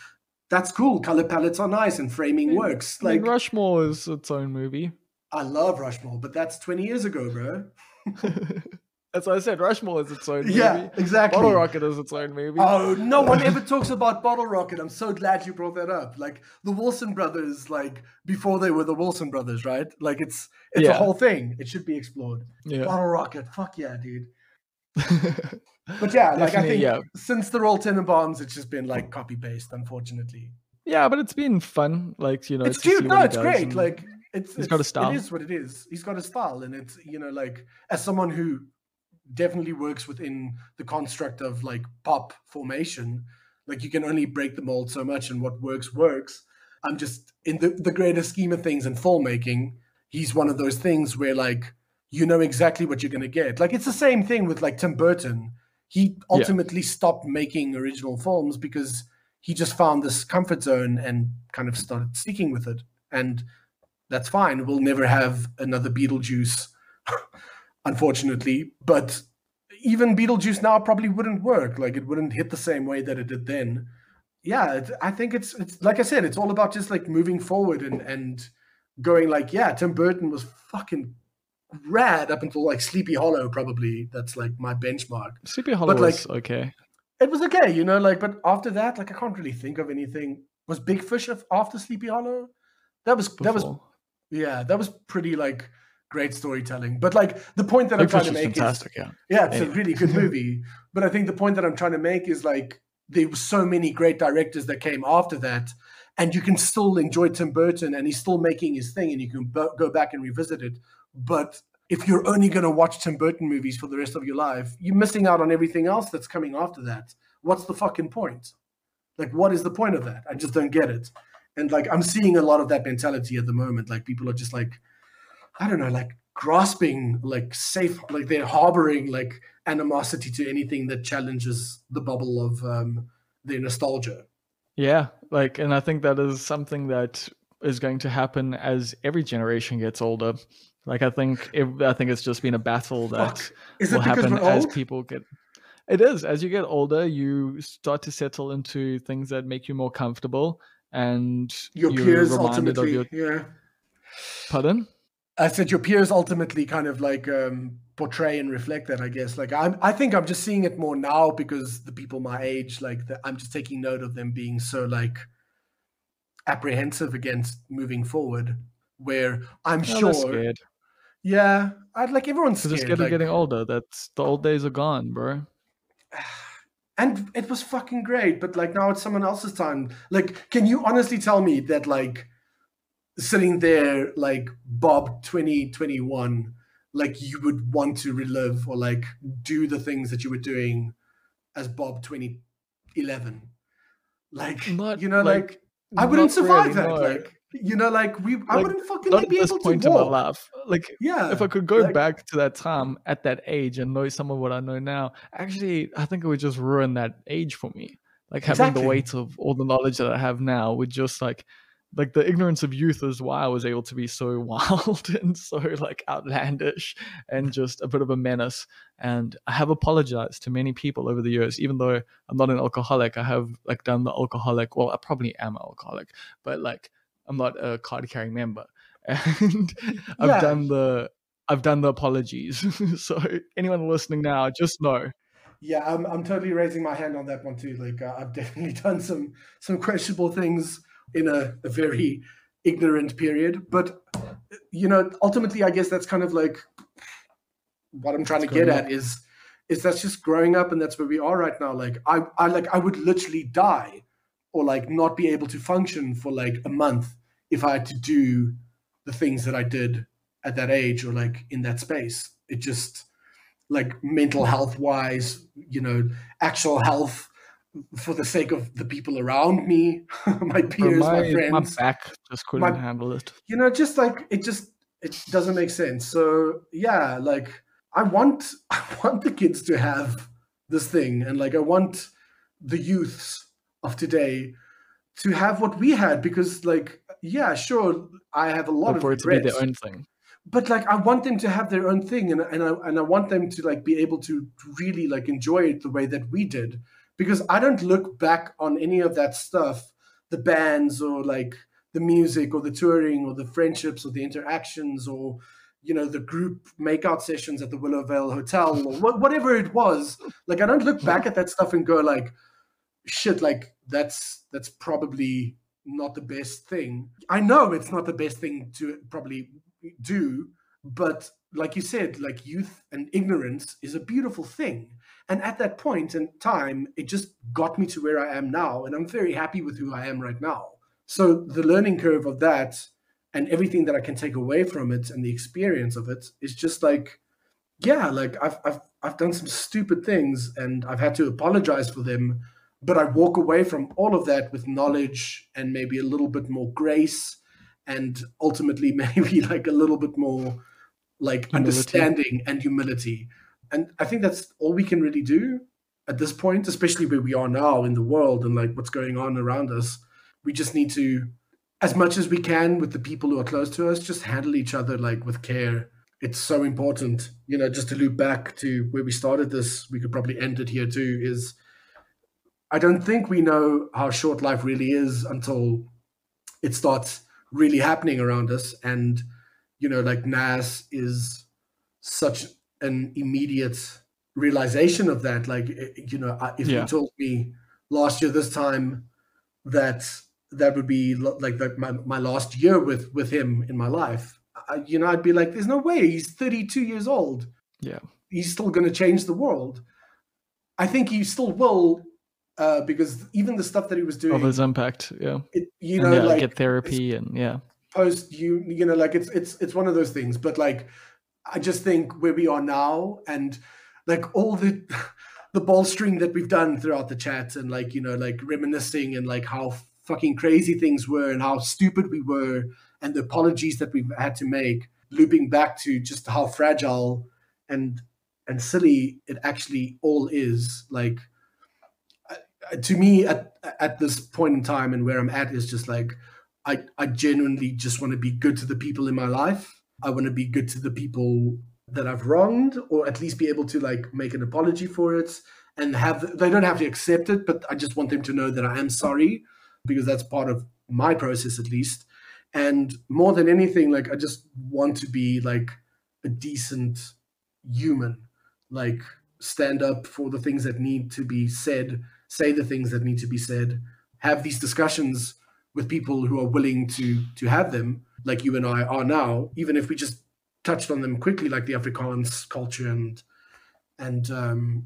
C: that's cool. Color palettes are nice and framing works. Like,
B: Rushmore is its own movie.
C: I love Rushmore, but that's 20 years ago, bro.
B: That's what I said. Rushmore is its own movie.
C: Yeah, exactly.
B: Bottle Rocket is its own movie.
C: Oh, no one ever talks about Bottle Rocket. I'm so glad you brought that up. Like, the Wilson brothers, like, before they were the Wilson brothers, right? Like, it's a whole thing. It should be explored.
B: Yeah.
C: Bottle Rocket. Fuck yeah, dude. But yeah, like, I think since the Roll Tenenbaums, it's just been like copy paste, unfortunately.
B: Yeah, but it's been fun. Like, you know,
C: it's cute. No, it's great. Like,
B: he's got a style.
C: It is what it is. He's got a style, and it's, you know, like, as someone who definitely works within the construct of like pop formation, like, you can only break the mold so much, and what works. I'm just, in the greater scheme of things in filmmaking, he's one of those things where, like, you know exactly what you're going to get. Like, it's the same thing with like Tim Burton. He ultimately stopped making original films because he just found this comfort zone and kind of started sticking with it. And that's fine. We'll never have another Beetlejuice, unfortunately. But even Beetlejuice now probably wouldn't work. Like, it wouldn't hit the same way that it did then. Yeah, I think it's like I said, it's all about just like moving forward and going like, yeah, Tim Burton was fucking rad up until like Sleepy Hollow, probably. That's like my benchmark.
B: Sleepy Hollow was okay.
C: It was okay, you know, like, but after that, like, I can't really think of anything. Was Big Fish after Sleepy Hollow? That was pretty like great storytelling. But like, the point that I'm trying to make is, it's a really good movie. But I think the point that I'm trying to make is, like, there were so many great directors that came after that, and you can still enjoy Tim Burton, and he's still making his thing, and you can go back and revisit it. But if you're only going to watch Tim Burton movies for the rest of your life, you're missing out on everything else that's coming after that. What's the fucking point? Like, what is the point of that? I just don't get it. And like, I'm seeing a lot of that mentality at the moment. Like, people are just like, I don't know, like, grasping, like, safe, like, they're harboring like animosity to anything that challenges the bubble of their nostalgia.
B: Yeah, like, and I think that is something that is going to happen as every generation gets older. Like, I think it's just been a battle that will happen as people get. It is. As you get older, you start to settle into things that make you more comfortable, and
C: your peers ultimately.
B: Pardon?
C: I said your peers ultimately kind of like portray and reflect that, I guess. Like, I think I'm just seeing it more now because the people my age, like, I'm just taking note of them being so like, apprehensive against moving forward, where I'm
B: Oh, they're
C: sure,
B: scared.
C: yeah, I'd like everyone's
B: Because they're
C: scared,
B: scared of
C: like,
B: getting older. That's the old days are gone, bro.
C: and it was fucking great, but like now it's someone else's time. Like, can you honestly tell me that like sitting there like Bob 2021, like you would want to relive or like do the things that you were doing as Bob 2011? Like,
B: Not
C: you know,
B: like
C: like I wouldn't
B: not
C: survive
B: really,
C: that.
B: no.
C: Like, you know, like I
B: Like
C: wouldn't fucking
B: not
C: like
B: at
C: be
B: this
C: able to
B: point in my
C: walk.
B: life. Like
C: Yeah,
B: if I could go
C: like
B: back to that time at that age and know some of what I know now, actually I think it would just ruin that age for me. Like having the
C: exactly.
B: weight of all the knowledge that I have now would just like the ignorance of youth is why I was able to be so wild and so like outlandish and just a bit of a menace. And I have apologized to many people over the years, even though I'm not an alcoholic. I have like done the alcoholic. Well, I probably am an alcoholic, but like I'm not a card carrying member. And
C: Yeah,
B: I've done the apologies. So anyone listening now, just know.
C: yeah. I'm totally raising my hand on that one too. Like I've definitely done some questionable things in a very ignorant period, but you know, ultimately, I guess that's kind of like what I'm trying
B: It's
C: to get
B: growing
C: at
B: up.
C: is that's just growing up, and that's where we are right now. Like I would literally die or like not be able to function for like a month if I had to do the things that I did at that age or like in that space. It just like mental health wise, you know, actual health for the sake of the people around me, my
B: Bro,
C: peers, my
B: my
C: friends,
B: back just couldn't
C: my
B: handle it.
C: you know, it doesn't make sense. So yeah, like I want I want the kids to have this thing, and like I want the youths of today to have what we had, because like yeah, sure, I have a lot
B: But
C: of
B: for it to be their
C: regrets,
B: own thing.
C: but like I want them to have their own thing, and I want them to like be able to really like enjoy it the way that we did, because I don't look back on any of that stuff, the bands or like the music or the touring or the friendships or the interactions or you know the group makeout sessions at the Willowvale Hotel or whatever it was. Like I don't look back at that stuff and go like shit, like that's probably not the best thing. I know it's not the best thing to probably do, but like you said, like youth and ignorance is a beautiful thing. And at that point in time, it just got me to where I am now. And I'm very happy with who I am right now. So the learning curve of that and everything that I can take away from it and the experience of it is just like, yeah, like I've done some stupid things and I've had to apologize for them, but I walk away from all of that with knowledge and maybe a little bit more grace and ultimately maybe like a little bit more like
B: Humility.
C: understanding and humility. And I think that's all we can really do at this point, especially where we are now in the world and like what's going on around us. We just need to, as much as we can with the people who are close to us, just handle each other like with care. It's so important, you know, just to loop back to where we started this, we could probably end it here too, is I don't think we know how short life really is until it starts really happening around us. And, you know, like NAS is such an immediate realization of that. Like, you know, if you
B: Yeah.
C: told me last year, this time, that that would be like my last year with him in my life, you know, I'd be like, there's no way. He's 32 years old.
B: Yeah.
C: He's still going to change the world. I think he still will, because even the stuff that he was
B: Of his
C: doing,
B: impact. Yeah.
C: you
B: And
C: know,
B: yeah,
C: like
B: get therapy and yeah.
C: post you know, like it's one of those things. But like, I just think where we are now and like all the the bolstering that we've done throughout the chat and like, you know, like reminiscing and like how fucking crazy things were and how stupid we were and the apologies that we've had to make, looping back to just how fragile and silly it actually all is. Like to me at this point in time and where I'm at is just like I genuinely just want to be good to the people in my life. I want to be good to the people that I've wronged, or at least be able to like make an apology for it and have they don't have to accept it, but I just want them to know that I am sorry, because that's part of my process at least. And more than anything, like I just want to be like a decent human, like stand up for the things that need to be said, say the things that need to be said, have these discussions with people who are willing to have them, like you and I are now, even if we just touched on them quickly, like the Afrikaans culture and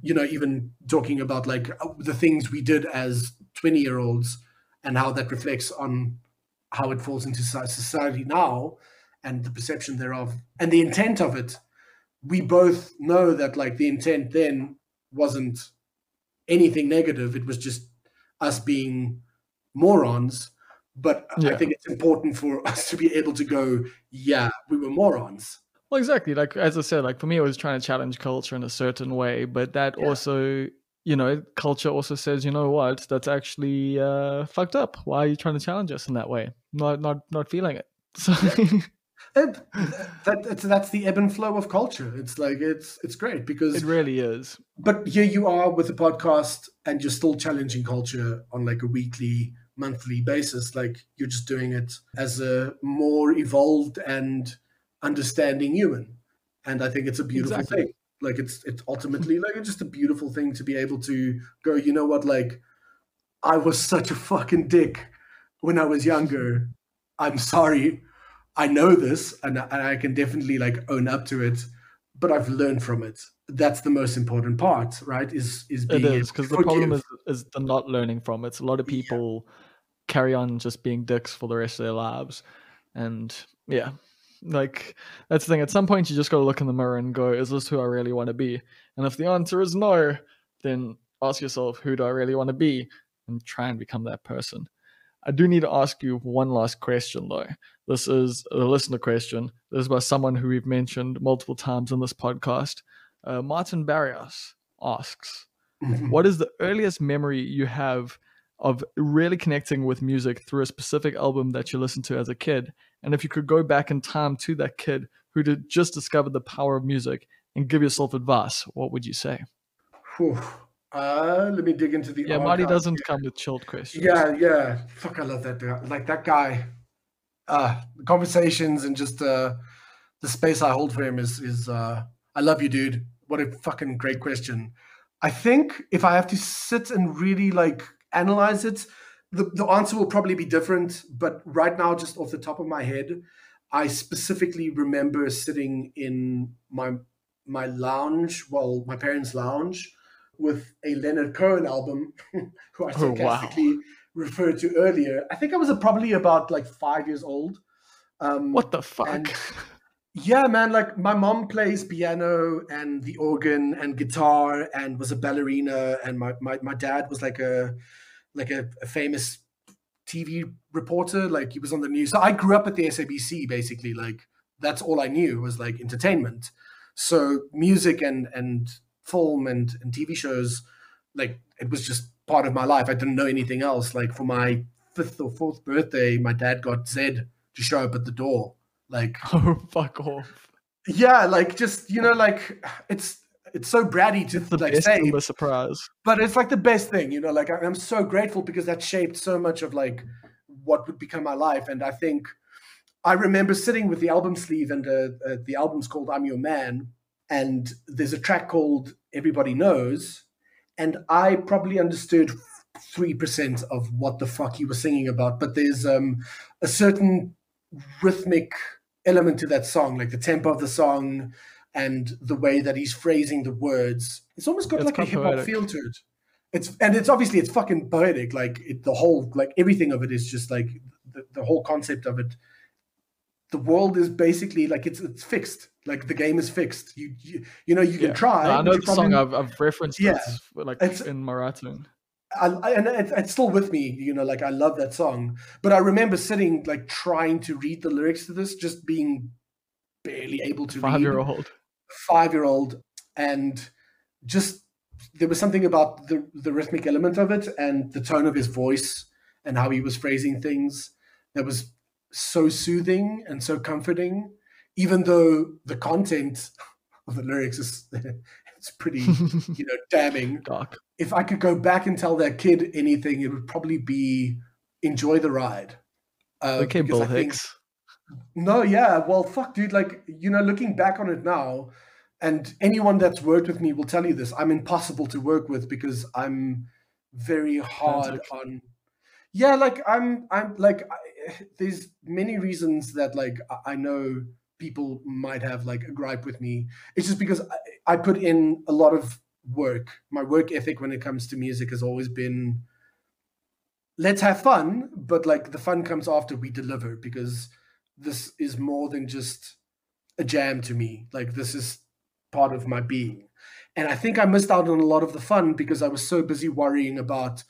C: even talking about like the things we did as 20-year-olds and how that reflects on how it falls into society now and the perception thereof and the intent of it. We both know that like the intent then wasn't anything negative. It was just us being morons. But I think it's important for us to be able to go, yeah, we were morons.
B: Well, exactly. Like, as I said, like for me, I was trying to challenge culture in a certain way, but that also, culture also says, you know what, that's actually fucked up. Why are you trying to challenge us in that way? Not feeling it. So
C: that's the ebb and flow of culture. It's like it's great because
B: it really is.
C: But here you are with a podcast, and you're still challenging culture on like a weekly, monthly basis. Like you're just doing it as a more evolved and understanding human, and I think it's a beautiful thing. Like it's ultimately like it's just a beautiful thing to be able to go, you know what, like I was such a fucking dick when I was younger. I'm sorry. I know this, and I can definitely like own up to it, but I've learned from it. That's the most important part, right? Is being
B: it is, because the problem is the not learning from it. A lot of people carry on just being dicks for the rest of their lives, and like that's the thing. At some point, you just got to look in the mirror and go, "Is this who I really want to be?" And if the answer is no, then ask yourself, "Who do I really want to be?" and try and become that person. I do need to ask you one last question, though. This is a listener question. This is by someone who we've mentioned multiple times in this podcast. Martin Barrios asks, what is the earliest memory you have of really connecting with music through a specific album that you listened to as a kid? And if you could go back in time to that kid who had just discovered the power of music and give yourself advice, what would you say?
C: Let me dig into the
B: archive. Marty doesn't come with chilled questions.
C: Yeah. Fuck, I love that guy. Like that guy. The conversations and just the space I hold for him is I love you, dude. What a fucking great question. I think if I have to sit and really like analyze it, the answer will probably be different. But right now, just off the top of my head, I specifically remember sitting in my lounge, my parents' lounge, with a Leonard Cohen album, who I sarcastically referred to earlier. I think I was probably about like 5 years old.
B: What the fuck?
C: And, yeah, man, like my mom plays piano and the organ and guitar and was a ballerina, and my dad was like a famous TV reporter, like he was on the news. So I grew up at the SABC, basically. Like that's all I knew was like entertainment. So music and film and TV shows, like it was just part of my life. I didn't know anything else. Like for my 5th or 4th birthday, my dad got Zed to show up at the door. Like,
B: oh, fuck off.
C: Yeah, like just, like it's so bratty to like say
B: a surprise,
C: but it's like the best thing, like I'm so grateful because that shaped so much of like what would become my life. And I think I remember sitting with the album sleeve, and the album's called I'm Your Man, and there's a track called Everybody Knows, and I probably understood 3% of what the fuck he was singing about, but there's a certain rhythmic element to that song, like the tempo of the song and the way that he's phrasing the words. It's almost got like a hip hop feel to it. It's obviously it's fucking poetic. Like the whole, like everything of it is just like the whole concept of it. The world is basically like it's fixed. Like the game is fixed. You can try.
B: No, I know the song. I've referenced it like in Marathon.
C: And it's still with me, like I love that song. But I remember sitting like trying to read the lyrics to this, just being barely able to read. 5-year-old, and just there was something about the rhythmic element of it and the tone of his voice and how he was phrasing things that was so soothing and so comforting, even though the content of the lyrics is it's pretty damning.
B: Dark.
C: If I could go back and tell that kid anything, it would probably be enjoy the ride.
B: Okay, Bill Hicks.
C: No, yeah, well, fuck, dude. Like, looking back on it now, and anyone that's worked with me will tell you this, I'm impossible to work with because I'm very hard on. Yeah, like I'm like there's many reasons that like I know people might have like a gripe with me. It's just because I put in a lot of work. My work ethic when it comes to music has always been, let's have fun, but like the fun comes after we deliver, because this is more than just a jam to me. Like this is part of my being. And I think I missed out on a lot of the fun because I was so busy worrying about,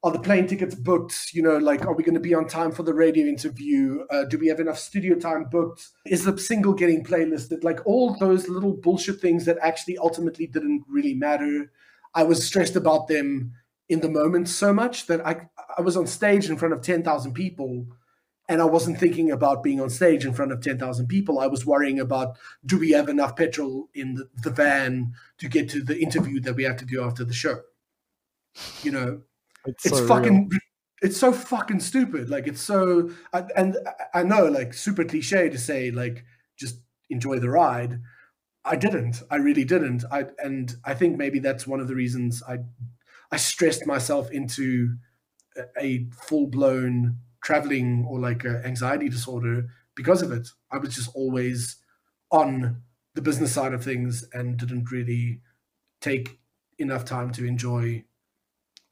C: are the plane tickets booked? Like, are we going to be on time for the radio interview? Do we have enough studio time booked? Is the single getting playlisted? Like all those little bullshit things that actually ultimately didn't really matter. I was stressed about them in the moment so much that I was on stage in front of 10,000 people, and I wasn't thinking about being on stage in front of 10,000 people. I was worrying about, do we have enough petrol in the van to get to the interview that we have to do after the show? It's so fucking real. It's so fucking stupid. Like it's so, and I know, like super cliche to say, like just enjoy the ride. I didn't. I really didn't. I think maybe that's one of the reasons I stressed myself into a full-blown traveling or like an anxiety disorder because of it. I was just always on the business side of things and didn't really take enough time to enjoy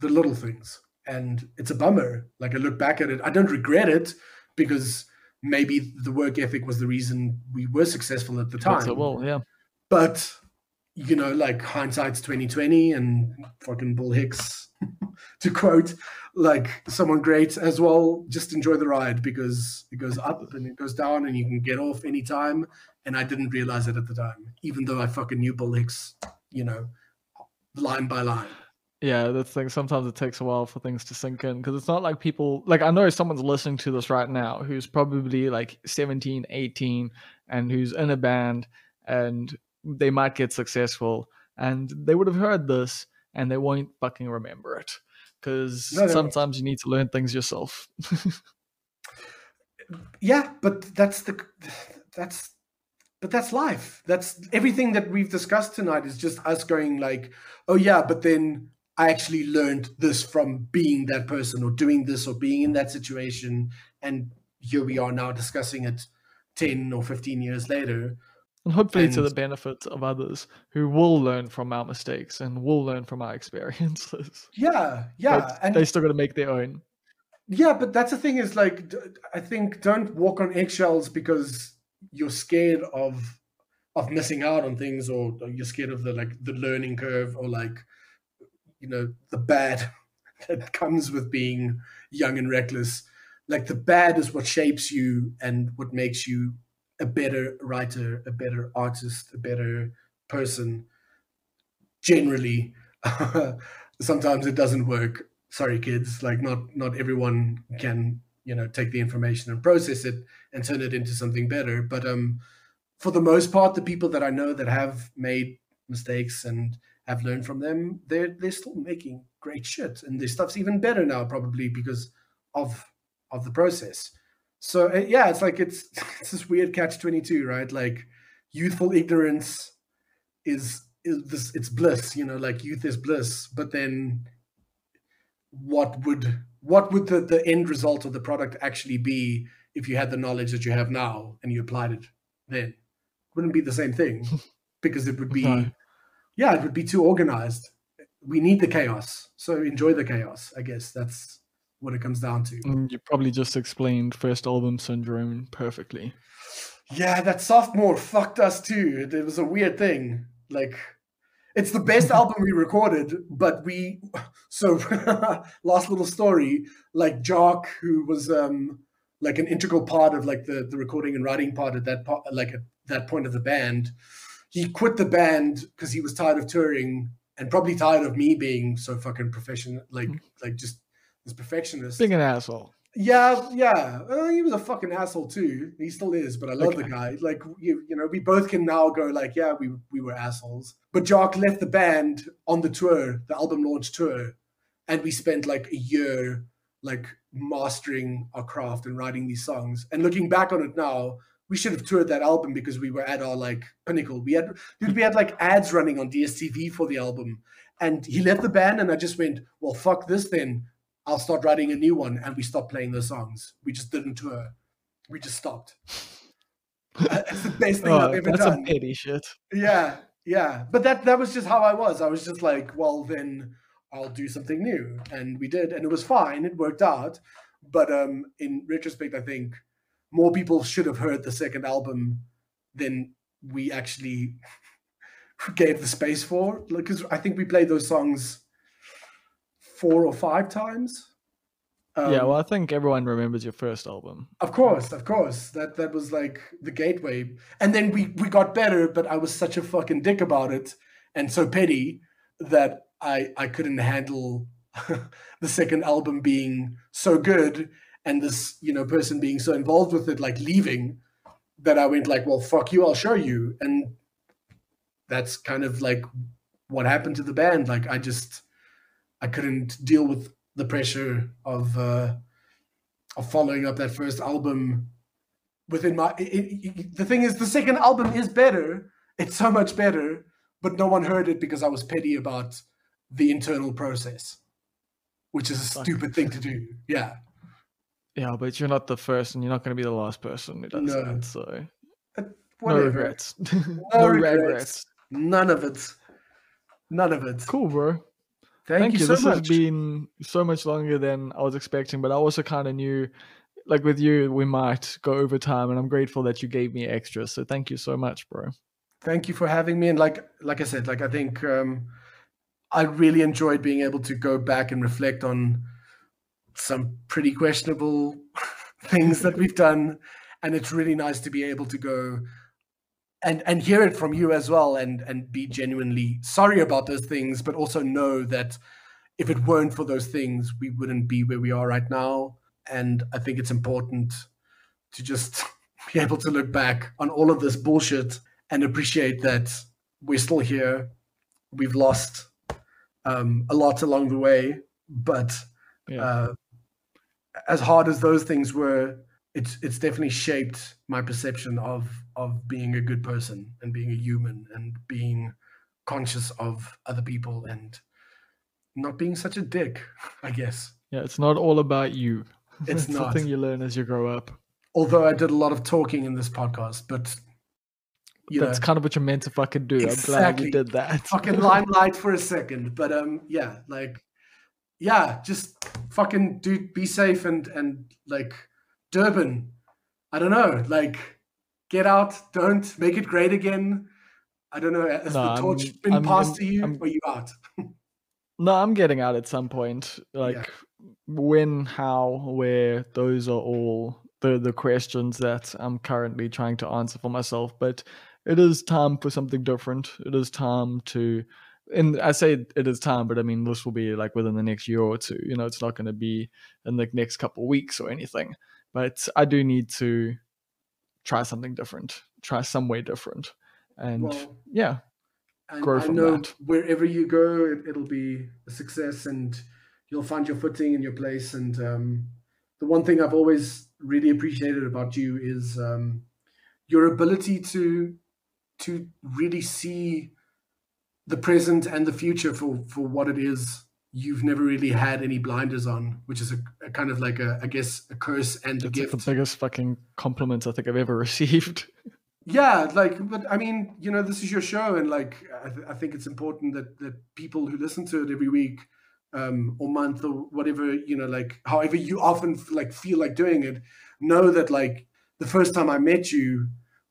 C: the little things. And it's a bummer. Like I look back at it, I don't regret it because maybe the work ethic was the reason we were successful at the time.
B: So well, yeah.
C: But like hindsight's 2020, and fucking Bull Hicks, to quote like someone great as well, just enjoy the ride because it goes up and it goes down and you can get off anytime. And I didn't realize it at the time, even though I fucking knew Bull Hicks, line by line.
B: Yeah, that's the thing. Sometimes it takes a while for things to sink in because it's not like people, like I know someone's listening to this right now who's probably like 17, 18 and who's in a band and they might get successful and they would have heard this and they won't fucking remember it because sometimes you need to learn things yourself.
C: Yeah, but that's life. That's everything that we've discussed tonight is just us going like, oh yeah, but then I actually learned this from being that person or doing this or being in that situation. And here we are now discussing it 10 or 15 years later.
B: And hopefully to the benefit of others who will learn from our mistakes and will learn from our experiences.
C: Yeah.
B: But and they still got to make their own.
C: Yeah, but that's the thing is like, I think don't walk on eggshells because you're scared of missing out on things, or you're scared of the learning curve, or like, the bad that comes with being young and reckless. Like the bad is what shapes you and what makes you a better writer, a better artist, a better person. Generally, sometimes it doesn't work. Sorry, kids. Like not everyone can, take the information and process it and turn it into something better. But for the most part, the people that I know that have made mistakes and have learned from them, they're still making great shit, and their stuff's even better now, probably because of the process. So yeah, it's like it's this weird catch-22, right? Like youthful ignorance is this, it's bliss, like youth is bliss, but then what would the end result of the product actually be if you had the knowledge that you have now and you applied it then? It wouldn't be the same thing because it would be it would be too organized. We need the chaos, so enjoy the chaos. I guess that's what it comes down to.
B: You probably just explained first album syndrome perfectly.
C: Yeah, that sophomore fucked us too. It was a weird thing. Like, it's the best album we recorded, but last little story, like Jock, who was like an integral part of like the recording and writing part at that part, like at that point of the band, he quit the band because he was tired of touring and probably tired of me being so fucking professional, like just this perfectionist.
B: Being an asshole.
C: Yeah. He was a fucking asshole too. He still is, but I love the guy. Like, we both can now go like, yeah, we were assholes. But Jock left the band on the tour, the album launch tour, and we spent like a year like mastering our craft and writing these songs. And looking back on it now, we should have toured that album because we were at our like pinnacle. We had like ads running on DSTV for the album. And he left the band and I just went, well, fuck this then. I'll start writing a new one. And we stopped playing those songs. We just didn't tour. We just stopped. It's the best thing I've ever
B: that's
C: done.
B: Some petty shit.
C: Yeah. But that was just how I was. I was just like, well, then I'll do something new. And we did. And it was fine. It worked out. But in retrospect, I think more people should have heard the second album than we actually gave the space for. Because I think we played those songs 4 or 5 times.
B: Well, I think everyone remembers your first album.
C: Of course. That was like the gateway. And then we got better, but I was such a fucking dick about it and so petty that I couldn't handle the second album being so good and this, person being so involved with it, like leaving, that I went like, well, fuck you, I'll show you. And that's kind of like what happened to the band. Like I couldn't deal with the pressure of following up that first album within my. The thing is, the second album is better. It's so much better, but no one heard it because I was petty about the internal process, which is a stupid thing to do. Yeah.
B: Yeah, but you're not the first, and you're not going to be the last person who does that. So no regrets.
C: No regrets. None of it.
B: Cool, bro.
C: Thank you so
B: this
C: much.
B: has been so much longer than I was expecting, but I also kind of knew, like with you, we might go over time, and I'm grateful that you gave me extra. So thank you so much, bro.
C: Thank you for having me. And like I said, I think I really enjoyed being able to go back and reflect on some pretty questionable things that we've done. And it's really nice to be able to go and hear it from you as well and be genuinely sorry about those things, but also know that if it weren't for those things, we wouldn't be where we are right now. And I think it's important to just be able to look back on all of this bullshit and appreciate that we're still here. We've lost a lot along the way, but as hard as those things were, it's definitely shaped my perception of being a good person and being a human and being conscious of other people and not being such a dick, I guess.
B: Yeah, it's not all about you.
C: It's not.
B: Something you learn as you grow up.
C: Although I did a lot of talking in this podcast, but
B: that's kind of what you're meant to fucking do. Exactly. I'm glad you did that.
C: Fucking limelight for a second. But just fucking be safe and like Durban, I don't know, like get out, don't make it great again. I don't know, has the torch been passed to you? Or are you out?
B: No, I'm getting out at some point. When, how, where, those are all the questions that I'm currently trying to answer for myself. But it is time for something different. It is time to, and I say it is time, but I mean, this will be like within the next year or two. It's not going to be in the next couple of weeks or anything. But I do need to try something different, try some way different. And grow from that.
C: Wherever you go, it'll be a success and you'll find your footing and your place. And the one thing I've always really appreciated about you is your ability to really see the present and the future for what it is. You've never really had any blinders on, which is a kind of like a curse and a gift.
B: It's the biggest fucking compliment I think I've ever received.
C: Yeah, but I mean, this is your show, and like I think it's important that people who listen to it every week or month or whatever, like however you often like feel like doing it, know that like the first time I met you,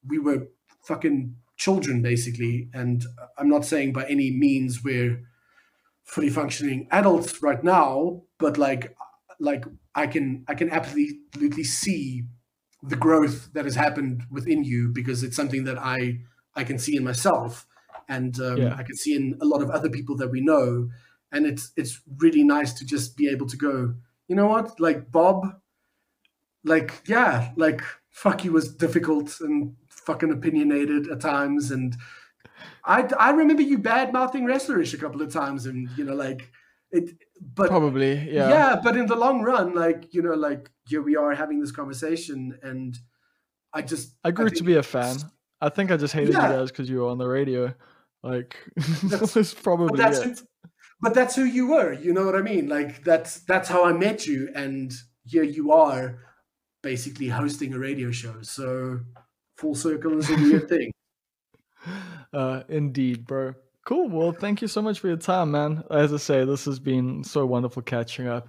C: we were fucking children basically, and I'm not saying by any means we're fully functioning adults right now, but like I can absolutely see the growth that has happened within you because it's something that I can see in myself and I can see in a lot of other people that we know, and it's really nice to just be able to go, you know what, like Bob, like fuck, he was difficult and fucking opinionated at times, and I remember you bad mouthing Wrestlerish a couple of times, and but
B: probably
C: but in the long run, here we are having this conversation, and I
B: grew to be a fan. I think I just hated you guys because you were on the radio. Like that's probably it.
C: but that's who you were. You know what I mean? Like that's how I met you, and here you are, basically hosting a radio show. So full circle is a weird thing.
B: Indeed, bro. Cool. Well, thank you so much for your time, man. As I say, this has been so wonderful catching up.